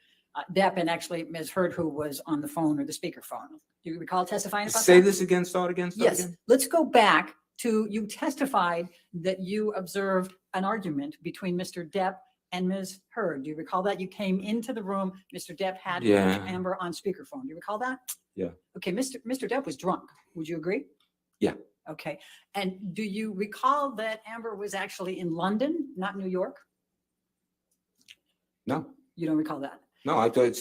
[SPEAKER 7] Depp and actually Ms. Heard, who was on the phone or the speakerphone. Do you recall testifying about
[SPEAKER 5] Say
[SPEAKER 7] that?
[SPEAKER 5] this again, start again.
[SPEAKER 7] Yes, let's go back to, you testified that you observed an argument between Mr. Depp and Ms. Heard. Do you recall that? You came into the room, Mr. Depp had
[SPEAKER 5] Yeah.
[SPEAKER 7] Amber on speakerphone. Do you recall that?
[SPEAKER 5] Yeah.
[SPEAKER 7] Okay, Mr. Depp was drunk. Would you agree?
[SPEAKER 5] Yeah.
[SPEAKER 7] Okay, and do you recall that Amber was actually in London, not New York?
[SPEAKER 5] No,
[SPEAKER 7] You don't recall that?
[SPEAKER 5] no, I thought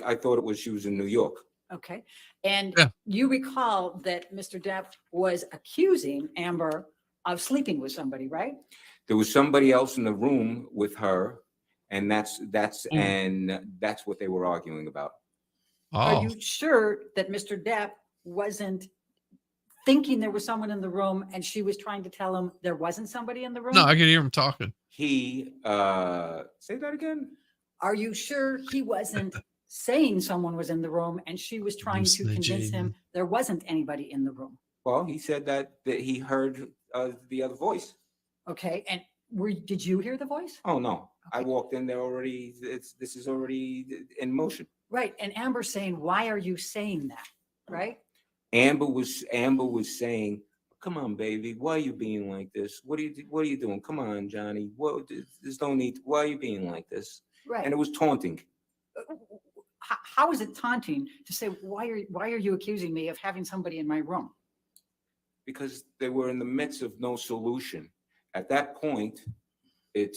[SPEAKER 5] I thought it was she was in New York.
[SPEAKER 7] Okay, and
[SPEAKER 2] Yeah.
[SPEAKER 7] you recall that Mr. Depp was accusing Amber of sleeping with somebody, right?
[SPEAKER 5] There was somebody else in the room with her, and that's what they were arguing about.
[SPEAKER 7] Are
[SPEAKER 2] Oh,
[SPEAKER 7] you sure that Mr. Depp wasn't thinking there was someone in the room and she was trying to tell him there wasn't somebody in the room?
[SPEAKER 2] no, I could hear him talking.
[SPEAKER 5] He, say that again?
[SPEAKER 7] Are you sure he wasn't saying someone was in the room and she was trying to convince him
[SPEAKER 2] Hallucinating.
[SPEAKER 7] there wasn't anybody in the room?
[SPEAKER 5] Well, he said that he heard the other voice.
[SPEAKER 7] Okay, and did you hear the voice?
[SPEAKER 5] Oh, no, I walked in there already. This is already in motion.
[SPEAKER 7] Right, and Amber's saying, why are you saying that, right?
[SPEAKER 5] Amber was saying, "Come on, baby, why are you being like this? What are you doing? Come on, Johnny. What? There's no need. Why are you being like this?"
[SPEAKER 7] Right.
[SPEAKER 5] And it was taunting.
[SPEAKER 7] How is it taunting to say, why are you accusing me of having somebody in my room?
[SPEAKER 5] Because they were in the midst of no solution. At that point, it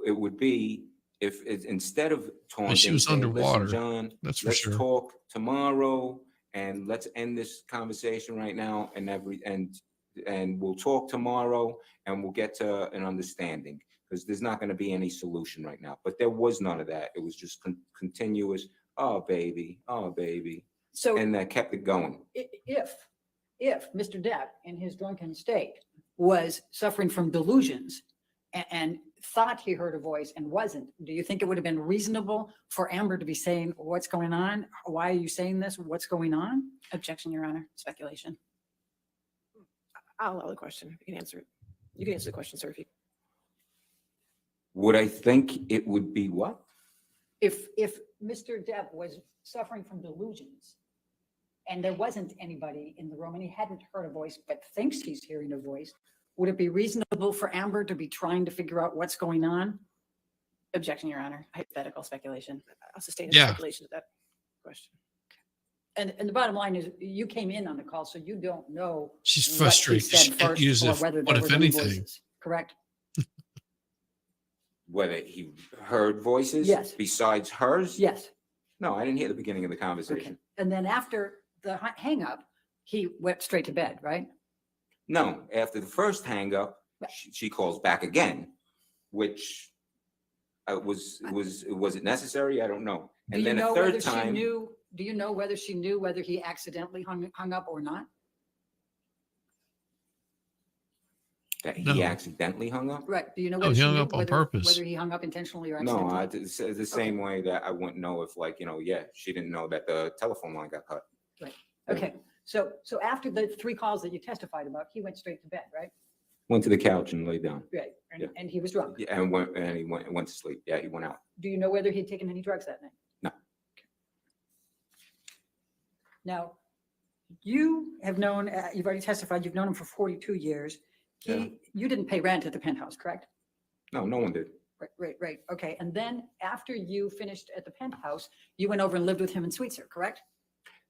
[SPEAKER 5] would be if instead of taunting,
[SPEAKER 2] she was
[SPEAKER 5] saying,
[SPEAKER 2] underwater,
[SPEAKER 5] "Listen, John,
[SPEAKER 2] that's for
[SPEAKER 5] let's
[SPEAKER 2] sure.
[SPEAKER 5] talk tomorrow and let's end this conversation right now and we'll talk tomorrow and we'll get to an understanding because there's not going to be any solution right now." But there was none of that. It was just continuous. Oh baby,
[SPEAKER 7] So
[SPEAKER 5] and that kept it going.
[SPEAKER 7] if Mr. Depp in his drunken state was suffering from delusions and thought he heard a voice and wasn't, do you think it would have been reasonable for Amber to be saying, what's going on? Why are you saying this? What's going on?
[SPEAKER 6] Objection, Your Honor. Speculation.
[SPEAKER 3] I'll allow the question. You can answer it. You can answer the question, sir. If you,
[SPEAKER 5] Would I think it would be what?
[SPEAKER 7] If Mr. Depp was suffering from delusions and there wasn't anybody in the room and he hadn't heard a voice but thinks he's hearing a voice, would it be reasonable for Amber to be trying to figure out what's going on?
[SPEAKER 6] Objection, Your Honor. Hypothetical speculation.
[SPEAKER 3] I'll sustain a
[SPEAKER 2] Yeah.
[SPEAKER 3] speculation to that question.
[SPEAKER 7] And the bottom line is you came in on the call, so you don't know.
[SPEAKER 2] She's
[SPEAKER 7] what he
[SPEAKER 2] frustrated.
[SPEAKER 7] said
[SPEAKER 2] She can't
[SPEAKER 7] first
[SPEAKER 2] use
[SPEAKER 7] or
[SPEAKER 2] if,
[SPEAKER 7] whether
[SPEAKER 2] what
[SPEAKER 7] there
[SPEAKER 2] if
[SPEAKER 7] was any
[SPEAKER 2] anything?
[SPEAKER 7] voices, correct?
[SPEAKER 5] Whether he heard voices?
[SPEAKER 7] Yes.
[SPEAKER 5] Besides hers?
[SPEAKER 7] Yes.
[SPEAKER 5] No, I didn't hear the beginning of the
[SPEAKER 7] Okay.
[SPEAKER 5] conversation.
[SPEAKER 7] And then after the hang up, he went straight to bed, right?
[SPEAKER 5] No, after the first hang up,
[SPEAKER 7] Right.
[SPEAKER 5] she calls back again, which was it necessary? I don't know.
[SPEAKER 7] Do
[SPEAKER 5] And
[SPEAKER 7] you
[SPEAKER 5] then
[SPEAKER 7] know
[SPEAKER 5] a third
[SPEAKER 7] whether she
[SPEAKER 5] time,
[SPEAKER 7] knew, do you know whether she knew whether he accidentally hung up or not?
[SPEAKER 5] that he
[SPEAKER 2] No.
[SPEAKER 5] accidentally hung up?
[SPEAKER 7] Right. Do you know
[SPEAKER 2] Oh,
[SPEAKER 7] whether
[SPEAKER 2] he
[SPEAKER 7] she
[SPEAKER 2] hung
[SPEAKER 7] knew
[SPEAKER 2] up on
[SPEAKER 7] whether,
[SPEAKER 2] purpose.
[SPEAKER 7] whether he hung up intentionally or
[SPEAKER 5] No,
[SPEAKER 7] accidentally?
[SPEAKER 5] it's the same way that I wouldn't know if, like, she didn't know that the telephone line got cut.
[SPEAKER 7] Okay. So after the 3 calls that you testified about, he went straight to bed, right?
[SPEAKER 5] Went to the couch and lay down.
[SPEAKER 7] Right.
[SPEAKER 5] Yeah.
[SPEAKER 7] And he was drunk.
[SPEAKER 5] Yeah, and he went to sleep. Yeah, he went out.
[SPEAKER 7] Do you know whether he'd taken any drugs that night?
[SPEAKER 5] No.
[SPEAKER 7] Now, you have known, you've already testified, you've known him for 42 years.
[SPEAKER 5] Yeah.
[SPEAKER 7] You didn't pay rent at the penthouse, correct?
[SPEAKER 5] No, no one did.
[SPEAKER 7] Right. Okay. And then after you finished at the penthouse, you went over and lived with him in Sweetser, correct?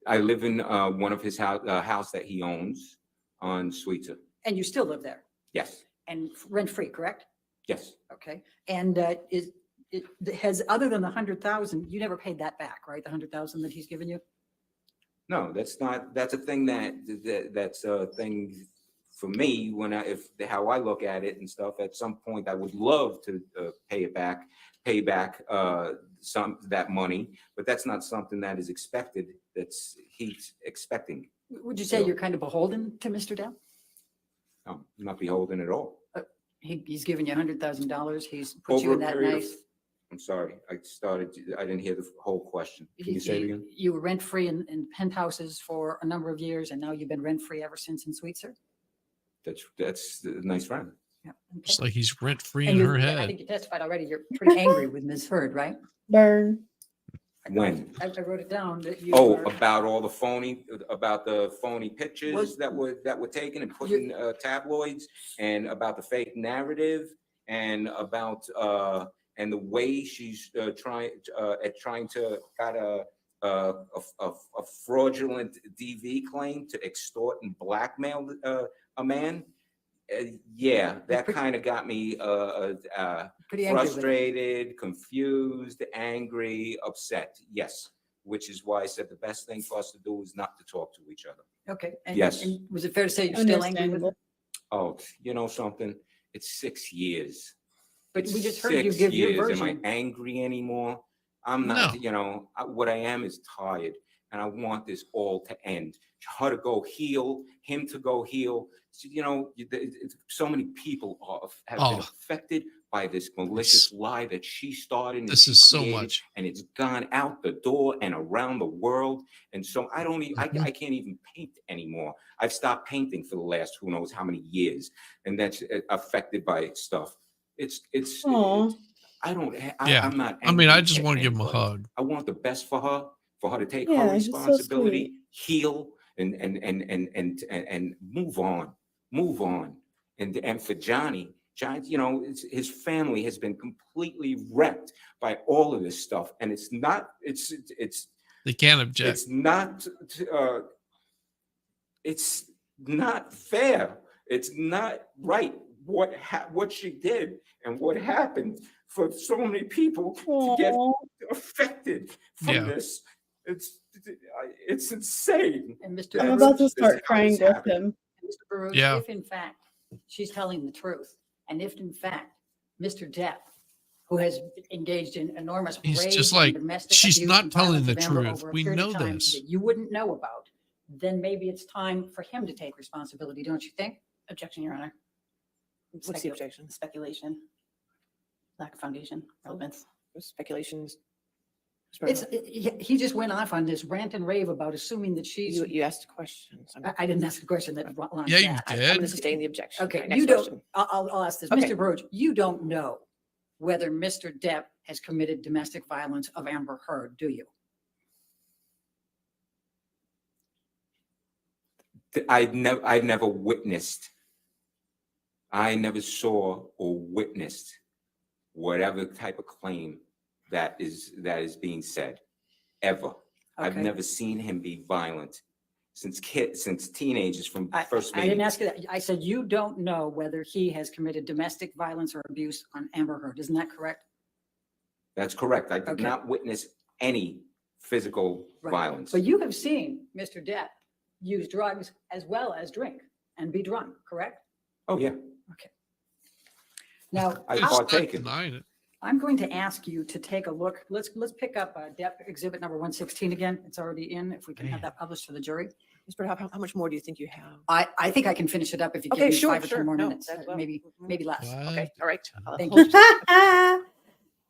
[SPEAKER 5] I live in one of his house that he owns on Sweetser.
[SPEAKER 7] And you still live there
[SPEAKER 5] Yes,
[SPEAKER 7] and rent-free, correct?
[SPEAKER 5] yes.
[SPEAKER 7] Okay. And has, other than the 100,000, you never paid that back, right? The 100,000 that he's given you?
[SPEAKER 5] No, that's a thing that's a thing for me how I look at it and stuff. At some point, I would love to pay back that money, but that's not something that is expected. He's expecting.
[SPEAKER 7] Would you say
[SPEAKER 5] So-
[SPEAKER 7] you're kind of beholden to Mr. Depp?
[SPEAKER 5] No, I'm not beholden at all.
[SPEAKER 7] He's given you $100,000. He's put you
[SPEAKER 5] Over
[SPEAKER 7] in
[SPEAKER 5] a
[SPEAKER 7] that
[SPEAKER 5] period of,
[SPEAKER 7] nice.
[SPEAKER 5] I'm sorry, I didn't hear the whole question. Can you say it again?
[SPEAKER 7] You were rent-free in penthouses for a number of years, and now you've been rent-free ever since in Sweetser?
[SPEAKER 5] That's a nice friend.
[SPEAKER 7] Yeah.
[SPEAKER 2] It's
[SPEAKER 7] Okay.
[SPEAKER 2] like he's rent free
[SPEAKER 7] And
[SPEAKER 2] in her
[SPEAKER 7] I
[SPEAKER 2] head.
[SPEAKER 7] think you testified already. You're pretty angry with Ms. Heard, right?
[SPEAKER 1] Burn.
[SPEAKER 5] When?
[SPEAKER 7] I wrote it down that you.
[SPEAKER 5] Oh,
[SPEAKER 7] were-
[SPEAKER 5] about the phony pictures
[SPEAKER 7] Was-
[SPEAKER 5] that were taken and put in tabloids, and about the fake narrative, and about and the way she's trying to got a fraudulent DV claim to extort and blackmail a man. Yeah, that kind of got me
[SPEAKER 7] Pretty angry with it.
[SPEAKER 5] frustrated, confused, angry, upset. Yes, which is why I said the best thing for us to do is not to talk to each other.
[SPEAKER 7] Okay.
[SPEAKER 5] Yes.
[SPEAKER 7] And was it fair to say you're still angry with
[SPEAKER 1] Understandable.
[SPEAKER 7] it?
[SPEAKER 5] Oh, you know something? It's 6 years.
[SPEAKER 7] But
[SPEAKER 5] It's
[SPEAKER 7] we just heard you
[SPEAKER 5] 6
[SPEAKER 7] give your
[SPEAKER 5] years.
[SPEAKER 7] version.
[SPEAKER 5] Am I angry anymore? I'm not. What I am is tired. and I want this all to end. Her to go heal, him to go heal. So, so many people have been affected by this malicious lie that she started. And
[SPEAKER 2] This
[SPEAKER 5] she
[SPEAKER 2] is so
[SPEAKER 5] created,
[SPEAKER 2] much.
[SPEAKER 5] and it's gone out the door and around the world. And so I don't even, I can't even paint anymore. I've stopped painting for the last who knows how many years, and that's affected by stuff.
[SPEAKER 1] Aw.
[SPEAKER 5] I'm not.
[SPEAKER 2] I mean, I
[SPEAKER 5] angry
[SPEAKER 2] just
[SPEAKER 5] at
[SPEAKER 2] want to give him a
[SPEAKER 5] anybody.
[SPEAKER 2] hug.
[SPEAKER 5] I want the best for her to take
[SPEAKER 1] Yeah,
[SPEAKER 5] her
[SPEAKER 1] he's so
[SPEAKER 5] responsibility,
[SPEAKER 1] sweet.
[SPEAKER 5] heal, and move on. And for Johnny, his family has been completely wrecked by all of this stuff, and it's
[SPEAKER 2] They can't object.
[SPEAKER 5] it's not fair. It's not right what she did and what happened for so many people to get
[SPEAKER 1] Aw.
[SPEAKER 5] affected from this. It's insane.
[SPEAKER 7] And Mr.
[SPEAKER 1] I'm
[SPEAKER 5] That's
[SPEAKER 1] about to
[SPEAKER 5] just
[SPEAKER 1] start
[SPEAKER 5] how
[SPEAKER 1] crying
[SPEAKER 5] this
[SPEAKER 1] with
[SPEAKER 5] happened.
[SPEAKER 1] him.
[SPEAKER 7] Mr. Baruch,
[SPEAKER 2] Yeah.
[SPEAKER 7] if in fact she's telling the truth, and if in fact Mr. Depp, who has engaged in enormous
[SPEAKER 2] He's
[SPEAKER 7] rage
[SPEAKER 2] just
[SPEAKER 7] and
[SPEAKER 2] like,
[SPEAKER 7] domestic
[SPEAKER 2] she's
[SPEAKER 7] abuse
[SPEAKER 2] not
[SPEAKER 7] and
[SPEAKER 2] telling
[SPEAKER 7] violence
[SPEAKER 2] the
[SPEAKER 7] of Amber
[SPEAKER 2] truth.
[SPEAKER 7] over a
[SPEAKER 2] We
[SPEAKER 7] period of
[SPEAKER 2] know
[SPEAKER 7] time
[SPEAKER 2] this.
[SPEAKER 7] that you wouldn't know about, then maybe it's time for him to take responsibility, don't you think?
[SPEAKER 6] Objection, Your Honor.
[SPEAKER 3] What's the objection?
[SPEAKER 6] Speculation. Lack of foundation, relevance.
[SPEAKER 3] Speculations.
[SPEAKER 7] He just went off on this rant and rave about assuming that she's,
[SPEAKER 3] You asked questions.
[SPEAKER 7] I didn't ask a question that.
[SPEAKER 2] Yeah, you
[SPEAKER 3] I'm
[SPEAKER 2] did.
[SPEAKER 3] going to sustain the objection. All
[SPEAKER 7] Okay,
[SPEAKER 3] right, next
[SPEAKER 7] you don't,
[SPEAKER 3] question.
[SPEAKER 7] I'll ask this.
[SPEAKER 3] Okay.
[SPEAKER 7] Mr. Baruch, you don't know whether Mr. Depp has committed domestic violence of Amber Heard, do you?
[SPEAKER 5] I never witnessed. I never saw or witnessed whatever type of claim that is being said, ever. I've
[SPEAKER 7] Okay.
[SPEAKER 5] never seen him be violent since teenagers from first
[SPEAKER 7] I didn't
[SPEAKER 5] meeting.
[SPEAKER 7] ask you that. I said you don't know whether he has committed domestic violence or abuse on Amber Heard. Isn't that correct?
[SPEAKER 5] That's correct. I did
[SPEAKER 7] Okay.
[SPEAKER 5] not witness any physical
[SPEAKER 7] Right.
[SPEAKER 5] violence.
[SPEAKER 7] But you have seen Mr. Depp use drugs as well as drink and be drunk, correct?
[SPEAKER 5] Oh, yeah.
[SPEAKER 7] Now,
[SPEAKER 5] I
[SPEAKER 2] He's not
[SPEAKER 5] partaken.
[SPEAKER 2] denying it.
[SPEAKER 7] I'm going to ask you to take a look. Let's pick up Depp exhibit number 116 again. It's already in. If we can have
[SPEAKER 2] Man.
[SPEAKER 7] that published for the jury.
[SPEAKER 3] Mr. Burnett, how much more do you think you have?
[SPEAKER 7] I think I can finish it up if you give
[SPEAKER 3] Okay,
[SPEAKER 7] me
[SPEAKER 3] sure,
[SPEAKER 7] 5 or 10
[SPEAKER 3] sure.
[SPEAKER 7] more
[SPEAKER 3] No,
[SPEAKER 7] minutes,
[SPEAKER 3] that's well.
[SPEAKER 7] maybe less.
[SPEAKER 3] Okay, all right.
[SPEAKER 7] Thank
[SPEAKER 3] hold
[SPEAKER 7] you.
[SPEAKER 3] you.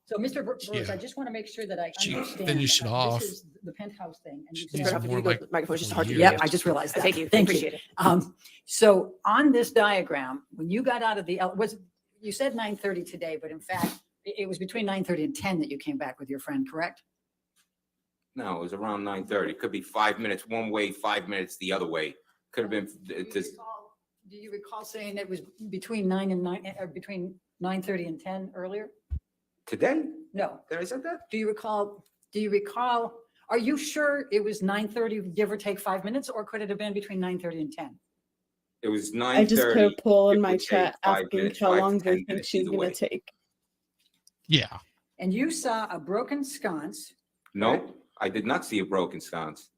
[SPEAKER 7] So, Mr. Bruce,
[SPEAKER 2] Yeah.
[SPEAKER 7] I just want to make sure that I
[SPEAKER 2] She
[SPEAKER 7] understand.
[SPEAKER 2] finished it
[SPEAKER 7] that
[SPEAKER 2] off.
[SPEAKER 7] This is the penthouse thing. And you
[SPEAKER 2] She
[SPEAKER 3] Mr.
[SPEAKER 7] said-
[SPEAKER 3] Burnett, if
[SPEAKER 2] more
[SPEAKER 3] you go
[SPEAKER 2] like
[SPEAKER 3] to the microphone, it's just hard to
[SPEAKER 2] years.
[SPEAKER 3] hear.
[SPEAKER 7] Yep, I just realized that.
[SPEAKER 3] Thank you.
[SPEAKER 7] Thank
[SPEAKER 3] Appreciate
[SPEAKER 7] you.
[SPEAKER 3] it.
[SPEAKER 7] So on this diagram, when you got out of you said 9:30 today, but in fact, it was between 9:30 and 10 that you came back with your friend, correct?
[SPEAKER 5] No, it was around 9:30. Could be 5 minutes one way, 5 minutes the other way. Could have been.
[SPEAKER 7] Do you recall saying it was between 9:30 and 10 earlier?
[SPEAKER 5] Today?
[SPEAKER 7] No.
[SPEAKER 5] Did I say that?
[SPEAKER 7] Do you recall, are you sure it was 9:30, give or take 5 minutes, or could it have been between 9:30 and 10?
[SPEAKER 5] It was 9:30.
[SPEAKER 1] I just put a poll in
[SPEAKER 5] It
[SPEAKER 1] my
[SPEAKER 5] would take
[SPEAKER 1] chat
[SPEAKER 5] 5
[SPEAKER 1] asking
[SPEAKER 5] minutes,
[SPEAKER 1] how
[SPEAKER 5] 5 to
[SPEAKER 1] long
[SPEAKER 5] 10
[SPEAKER 1] they think
[SPEAKER 5] minutes
[SPEAKER 1] she's
[SPEAKER 5] either
[SPEAKER 1] gonna
[SPEAKER 5] way.
[SPEAKER 1] take.
[SPEAKER 2] Yeah.
[SPEAKER 7] And you saw a broken sconce.
[SPEAKER 5] No, I did not see a broken sconce.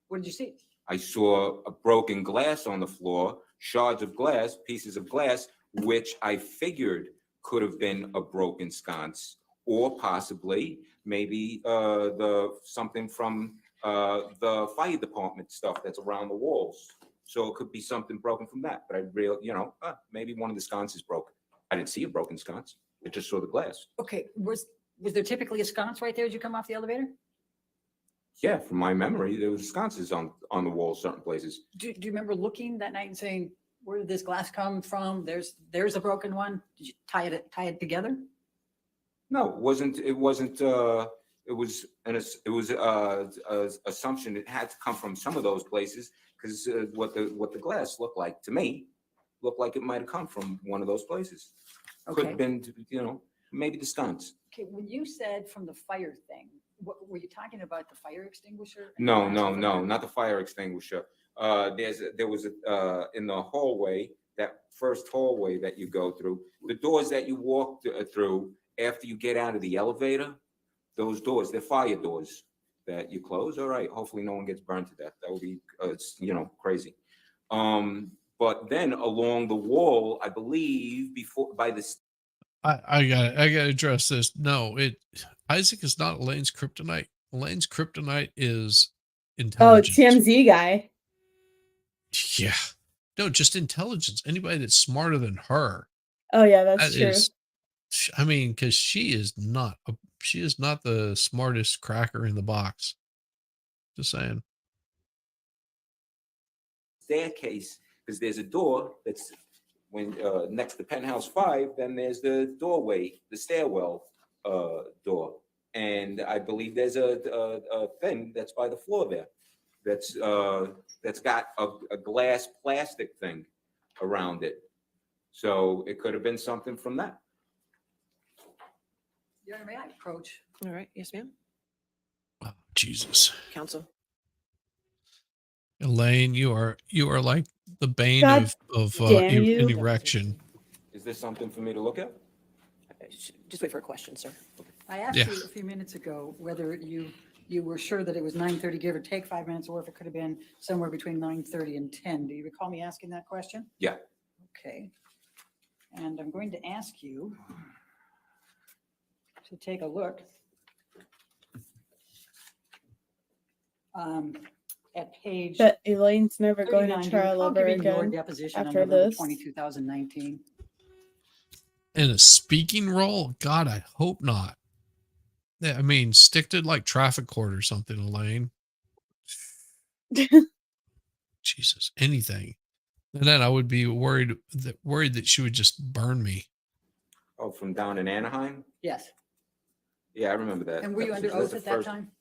[SPEAKER 7] What did you see?
[SPEAKER 5] I saw a broken glass on the floor, shards of glass, pieces of glass, which I figured could have been a broken sconce, or possibly maybe something from the fire department stuff that's around the walls. So it could be something broken from that. But I maybe one of the sconces broken. I didn't see a broken sconce. I just saw the glass.
[SPEAKER 7] Okay, was there typically a sconce right there as you come off the elevator?
[SPEAKER 5] Yeah, from my memory, there was sconces on the wall, certain places.
[SPEAKER 7] Do you remember looking that night and saying, where did this glass come from? There's a broken one. Did you tie it together?
[SPEAKER 5] No, it wasn't. It was an assumption. It had to come from some of those places because what the glass looked like to me looked like it might have come from one of those places. Could
[SPEAKER 7] Okay.
[SPEAKER 5] have been, maybe the stunts.
[SPEAKER 7] Okay, when you said from the fire thing, were you talking about the fire extinguisher?
[SPEAKER 5] No, not the fire extinguisher. There was in the hallway, that first hallway that you go through, the doors that you walk through after you get out of the elevator, those doors, they're fire doors that you close. All right, hopefully no one gets burned to death. That would be, crazy. But then along the wall, I believe
[SPEAKER 2] I gotta address this. No, Isaac is not Elaine's kryptonite. Elaine's kryptonite is intelligence.
[SPEAKER 1] TMZ guy.
[SPEAKER 2] Yeah. No, just intelligence. Anybody that's smarter than her.
[SPEAKER 1] Oh yeah, that's
[SPEAKER 2] That
[SPEAKER 1] true.
[SPEAKER 2] is, I mean, because she is not the smartest cracker in the box. Just saying.
[SPEAKER 5] Staircase, because there's a door that's when next to penthouse 5, then there's the doorway, the stairwell door. And I believe there's a thing that's by the floor there that's got a glass plastic thing around it. So it could have been something from that.
[SPEAKER 7] Your Honor, may I approach?
[SPEAKER 3] All right, yes, ma'am.
[SPEAKER 2] Oh, Jesus.
[SPEAKER 3] Counsel.
[SPEAKER 2] Elaine, you are like the bane
[SPEAKER 1] God
[SPEAKER 2] of
[SPEAKER 1] damn you.
[SPEAKER 2] an erection.
[SPEAKER 5] Is this something for me to look at?
[SPEAKER 3] Just wait for a question, sir.
[SPEAKER 7] I asked
[SPEAKER 2] Yeah.
[SPEAKER 7] you a few minutes ago whether you were sure that it was 9:30, give or take 5 minutes, or if it could have been somewhere between 9:30 and 10. Do you recall me asking that question?
[SPEAKER 5] Yeah.
[SPEAKER 7] Okay. And I'm going to ask you to take a look at page
[SPEAKER 1] But Elaine's never going
[SPEAKER 7] 39.
[SPEAKER 1] to
[SPEAKER 7] Do you
[SPEAKER 1] trial
[SPEAKER 7] recall
[SPEAKER 1] ever
[SPEAKER 7] giving your
[SPEAKER 1] again.
[SPEAKER 7] deposition on
[SPEAKER 1] after
[SPEAKER 7] November
[SPEAKER 1] this.
[SPEAKER 7] 20, 2019?
[SPEAKER 2] In a speaking role? God, I hope not. Yeah, I mean, stick to like traffic court or something, Elaine. Jesus, anything. And then I would be worried that she would just burn me.
[SPEAKER 5] Oh, from down in Anaheim?
[SPEAKER 7] Yes.
[SPEAKER 5] Yeah, I remember that.
[SPEAKER 7] And were you
[SPEAKER 5] That
[SPEAKER 7] under
[SPEAKER 5] was- that's
[SPEAKER 7] oath
[SPEAKER 5] the
[SPEAKER 7] at that
[SPEAKER 5] first-
[SPEAKER 7] time?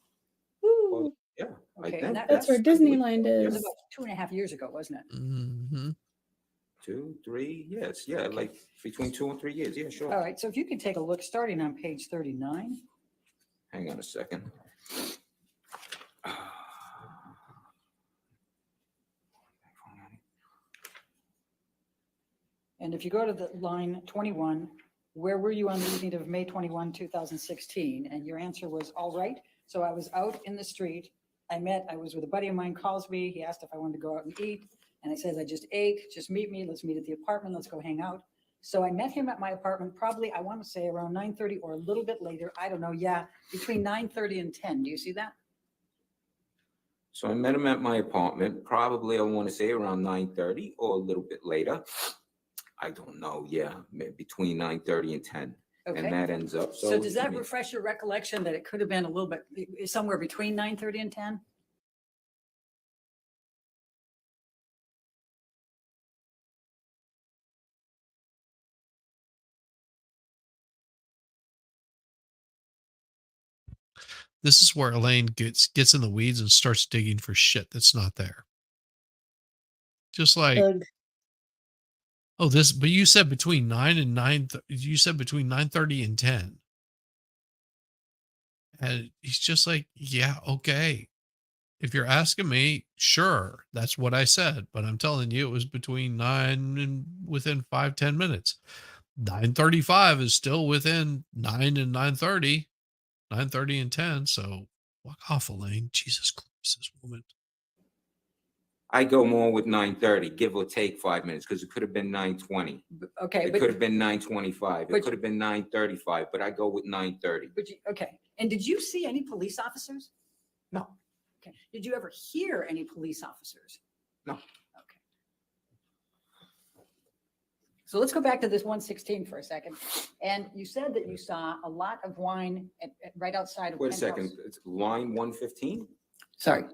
[SPEAKER 1] Woo.
[SPEAKER 5] Yeah, I
[SPEAKER 7] Okay,
[SPEAKER 5] think.
[SPEAKER 7] and
[SPEAKER 1] That's where
[SPEAKER 5] I believe
[SPEAKER 1] Disneyland
[SPEAKER 5] so,
[SPEAKER 7] It
[SPEAKER 1] is.
[SPEAKER 7] was about 2.5 years ago, wasn't it?
[SPEAKER 2] Hmm.
[SPEAKER 5] 2, 3, yes, yeah, like between 2 and 3 years. Yeah, sure.
[SPEAKER 7] All right, so if you could take a look, starting on page 39.
[SPEAKER 5] Hang on a second.
[SPEAKER 7] And if you go to the line 21, where were you on the evening of May 21, 2016? And your answer was, all right. So I was out in the street. I was with a buddy of mine, calls me. He asked if I wanted to go out and eat. And I said, I just ate, just meet me. Let's meet at the apartment. Let's go hang out. So I met him at my apartment, probably, I want to say around 9:30 or a little bit later. I don't know. Yeah, between 9:30 and 10. Do you see that?
[SPEAKER 5] So I met him at my apartment, probably I want to say around 9:30 or a little bit later. I don't know. Yeah, between 9:30 and 10. And
[SPEAKER 7] Okay.
[SPEAKER 5] that ends up.
[SPEAKER 7] So does
[SPEAKER 5] I
[SPEAKER 7] that
[SPEAKER 5] mean,
[SPEAKER 7] refresh your recollection that it could have been a little bit, somewhere between 9:30 and 10?
[SPEAKER 2] This is where Elaine gets in the weeds and starts digging for shit that's not there. Just like,
[SPEAKER 1] Ugh.
[SPEAKER 2] oh, but you said between 9 and 9, you said between 9:30 and 10. And he's just like, yeah, okay. If you're asking me, sure, that's what I said. But I'm telling you, it was between 9 and within 5-10 minutes. 9:35 is still within 9 and 9:30, 9:30 and 10. So walk off, Elaine. Jesus Christ, this woman.
[SPEAKER 5] I go more with 9:30, give or take 5 minutes, because it could have been 9:20.
[SPEAKER 7] Okay,
[SPEAKER 5] It
[SPEAKER 7] but,
[SPEAKER 5] could have been 9:25.
[SPEAKER 7] but-
[SPEAKER 5] It could have been 9:35, but I go with 9:30.
[SPEAKER 7] okay. And did you see any police officers?
[SPEAKER 5] No.
[SPEAKER 7] Okay. Did you ever hear any police officers?
[SPEAKER 5] No.
[SPEAKER 7] Okay. So let's go back to this 116 for a second. And you said that you saw a lot of wine right outside of.
[SPEAKER 5] Wait a
[SPEAKER 7] Penthouse.
[SPEAKER 5] second, it's line 115?
[SPEAKER 7] Sorry.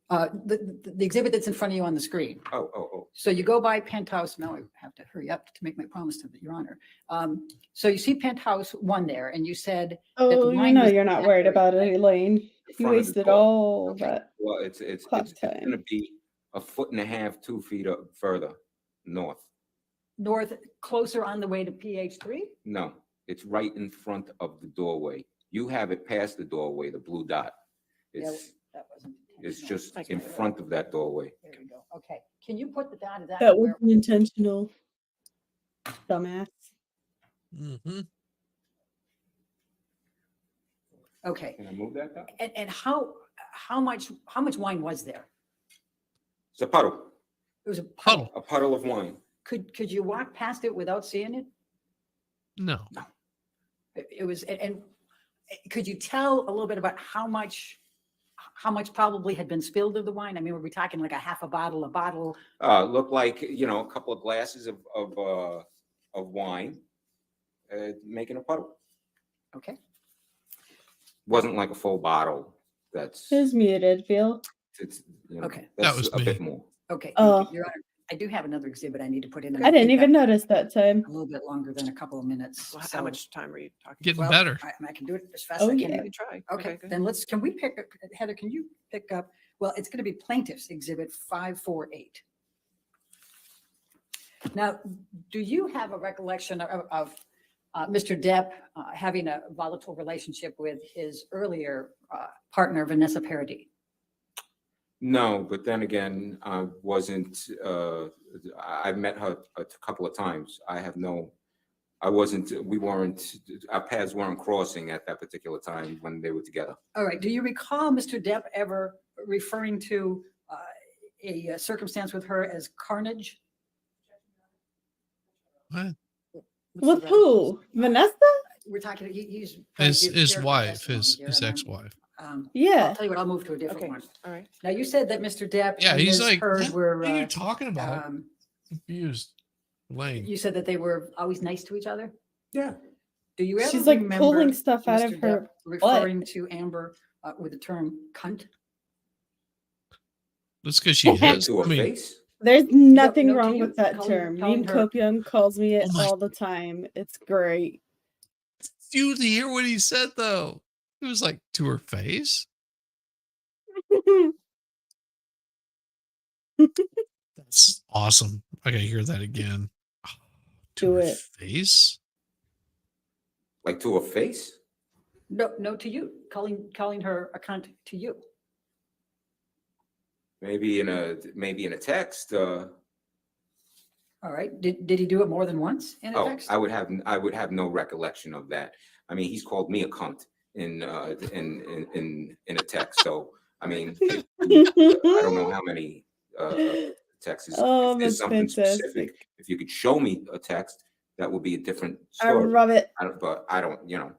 [SPEAKER 7] The exhibit that's in front of you on the screen.
[SPEAKER 5] Oh.
[SPEAKER 7] So you go by Penthouse. Now I have to hurry up to make my promise to Your Honor. So you see Penthouse 1 there, and you said.
[SPEAKER 1] Oh, you
[SPEAKER 7] line
[SPEAKER 1] know
[SPEAKER 7] was
[SPEAKER 1] you're not worried about it,
[SPEAKER 7] right?
[SPEAKER 1] Elaine.
[SPEAKER 5] In
[SPEAKER 1] You
[SPEAKER 5] front of the
[SPEAKER 1] wasted
[SPEAKER 5] door.
[SPEAKER 1] all
[SPEAKER 7] Okay.
[SPEAKER 1] that.
[SPEAKER 5] Well, it's
[SPEAKER 1] Clock
[SPEAKER 5] gonna
[SPEAKER 1] time.
[SPEAKER 5] be a 1.5 2 feet up further north.
[SPEAKER 7] North, closer on the way to PH3?
[SPEAKER 5] No, it's right in front of the doorway. You have it past the doorway, the blue dot.
[SPEAKER 7] Yeah,
[SPEAKER 5] It's
[SPEAKER 7] that wasn't.
[SPEAKER 5] it's
[SPEAKER 7] intentional.
[SPEAKER 5] just
[SPEAKER 3] Thank
[SPEAKER 5] in
[SPEAKER 3] you.
[SPEAKER 5] front of that doorway.
[SPEAKER 7] There we go. Okay. Can you put the dot of that?
[SPEAKER 1] That
[SPEAKER 7] where-
[SPEAKER 1] wasn't intentional. Dumbass.
[SPEAKER 2] Mm-hmm.
[SPEAKER 7] Okay.
[SPEAKER 5] Can I move that down?
[SPEAKER 7] And how much wine was there?
[SPEAKER 5] It's a puddle,
[SPEAKER 7] It was a
[SPEAKER 2] Puddle.
[SPEAKER 5] a puddle of wine.
[SPEAKER 7] Could you walk past it without seeing it?
[SPEAKER 2] No.
[SPEAKER 7] It was, and could you tell a little bit about how much how much probably had been spilled of the wine? I mean, were we talking like a half a bottle, a bottle?
[SPEAKER 5] Looked like, you know, a couple of glasses of wine, making a puddle.
[SPEAKER 7] Okay.
[SPEAKER 5] Wasn't like a full bottle. That's,
[SPEAKER 1] Who's muted, Phil?
[SPEAKER 5] it's, you know,
[SPEAKER 7] Okay.
[SPEAKER 2] That
[SPEAKER 5] that's
[SPEAKER 2] was
[SPEAKER 5] a
[SPEAKER 2] me.
[SPEAKER 5] bit more.
[SPEAKER 7] Okay.
[SPEAKER 1] Oh.
[SPEAKER 7] Thank you, Your Honor. I do have another exhibit I need to put in.
[SPEAKER 1] I didn't even notice that time.
[SPEAKER 7] A little bit longer than a couple of minutes.
[SPEAKER 3] Well,
[SPEAKER 7] So,
[SPEAKER 3] how much time are you talking?
[SPEAKER 2] Getting
[SPEAKER 7] well,
[SPEAKER 2] better.
[SPEAKER 7] I can do it as fast
[SPEAKER 1] Oh,
[SPEAKER 7] as I
[SPEAKER 3] You
[SPEAKER 7] can.
[SPEAKER 1] yeah.
[SPEAKER 3] can try.
[SPEAKER 7] Okay,
[SPEAKER 3] go
[SPEAKER 7] then can we pick, Heather, can you pick up, well, it's going to be plaintiff's exhibit 548. Now, do you have a recollection of Mr. Depp having a volatile relationship with his earlier partner, Vanessa Paradis?
[SPEAKER 5] No, but then again, I wasn't, I've met her a couple of times. We weren't, our paths weren't crossing at that particular time when they were together.
[SPEAKER 7] All right, do you recall Mr. Depp ever referring to a circumstance with her as carnage?
[SPEAKER 2] What?
[SPEAKER 1] With who? Vanessa?
[SPEAKER 7] We're talking, he's. trying to give
[SPEAKER 2] His
[SPEAKER 7] character
[SPEAKER 2] wife,
[SPEAKER 7] testimony here,
[SPEAKER 2] his
[SPEAKER 7] and I'm-
[SPEAKER 2] ex-wife.
[SPEAKER 7] I'll
[SPEAKER 1] Yeah.
[SPEAKER 7] tell you what, I'll move to a different
[SPEAKER 3] Okay,
[SPEAKER 7] one.
[SPEAKER 3] all right.
[SPEAKER 7] Now, you said that Mr. Depp
[SPEAKER 2] Yeah,
[SPEAKER 7] and
[SPEAKER 2] he's
[SPEAKER 7] Ms.
[SPEAKER 2] like,
[SPEAKER 7] Heard
[SPEAKER 2] what
[SPEAKER 7] were,
[SPEAKER 2] are you talking about?
[SPEAKER 7] um,
[SPEAKER 2] Confused. Lane.
[SPEAKER 7] you said that they were always nice to each other?
[SPEAKER 5] Yeah.
[SPEAKER 7] Do you ever
[SPEAKER 1] She's like
[SPEAKER 7] remember
[SPEAKER 1] pulling stuff out
[SPEAKER 7] Mr.
[SPEAKER 1] of her
[SPEAKER 7] Depp referring to Amber with the term cunt?
[SPEAKER 2] That's because she is.
[SPEAKER 5] To
[SPEAKER 2] I
[SPEAKER 5] her
[SPEAKER 2] mean,
[SPEAKER 5] face?
[SPEAKER 1] There's nothing
[SPEAKER 7] no, to
[SPEAKER 1] wrong
[SPEAKER 7] you,
[SPEAKER 1] with that
[SPEAKER 7] calling-
[SPEAKER 1] term.
[SPEAKER 7] calling
[SPEAKER 1] Meme
[SPEAKER 7] her-
[SPEAKER 1] Copium calls me it
[SPEAKER 2] Oh my-
[SPEAKER 1] all the time. It's great.
[SPEAKER 2] you hear what he said though. It was like to her face. That's awesome. I gotta hear that again. To
[SPEAKER 1] Do
[SPEAKER 2] her
[SPEAKER 1] it.
[SPEAKER 2] face.
[SPEAKER 5] Like to her face?
[SPEAKER 7] No, to you, calling her a cunt to you.
[SPEAKER 5] Maybe in a text.
[SPEAKER 7] All right, did he do it more than once in a
[SPEAKER 5] Oh,
[SPEAKER 7] text?
[SPEAKER 5] I would have no recollection of that. I mean, he's called me a cunt in a text. So I mean, I don't know how many texts.
[SPEAKER 1] Oh,
[SPEAKER 5] If there's
[SPEAKER 1] that's
[SPEAKER 5] something specific,
[SPEAKER 1] fantastic.
[SPEAKER 5] if you could show me a text, that would be a different
[SPEAKER 1] I
[SPEAKER 5] story.
[SPEAKER 1] love it.
[SPEAKER 5] But I don't, you know,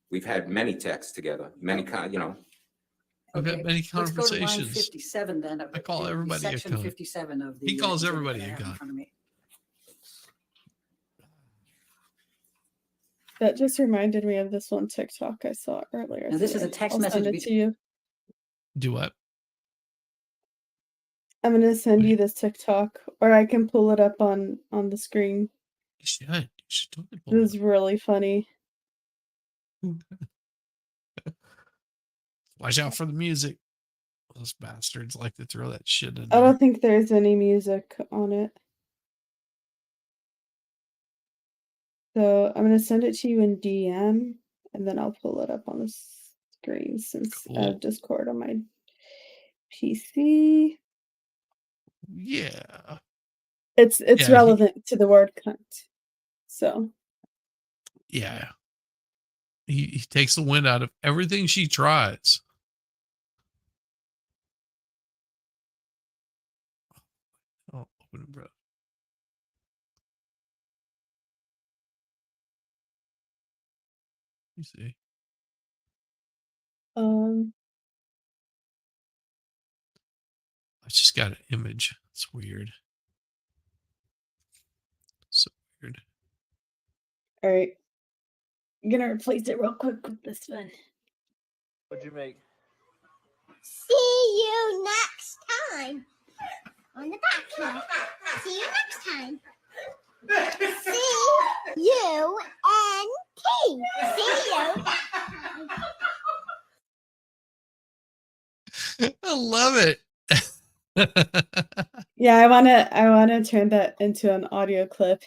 [SPEAKER 5] we've had many texts together, many kind, you know.
[SPEAKER 2] We've had
[SPEAKER 7] Okay,
[SPEAKER 2] many
[SPEAKER 7] let's go to line
[SPEAKER 2] conversations.
[SPEAKER 7] 57 then.
[SPEAKER 2] I call
[SPEAKER 7] the
[SPEAKER 2] everybody a
[SPEAKER 7] section
[SPEAKER 2] cunt.
[SPEAKER 7] 57 of the.
[SPEAKER 2] He calls
[SPEAKER 7] exhibit
[SPEAKER 2] everybody
[SPEAKER 7] that I
[SPEAKER 2] a
[SPEAKER 7] have in
[SPEAKER 2] cunt.
[SPEAKER 7] front of me.
[SPEAKER 1] That just reminded me of this one TikTok I saw earlier.
[SPEAKER 7] Now, this is a
[SPEAKER 1] today.
[SPEAKER 7] text
[SPEAKER 1] I'll
[SPEAKER 7] message
[SPEAKER 1] send it to you.
[SPEAKER 2] Do what?
[SPEAKER 1] I'm gonna send you this TikTok, or I can pull it up on the screen.
[SPEAKER 2] You should. You should totally
[SPEAKER 1] It
[SPEAKER 2] pull
[SPEAKER 1] was really funny.
[SPEAKER 2] Watch out for the music. Those bastards like to throw that shit in
[SPEAKER 1] I
[SPEAKER 2] there.
[SPEAKER 1] don't think there's any music on it. So I'm gonna send it to you in DM, and then I'll pull it up on the screen since I
[SPEAKER 2] Cool.
[SPEAKER 1] have Discord on my PC.
[SPEAKER 2] Yeah.
[SPEAKER 1] It's
[SPEAKER 2] Yeah, he-
[SPEAKER 1] relevant to the word cunt. So
[SPEAKER 2] Yeah. He takes the wind out of everything she tries. Oh, open it, bro. You see. I just got an image. It's weird. So weird.
[SPEAKER 1] all right. I'm gonna replace it real quick with this one.
[SPEAKER 8] What'd you make?
[SPEAKER 4] See you next time on the back. See you next time. C-U-N-T. See you.
[SPEAKER 2] I love it.
[SPEAKER 1] Yeah, I wanna turn that into an audio clip.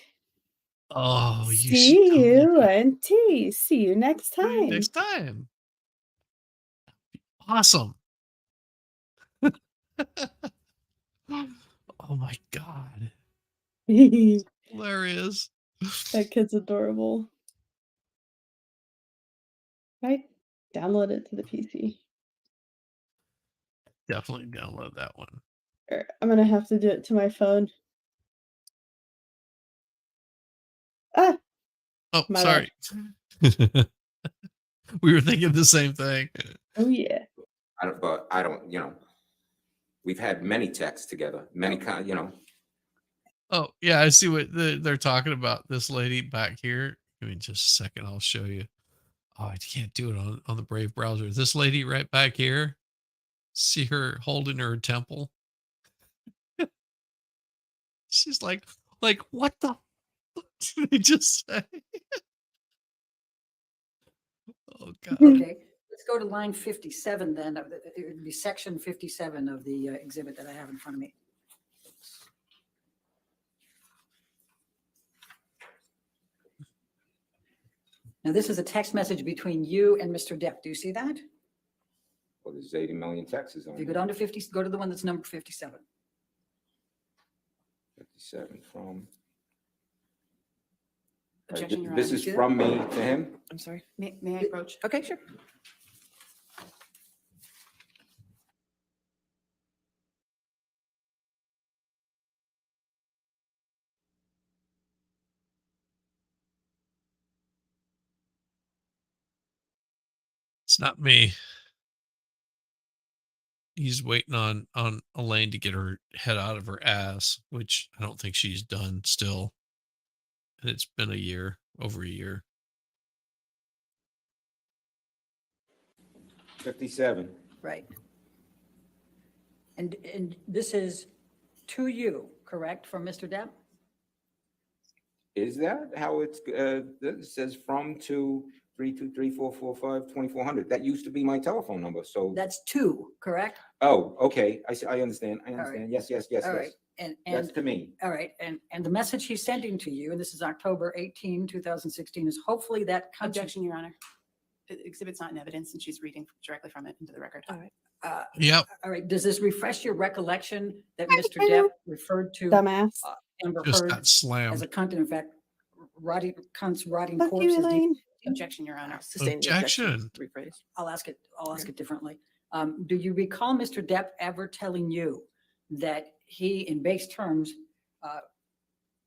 [SPEAKER 2] Oh, you should
[SPEAKER 1] C-U-N-T. See you next
[SPEAKER 2] see you
[SPEAKER 1] time.
[SPEAKER 2] next time. Awesome. Oh my god.
[SPEAKER 1] That
[SPEAKER 2] Hilarious.
[SPEAKER 1] kid's adorable. I download it to the PC.
[SPEAKER 2] Definitely download that one.
[SPEAKER 1] Or I'm gonna have to do it to my phone. Ah,
[SPEAKER 2] Oh,
[SPEAKER 1] My
[SPEAKER 2] sorry. We were thinking the same thing.
[SPEAKER 1] oh yeah.
[SPEAKER 5] but I don't, we've had many texts together, many kind.
[SPEAKER 2] Oh, yeah, I see what they're talking about. This lady back here. Give me just a second. I'll show you. Oh, I can't do it on the Brave browser. This lady right back here. See her holding her temple. She's like, what the fuck did they just say? Oh God.
[SPEAKER 7] Okay, let's go to line 57 then. It would be section 57 of the exhibit that I have in front of me. Now, this is a text message between you and Mr. Depp. Do you see that?
[SPEAKER 5] Well, there's 80 million texts on
[SPEAKER 7] If you go
[SPEAKER 5] there.
[SPEAKER 7] down to 50, go to the one that's number 57.
[SPEAKER 5] 57 from.
[SPEAKER 6] Objection, Your
[SPEAKER 5] This
[SPEAKER 6] Honor.
[SPEAKER 5] is from me to him.
[SPEAKER 3] I'm sorry.
[SPEAKER 6] May I approach?
[SPEAKER 3] Okay, sure.
[SPEAKER 2] It's not me. He's waiting on Elaine to get her head out of her ass, which I don't think she's done still. And it's been a year, over a year.
[SPEAKER 5] 57.
[SPEAKER 7] Right. And this is to you, correct, from Mr. Depp?
[SPEAKER 5] Is that how it's, it says from to 323-445-2400. That used to be my telephone number. So,
[SPEAKER 7] That's two, correct?
[SPEAKER 5] oh, okay. I see. I understand. I
[SPEAKER 7] right.
[SPEAKER 5] understand. Yes, yes, yes,
[SPEAKER 7] All
[SPEAKER 5] yes.
[SPEAKER 7] right. And
[SPEAKER 5] That's to me.
[SPEAKER 7] all right, and the message he's sending to you, and this is October 18, 2016, is hopefully that
[SPEAKER 6] Objection, Your Honor. The exhibit's not in evidence, and she's reading directly from it into the record.
[SPEAKER 3] All right.
[SPEAKER 2] Yep.
[SPEAKER 7] All right, does this refresh your recollection that Mr. Depp referred to
[SPEAKER 1] Dumbass.
[SPEAKER 7] Amber
[SPEAKER 2] Just
[SPEAKER 7] Heard
[SPEAKER 2] got
[SPEAKER 7] as
[SPEAKER 2] slammed.
[SPEAKER 7] a cunt, and in fact, cunt's rotting
[SPEAKER 1] Fuck you,
[SPEAKER 7] corpses?
[SPEAKER 1] Elaine.
[SPEAKER 6] Objection, Your Honor.
[SPEAKER 3] Sustain the objection. Rephrase.
[SPEAKER 7] I'll ask it differently. Do you recall Mr. Depp ever telling you that he, in base terms,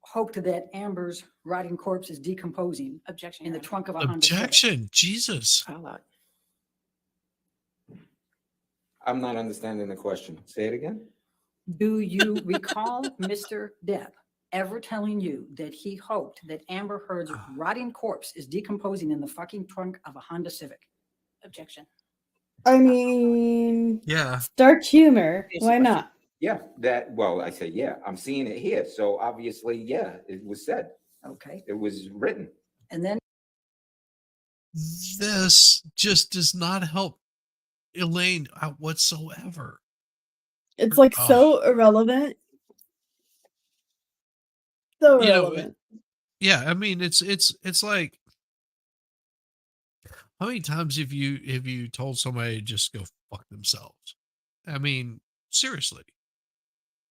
[SPEAKER 7] hoped that Amber's rotting corpse is decomposing
[SPEAKER 6] Objection,
[SPEAKER 7] in
[SPEAKER 6] Your
[SPEAKER 7] the
[SPEAKER 6] Honor.
[SPEAKER 7] trunk of a Honda Civic?
[SPEAKER 2] Objection. Jesus.
[SPEAKER 3] I'll allow it.
[SPEAKER 5] I'm not understanding the question. Say it again.
[SPEAKER 7] Do you recall Mr. Depp ever telling you that he hoped that Amber Heard's rotting corpse is decomposing in the fucking trunk of a Honda Civic?
[SPEAKER 6] Objection.
[SPEAKER 1] I mean,
[SPEAKER 2] Yeah.
[SPEAKER 1] dark humor.
[SPEAKER 3] Basic
[SPEAKER 1] Why
[SPEAKER 3] question.
[SPEAKER 1] not?
[SPEAKER 5] Yeah, I say, yeah, I'm seeing it here. So obviously, yeah, it was said.
[SPEAKER 7] Okay,
[SPEAKER 5] It was written.
[SPEAKER 7] and then
[SPEAKER 2] This just does not help Elaine out whatsoever.
[SPEAKER 1] It's like so irrelevant. So
[SPEAKER 2] You know,
[SPEAKER 1] irrelevant.
[SPEAKER 2] Yeah, I mean it's like, how many times have you told somebody to just go fuck themselves? I mean, seriously.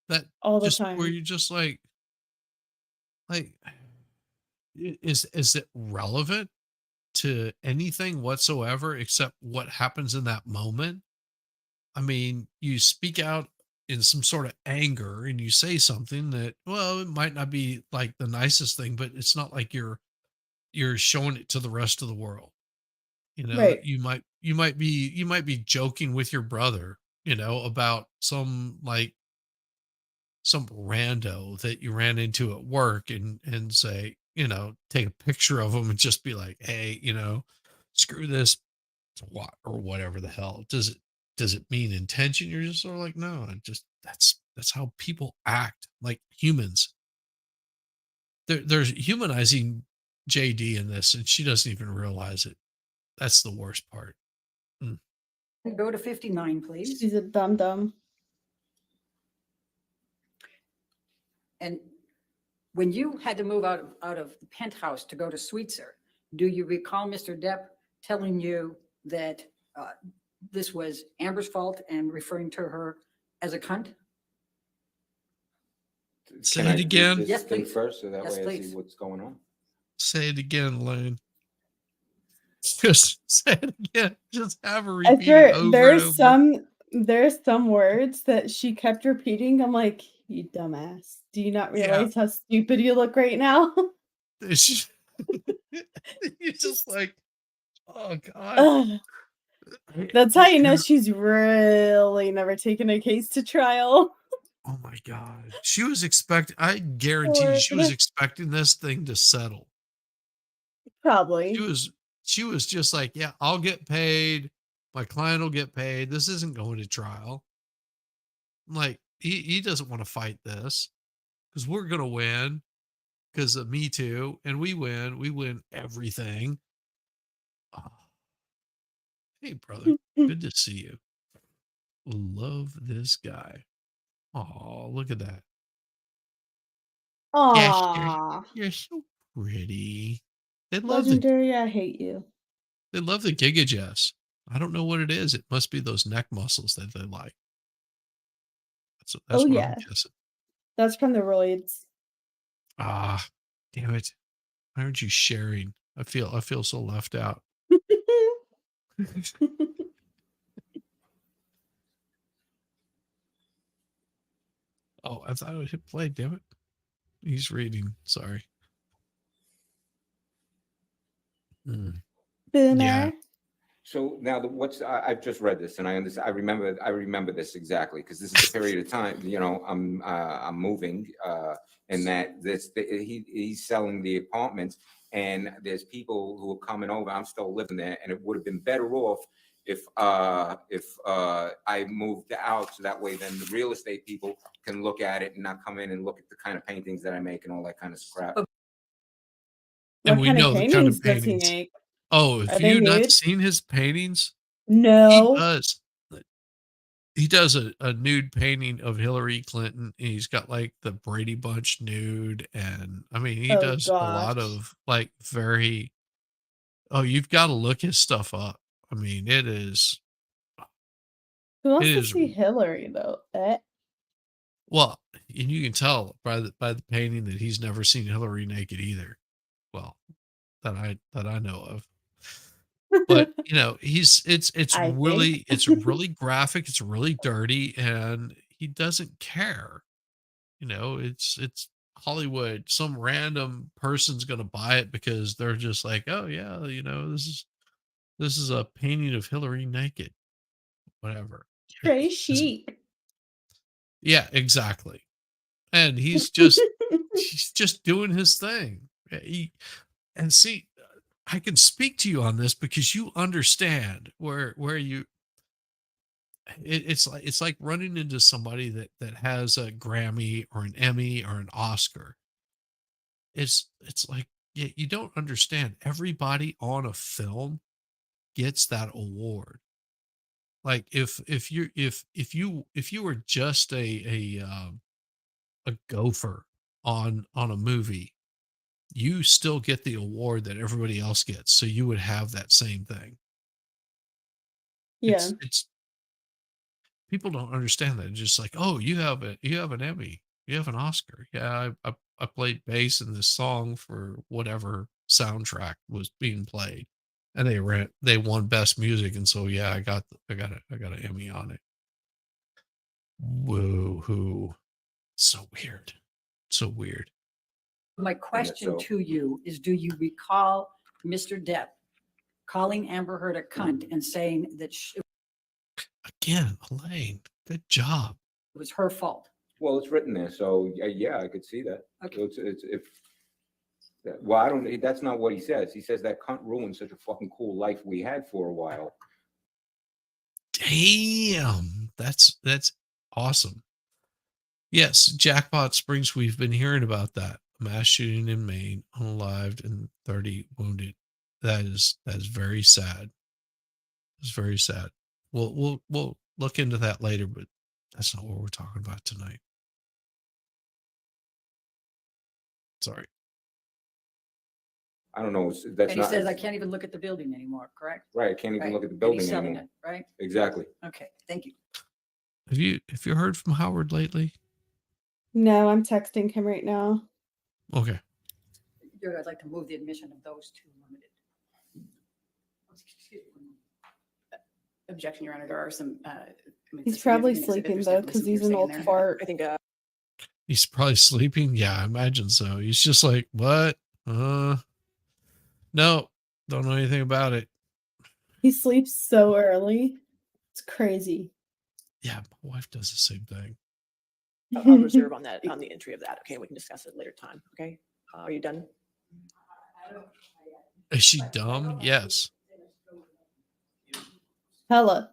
[SPEAKER 2] That
[SPEAKER 1] All the
[SPEAKER 2] just
[SPEAKER 1] time.
[SPEAKER 2] where you're just like is it relevant to anything whatsoever except what happens in that moment? I mean, you speak out in some sort of anger and you say something that, well, it might not be like the nicest thing, but it's not like you're showing it to the rest of the world. You know,
[SPEAKER 1] Right.
[SPEAKER 2] you might be joking with your brother, about some rando that you ran into at work and say, take a picture of them and just be like, hey, screw this, what or whatever the hell. Does it mean intention? You're just sort of like, no, that's how people act, like humans. There's humanizing JD in this, and she doesn't even realize it. That's the worst part.
[SPEAKER 7] go to 59, please.
[SPEAKER 1] She's a dum-dum.
[SPEAKER 7] And when you had to move out of the penthouse to go to Sweetser, do you recall Mr. Depp telling you that this was Amber's fault and referring to her as a cunt?
[SPEAKER 2] Say
[SPEAKER 5] Can
[SPEAKER 2] it
[SPEAKER 5] I read
[SPEAKER 2] again.
[SPEAKER 5] this
[SPEAKER 7] Yes,
[SPEAKER 5] thing
[SPEAKER 7] please.
[SPEAKER 5] first, so that
[SPEAKER 7] Yes,
[SPEAKER 5] way I
[SPEAKER 7] please.
[SPEAKER 5] see what's going on.
[SPEAKER 2] Say it again, Lane. Just say it again. Just have her
[SPEAKER 1] I
[SPEAKER 2] repeat
[SPEAKER 1] swear,
[SPEAKER 2] it over and over.
[SPEAKER 1] there's some words that she kept repeating. I'm like, you dumbass. Do you not
[SPEAKER 2] Yeah.
[SPEAKER 1] realize how stupid you look right now?
[SPEAKER 2] It's just, you're just like, oh God.
[SPEAKER 1] Ugh. That's how you know she's really never taken a case to trial.
[SPEAKER 2] Oh my God. She was I guarantee you, she was
[SPEAKER 1] Lord.
[SPEAKER 2] expecting this thing to settle.
[SPEAKER 1] Probably.
[SPEAKER 2] She was just like, yeah, I'll get paid. My client will get paid. This isn't going to trial. Like, he doesn't want to fight this because we're going to win because of Me Too. And we win everything. Oh. Hey, brother. Good to see you. Love this guy. Oh, look at that. Yes,
[SPEAKER 1] Aww.
[SPEAKER 2] you're so pretty. They love
[SPEAKER 1] Legendary, I hate you.
[SPEAKER 2] the Giga Jess. I don't know what it is. It must be those neck muscles that they like. That's
[SPEAKER 1] Oh,
[SPEAKER 2] what
[SPEAKER 1] yeah.
[SPEAKER 2] I'm guessing.
[SPEAKER 1] That's from the roids.
[SPEAKER 2] Ah, damn it. Why aren't you sharing? I feel so left out. Oh, I thought I would hit play, damn it. He's reading. Sorry.
[SPEAKER 1] Boomer.
[SPEAKER 2] Yeah.
[SPEAKER 5] So now I've just read this and I understand. I remember this exactly because this is the period of time, I'm moving, and that he's selling the apartments and there's people who are coming over. I'm still living there, and it would have been better off if I moved out, so that way then the real estate people can look at it and not come in and look at the kind of paintings that I make and all that kind of crap.
[SPEAKER 2] And
[SPEAKER 1] What
[SPEAKER 2] we
[SPEAKER 1] kind
[SPEAKER 2] know
[SPEAKER 1] of
[SPEAKER 2] the kind of
[SPEAKER 1] paintings does he
[SPEAKER 2] paintings.
[SPEAKER 1] make?
[SPEAKER 2] Oh,
[SPEAKER 1] Are
[SPEAKER 2] have
[SPEAKER 1] they
[SPEAKER 2] you not
[SPEAKER 1] nude?
[SPEAKER 2] seen his paintings?
[SPEAKER 1] No.
[SPEAKER 2] He does a nude painting of Hillary Clinton. And he's got like the Brady Bunch nude, and I mean he
[SPEAKER 1] Oh,
[SPEAKER 2] does a lot
[SPEAKER 1] gosh.
[SPEAKER 2] of like very. Oh, you've got to look his stuff up. I mean, it is.
[SPEAKER 1] Who wants
[SPEAKER 2] It
[SPEAKER 1] to
[SPEAKER 2] is
[SPEAKER 1] see Hillary, though?
[SPEAKER 2] well, and you can tell by the painting that he's never seen Hillary naked either. Well, that I know of. But it's
[SPEAKER 1] I think.
[SPEAKER 2] really graphic, it's really dirty, and he doesn't care. It's Hollywood. Some random person's gonna buy it because they're just like, oh yeah, this is a painting of Hillary naked. Whatever.
[SPEAKER 1] Trey
[SPEAKER 2] He doesn't-
[SPEAKER 1] Sheep.
[SPEAKER 2] yeah, exactly. And he's just doing his thing. And see, I can speak to you on this because you understand where it's like running into somebody that has a Grammy or an Emmy or an Oscar. It's like, yeah, you don't understand. Everybody on a film gets that award. Like if you were just a gopher on a movie, you still get the award that everybody else gets. So you would have that same thing.
[SPEAKER 1] Yeah.
[SPEAKER 2] It's people don't understand that. It's just like, oh, you have an Emmy, you have an Oscar. Yeah, I played bass in this song for whatever soundtrack was being played, and they won best music, and so yeah, I got an Emmy on it. Whoa, who? So weird, so weird.
[SPEAKER 7] My question
[SPEAKER 5] so-
[SPEAKER 7] to you is, do you recall Mr. Depp calling Amber Heard a cunt and saying that it
[SPEAKER 2] Again, Elaine, good job.
[SPEAKER 7] was her fault?
[SPEAKER 5] Well, it's written there, so yeah, I could see that.
[SPEAKER 7] Okay.
[SPEAKER 5] So it's if. Well, I don't. That's not what he says. He says that cunt ruined such a fucking cool life we had for a while.
[SPEAKER 2] Damn, that's awesome. Yes, Jackpot Springs. We've been hearing about that mass shooting in Maine, unalived and 30 wounded. That is very sad. It's very sad. We'll look into that later, but that's not what we're talking about tonight. Sorry.
[SPEAKER 5] I don't know. That's
[SPEAKER 7] And he
[SPEAKER 5] not
[SPEAKER 7] says, I can't even look at the building anymore, correct?
[SPEAKER 5] right. I can't even
[SPEAKER 7] Right.
[SPEAKER 5] look at the
[SPEAKER 7] And
[SPEAKER 5] building
[SPEAKER 7] he's selling
[SPEAKER 5] anymore.
[SPEAKER 7] it, right?
[SPEAKER 5] Exactly.
[SPEAKER 7] Okay, thank you.
[SPEAKER 2] Have you heard from Howard lately?
[SPEAKER 1] No, I'm texting him right now.
[SPEAKER 2] Okay.
[SPEAKER 7] I'd like to move the admission of those two limited. Excuse me.
[SPEAKER 6] Objection, Your Honor. There are some.
[SPEAKER 1] He's probably sleeping, though, because he's an old fart.
[SPEAKER 3] I think,
[SPEAKER 2] He's probably sleeping. Yeah, I imagine so. He's just like, what? No, don't know anything about it.
[SPEAKER 1] He sleeps so early. It's crazy.
[SPEAKER 2] Yeah, my wife does the same thing.
[SPEAKER 3] I'll reserve on that, on the entry of that. Okay, we can discuss it later time. Okay, are you done?
[SPEAKER 2] Is she dumb? Yes.
[SPEAKER 1] Hella.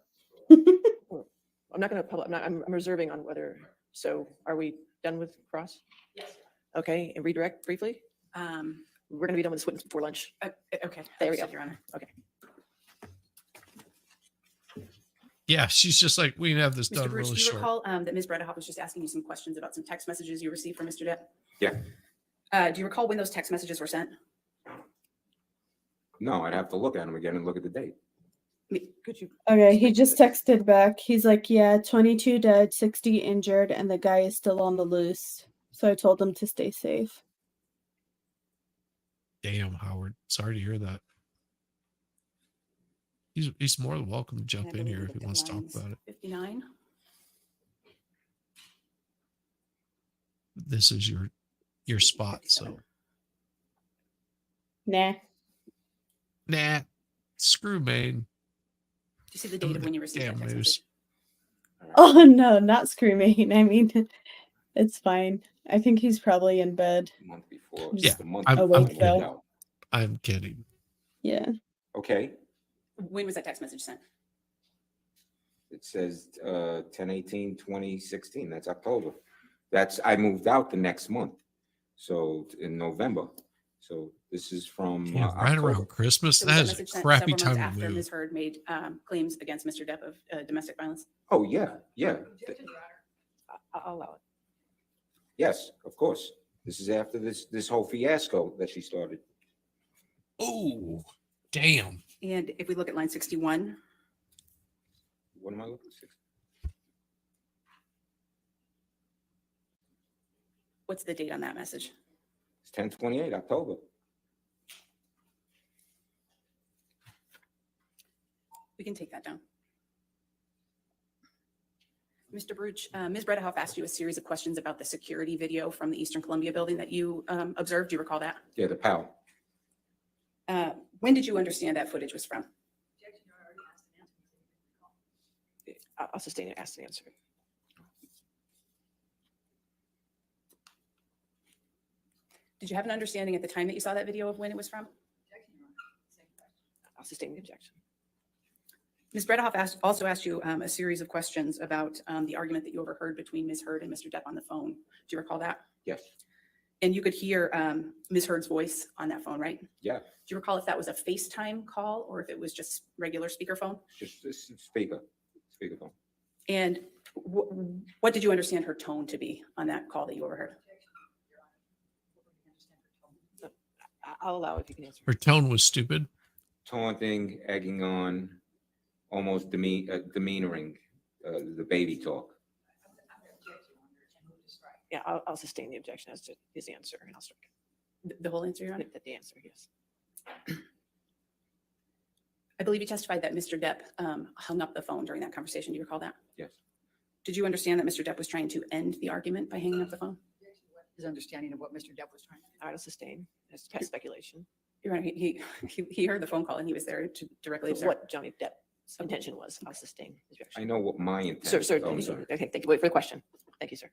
[SPEAKER 3] I'm not going to public, I'm reserving on whether, so are we done with Cross?
[SPEAKER 6] Yes.
[SPEAKER 3] Okay, and redirect briefly? We're going to be done with this witness before lunch.
[SPEAKER 6] Okay.
[SPEAKER 3] There we go.
[SPEAKER 6] understood, Your Honor.
[SPEAKER 3] Okay.
[SPEAKER 2] Yeah, she's just like, we can have this
[SPEAKER 6] Mr.
[SPEAKER 2] done
[SPEAKER 6] Bruce,
[SPEAKER 2] really
[SPEAKER 6] do you
[SPEAKER 2] short.
[SPEAKER 6] recall that Ms. Bredehoff was just asking you some questions about some text messages you received from Mr. Depp?
[SPEAKER 5] Yeah.
[SPEAKER 6] Do you recall when those text messages were sent?
[SPEAKER 5] No, I'd have to look at them again and look at the date.
[SPEAKER 3] Could you?
[SPEAKER 1] Okay, he
[SPEAKER 3] explain
[SPEAKER 1] just
[SPEAKER 3] to me?
[SPEAKER 1] texted back. He's like, yeah, 22 dead, 60 injured, and the guy is still on the loose. So I told him to stay safe.
[SPEAKER 2] Damn, Howard. Sorry to hear that. He's more than welcome to jump
[SPEAKER 6] And I
[SPEAKER 2] in
[SPEAKER 6] believe
[SPEAKER 2] here
[SPEAKER 6] we
[SPEAKER 2] if he
[SPEAKER 6] looked at
[SPEAKER 2] wants to talk
[SPEAKER 6] lines
[SPEAKER 2] about it.
[SPEAKER 6] 59.
[SPEAKER 2] This is your spot, so
[SPEAKER 6] 57.
[SPEAKER 1] Nah.
[SPEAKER 2] nah. Screw Maine.
[SPEAKER 6] Do you see the date of when you received that
[SPEAKER 2] Damn
[SPEAKER 6] text
[SPEAKER 2] news.
[SPEAKER 6] message?
[SPEAKER 1] Oh no, not screaming. I mean, it's fine. I think he's probably in bed.
[SPEAKER 5] The month before.
[SPEAKER 1] Yeah,
[SPEAKER 5] The month
[SPEAKER 2] I'm
[SPEAKER 5] before I
[SPEAKER 1] awake
[SPEAKER 5] moved
[SPEAKER 1] though.
[SPEAKER 5] out.
[SPEAKER 2] I'm kidding.
[SPEAKER 1] Yeah.
[SPEAKER 5] Okay,
[SPEAKER 6] When was that text message sent?
[SPEAKER 5] it says 10/18/2016. That's October. I moved out the next month. So in November. So this is from
[SPEAKER 2] Damn, right
[SPEAKER 5] October.
[SPEAKER 2] around Christmas.
[SPEAKER 6] So was
[SPEAKER 2] That
[SPEAKER 6] that
[SPEAKER 2] is
[SPEAKER 6] message
[SPEAKER 2] a
[SPEAKER 6] sent
[SPEAKER 2] crappy
[SPEAKER 6] several months
[SPEAKER 2] time to
[SPEAKER 6] after
[SPEAKER 2] move.
[SPEAKER 6] Ms. Heard made claims against Mr. Depp of domestic violence?
[SPEAKER 5] Oh, yeah, yeah.
[SPEAKER 3] I'll allow it.
[SPEAKER 5] Yes, of course. This is after this whole fiasco that she started.
[SPEAKER 2] Oh, damn.
[SPEAKER 6] And if we look at line 61,
[SPEAKER 5] What am I looking at?
[SPEAKER 6] what's the date on that message?
[SPEAKER 5] It's 10/28 October.
[SPEAKER 6] We can take that down. Mr. Bruch, Ms. Bredehoff asked you a series of questions about the security video from the Eastern Columbia building that you observed. Do you recall that?
[SPEAKER 5] Yeah, the PAL.
[SPEAKER 6] When did you understand that footage was from?
[SPEAKER 3] I'll sustain it, ask and answer.
[SPEAKER 6] Did you have an understanding at the time that you saw that video of when it was from?
[SPEAKER 3] I'll sustain the objection.
[SPEAKER 6] Ms. Bredehoff also asked you a series of questions about the argument that you overheard between Ms. Heard and Mr. Depp on the phone. Do you recall that?
[SPEAKER 5] Yes.
[SPEAKER 6] And you could hear Ms. Heard's voice on that phone, right?
[SPEAKER 5] Yeah.
[SPEAKER 6] Do you recall if that was a FaceTime call or if it was just regular speakerphone?
[SPEAKER 5] Just this speakerphone.
[SPEAKER 6] And what did you understand her tone to be on that call that you overheard?
[SPEAKER 3] I'll allow it if you can answer.
[SPEAKER 2] Her tone was stupid.
[SPEAKER 5] Taunting, egging on, almost demeanoring the baby talk.
[SPEAKER 3] Yeah, I'll sustain the objection as to his answer and I'll strike
[SPEAKER 6] The whole answer, Your Honor?
[SPEAKER 3] it. The answer, yes.
[SPEAKER 6] I believe you testified that Mr. Depp hung up the phone during that conversation. Do you recall that?
[SPEAKER 5] Yes.
[SPEAKER 6] Did you understand that Mr. Depp was trying to end the argument by hanging up the phone?
[SPEAKER 7] His understanding of what Mr. Depp was trying to do.
[SPEAKER 3] All right, I'll sustain. It's past speculation.
[SPEAKER 6] Your Honor, he heard the phone call and he was there to directly observe.
[SPEAKER 3] What Johnny Depp's intention was, I'll sustain his objection.
[SPEAKER 5] I know what my intent
[SPEAKER 3] Sir,
[SPEAKER 5] is.
[SPEAKER 3] sir,
[SPEAKER 5] Oh, I'm sorry.
[SPEAKER 3] okay, thank you. Wait for the question. Thank you, sir.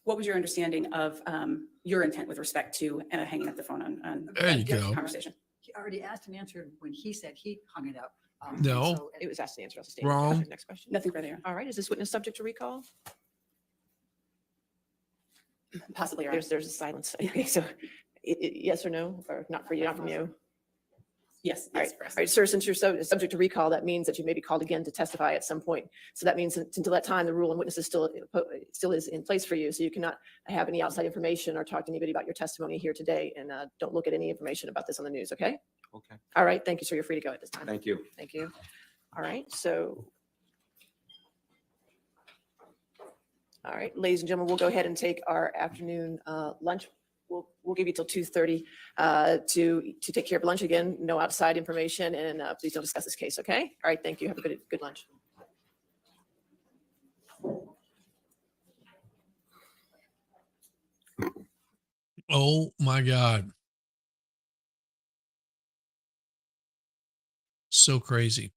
[SPEAKER 6] What was your understanding of your intent with respect to hanging up the phone on
[SPEAKER 2] There you
[SPEAKER 6] that
[SPEAKER 2] go.
[SPEAKER 6] conversation?
[SPEAKER 7] He already asked and answered when he said he hung it up.
[SPEAKER 2] No.
[SPEAKER 7] so-
[SPEAKER 3] It was asked and answered. I'll sustain.
[SPEAKER 2] Wrong.
[SPEAKER 3] Next question.
[SPEAKER 6] Nothing further, Your Honor.
[SPEAKER 3] All right, is this witness subject to recall?
[SPEAKER 6] Possibly, Your Honor.
[SPEAKER 3] There's a silence. Okay, so yes or no, or not for you, not from you?
[SPEAKER 6] Yes,
[SPEAKER 3] All
[SPEAKER 6] yes,
[SPEAKER 3] right,
[SPEAKER 6] for us.
[SPEAKER 3] all right, sir, since you're subject to recall, that means that you may be called again to testify at some point. So that means that until that time, the rule on witnesses still is in place for you. So you cannot have any outside information or talk to anybody about your testimony here today. And don't look at any information about this on the news, okay?
[SPEAKER 5] Okay,
[SPEAKER 3] All right, thank you, sir. You're free to go at this time.
[SPEAKER 5] thank you.
[SPEAKER 3] Thank you. All right, so. All right, ladies and gentlemen, we'll go ahead and take our afternoon lunch. We'll give you till 2:30 to take care of lunch again. No outside information, and please don't discuss this case, okay? All right, thank you. Have a good lunch.
[SPEAKER 2] Oh my God. so crazy.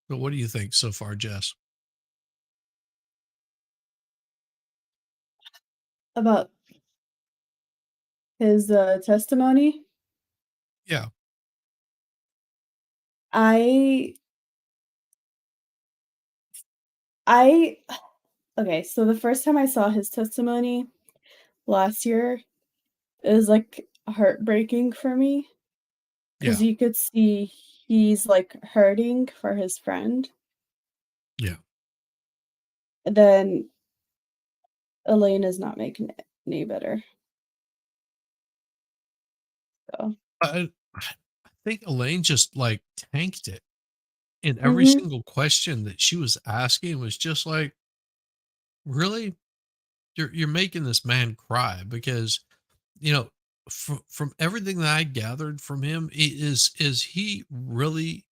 [SPEAKER 2] But what do you think so far, Jess?
[SPEAKER 1] About his testimony.
[SPEAKER 2] Yeah.
[SPEAKER 1] I I okay, so the first time I saw his testimony last year, it was like heartbreaking for me because
[SPEAKER 2] Yeah.
[SPEAKER 1] you could see he's like hurting for his friend.
[SPEAKER 2] Yeah.
[SPEAKER 1] And then Elaine is not making it any better. So
[SPEAKER 2] I think Elaine just like tanked it. And every
[SPEAKER 1] mhm.
[SPEAKER 2] single question that she was asking was just like, really? You're making this man cry because, you know, from everything that I gathered from him, is he really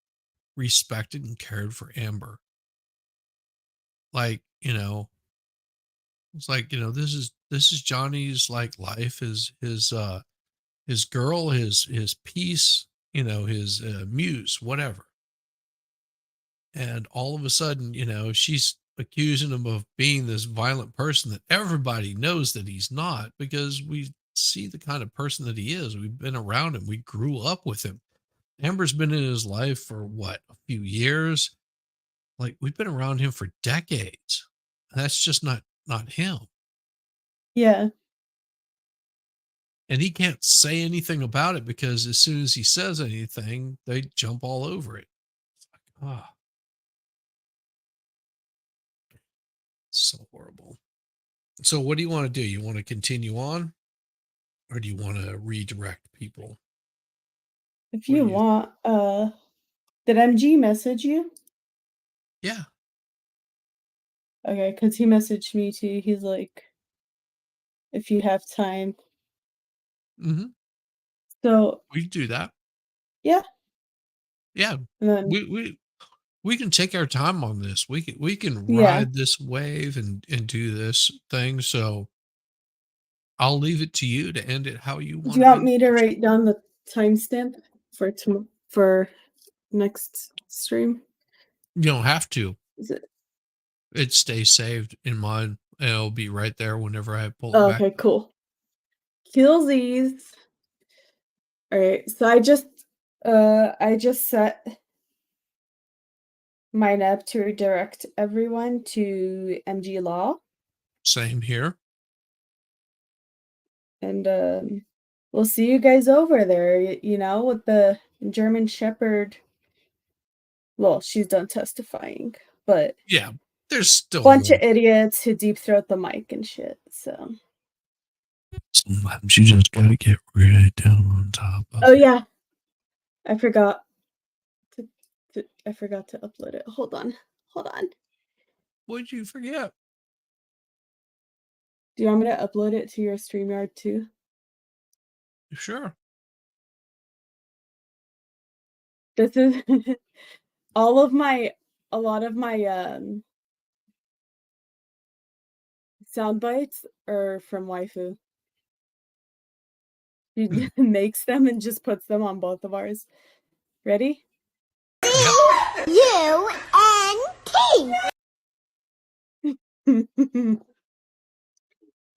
[SPEAKER 2] respected and cared for Amber? Like, it's like, this is Johnny's like life, his girl, his piece, his muse, whatever. And all of a sudden, she's accusing him of being this violent person that everybody knows that he's not, because we see the kind of person that he is. We've been around him. We grew up with him. Amber's been in his life for what, a few years? Like, we've been around him for decades. That's just not him.
[SPEAKER 1] Yeah.
[SPEAKER 2] And he can't say anything about it because as soon as he says anything, they jump all over it. It's like, so horrible. So what do you want to do? You want to continue on, or do you want to redirect people?
[SPEAKER 1] If
[SPEAKER 2] What do
[SPEAKER 1] you
[SPEAKER 2] you
[SPEAKER 1] want, did MG message you?
[SPEAKER 2] Yeah.
[SPEAKER 1] Okay, because he messaged me too. He's like, if you have time.
[SPEAKER 2] Mm-hmm.
[SPEAKER 1] So
[SPEAKER 2] We can do that.
[SPEAKER 1] yeah.
[SPEAKER 2] Yeah.
[SPEAKER 1] And then
[SPEAKER 2] We can take our time on this. We can
[SPEAKER 1] yeah.
[SPEAKER 2] ride this wave and do this thing. So I'll leave it to you to end it how you
[SPEAKER 1] Do
[SPEAKER 2] want
[SPEAKER 1] you
[SPEAKER 2] to
[SPEAKER 1] want
[SPEAKER 2] end
[SPEAKER 1] me to
[SPEAKER 2] it.
[SPEAKER 1] write down the timestamp for next stream?
[SPEAKER 2] You don't have to.
[SPEAKER 1] Is it?
[SPEAKER 2] It stays saved in mine, and it'll be right there whenever I pull it
[SPEAKER 1] Oh,
[SPEAKER 2] back.
[SPEAKER 1] okay, cool. Killsies. All right, so I just set mine up to redirect everyone to MG Law,
[SPEAKER 2] Same here.
[SPEAKER 1] and we'll see you guys over there. With the German Shepherd. Well, she's done testifying, but
[SPEAKER 2] Yeah. There's still
[SPEAKER 1] bunch
[SPEAKER 2] more.
[SPEAKER 1] of idiots who deep throat the mic and shit. So.
[SPEAKER 2] Sometimes you just gotta get right down on top of
[SPEAKER 1] Oh
[SPEAKER 2] it.
[SPEAKER 1] yeah, I forgot I forgot to upload it. Hold on.
[SPEAKER 2] What'd you forget?
[SPEAKER 1] Do you want me to upload it to your StreamYard too?
[SPEAKER 2] Sure.
[SPEAKER 1] This is a lot of my sound bites are from Waifu. She makes them and just puts them on both of ours. Ready?
[SPEAKER 2] Yep.
[SPEAKER 4] UNT.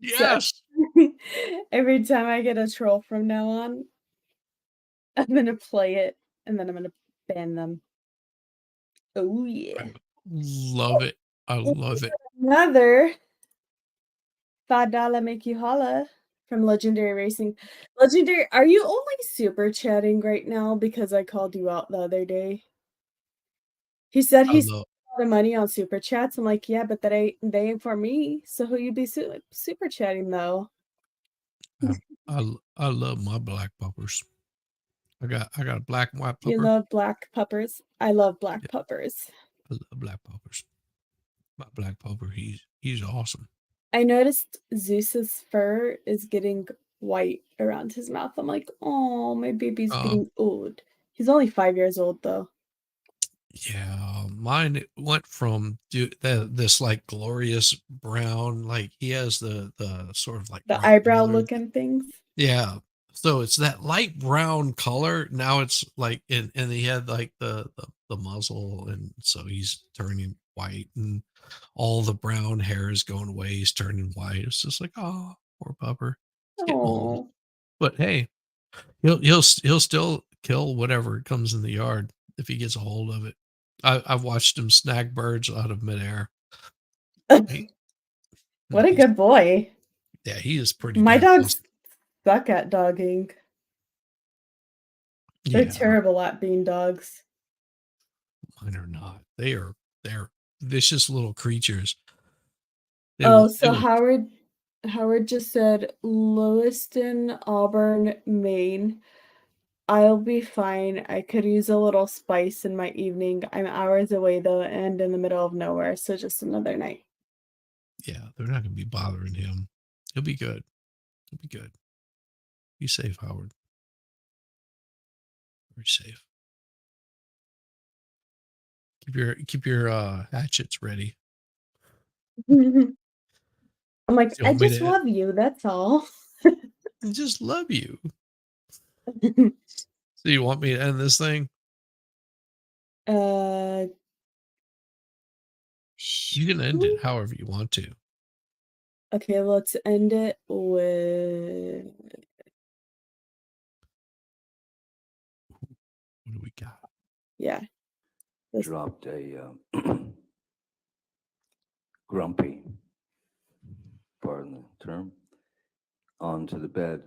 [SPEAKER 2] Yes.
[SPEAKER 1] Every time I get a troll from now on, I'm gonna play it and then I'm gonna ban them. Oh yeah.
[SPEAKER 2] Love it. I love it.
[SPEAKER 1] Another $5 make you holla from Legendary Racing. Legendary, are you only super chatting right now because I called you out the other day? He said
[SPEAKER 2] I
[SPEAKER 1] he's
[SPEAKER 2] love
[SPEAKER 1] a lot of money on super chats. I'm like, yeah, but they ain't for me. So who you be super chatting though?
[SPEAKER 2] I love my black puppers. I got a black and white
[SPEAKER 1] You
[SPEAKER 2] pupper.
[SPEAKER 1] love black puppers. I love black
[SPEAKER 2] Yeah.
[SPEAKER 1] puppers.
[SPEAKER 2] I love black puppers. My black pupper, he's awesome.
[SPEAKER 1] I noticed Zeus's fur is getting white around his mouth. I'm like, oh, my baby's getting old. He's only 5 years old though.
[SPEAKER 2] Yeah, mine went from this like glorious brown, like he has the sort of like
[SPEAKER 1] The
[SPEAKER 2] bright
[SPEAKER 1] eyebrow
[SPEAKER 2] color.
[SPEAKER 1] looking things.
[SPEAKER 2] Yeah, So it's that light brown color. Now it's like, and he had like the muzzle, and so he's turning white, and all the brown hair is going away. He's turning white. It's just like, oh, poor pupper. It's getting old.
[SPEAKER 1] Oh,
[SPEAKER 2] But hey, he'll still kill whatever comes in the yard if he gets a hold of it. I've watched him snag birds out of midair. He-
[SPEAKER 1] what a
[SPEAKER 2] he's-
[SPEAKER 1] good boy.
[SPEAKER 2] Yeah, he is pretty.
[SPEAKER 1] My
[SPEAKER 2] damn
[SPEAKER 1] dogs suck at dogging. They're
[SPEAKER 2] Yeah,
[SPEAKER 1] terrible at being dogs.
[SPEAKER 2] mine are not. They're vicious little creatures. They
[SPEAKER 1] Oh,
[SPEAKER 2] will, they
[SPEAKER 1] so
[SPEAKER 2] will,
[SPEAKER 1] Howard just said Lewiston, Auburn, Maine. I'll be fine. I could use a little spice in my evening. I'm hours away though, and in the middle of nowhere, so just another night.
[SPEAKER 2] yeah, they're not going to be bothering him. He'll be good. He'll be good. Be safe, Howard. Very safe. Keep your hatchets ready.
[SPEAKER 1] I'm like,
[SPEAKER 2] Do you
[SPEAKER 1] I
[SPEAKER 2] want me
[SPEAKER 1] just
[SPEAKER 2] to?
[SPEAKER 1] love you, that's all.
[SPEAKER 2] I just love you. So you want me to end this thing?
[SPEAKER 1] uh
[SPEAKER 2] You can end it however you want to.
[SPEAKER 1] Okay, let's end it with
[SPEAKER 2] What do we got?
[SPEAKER 1] yeah. This-
[SPEAKER 9] Dropped a grumpy, pardon the term, onto the bed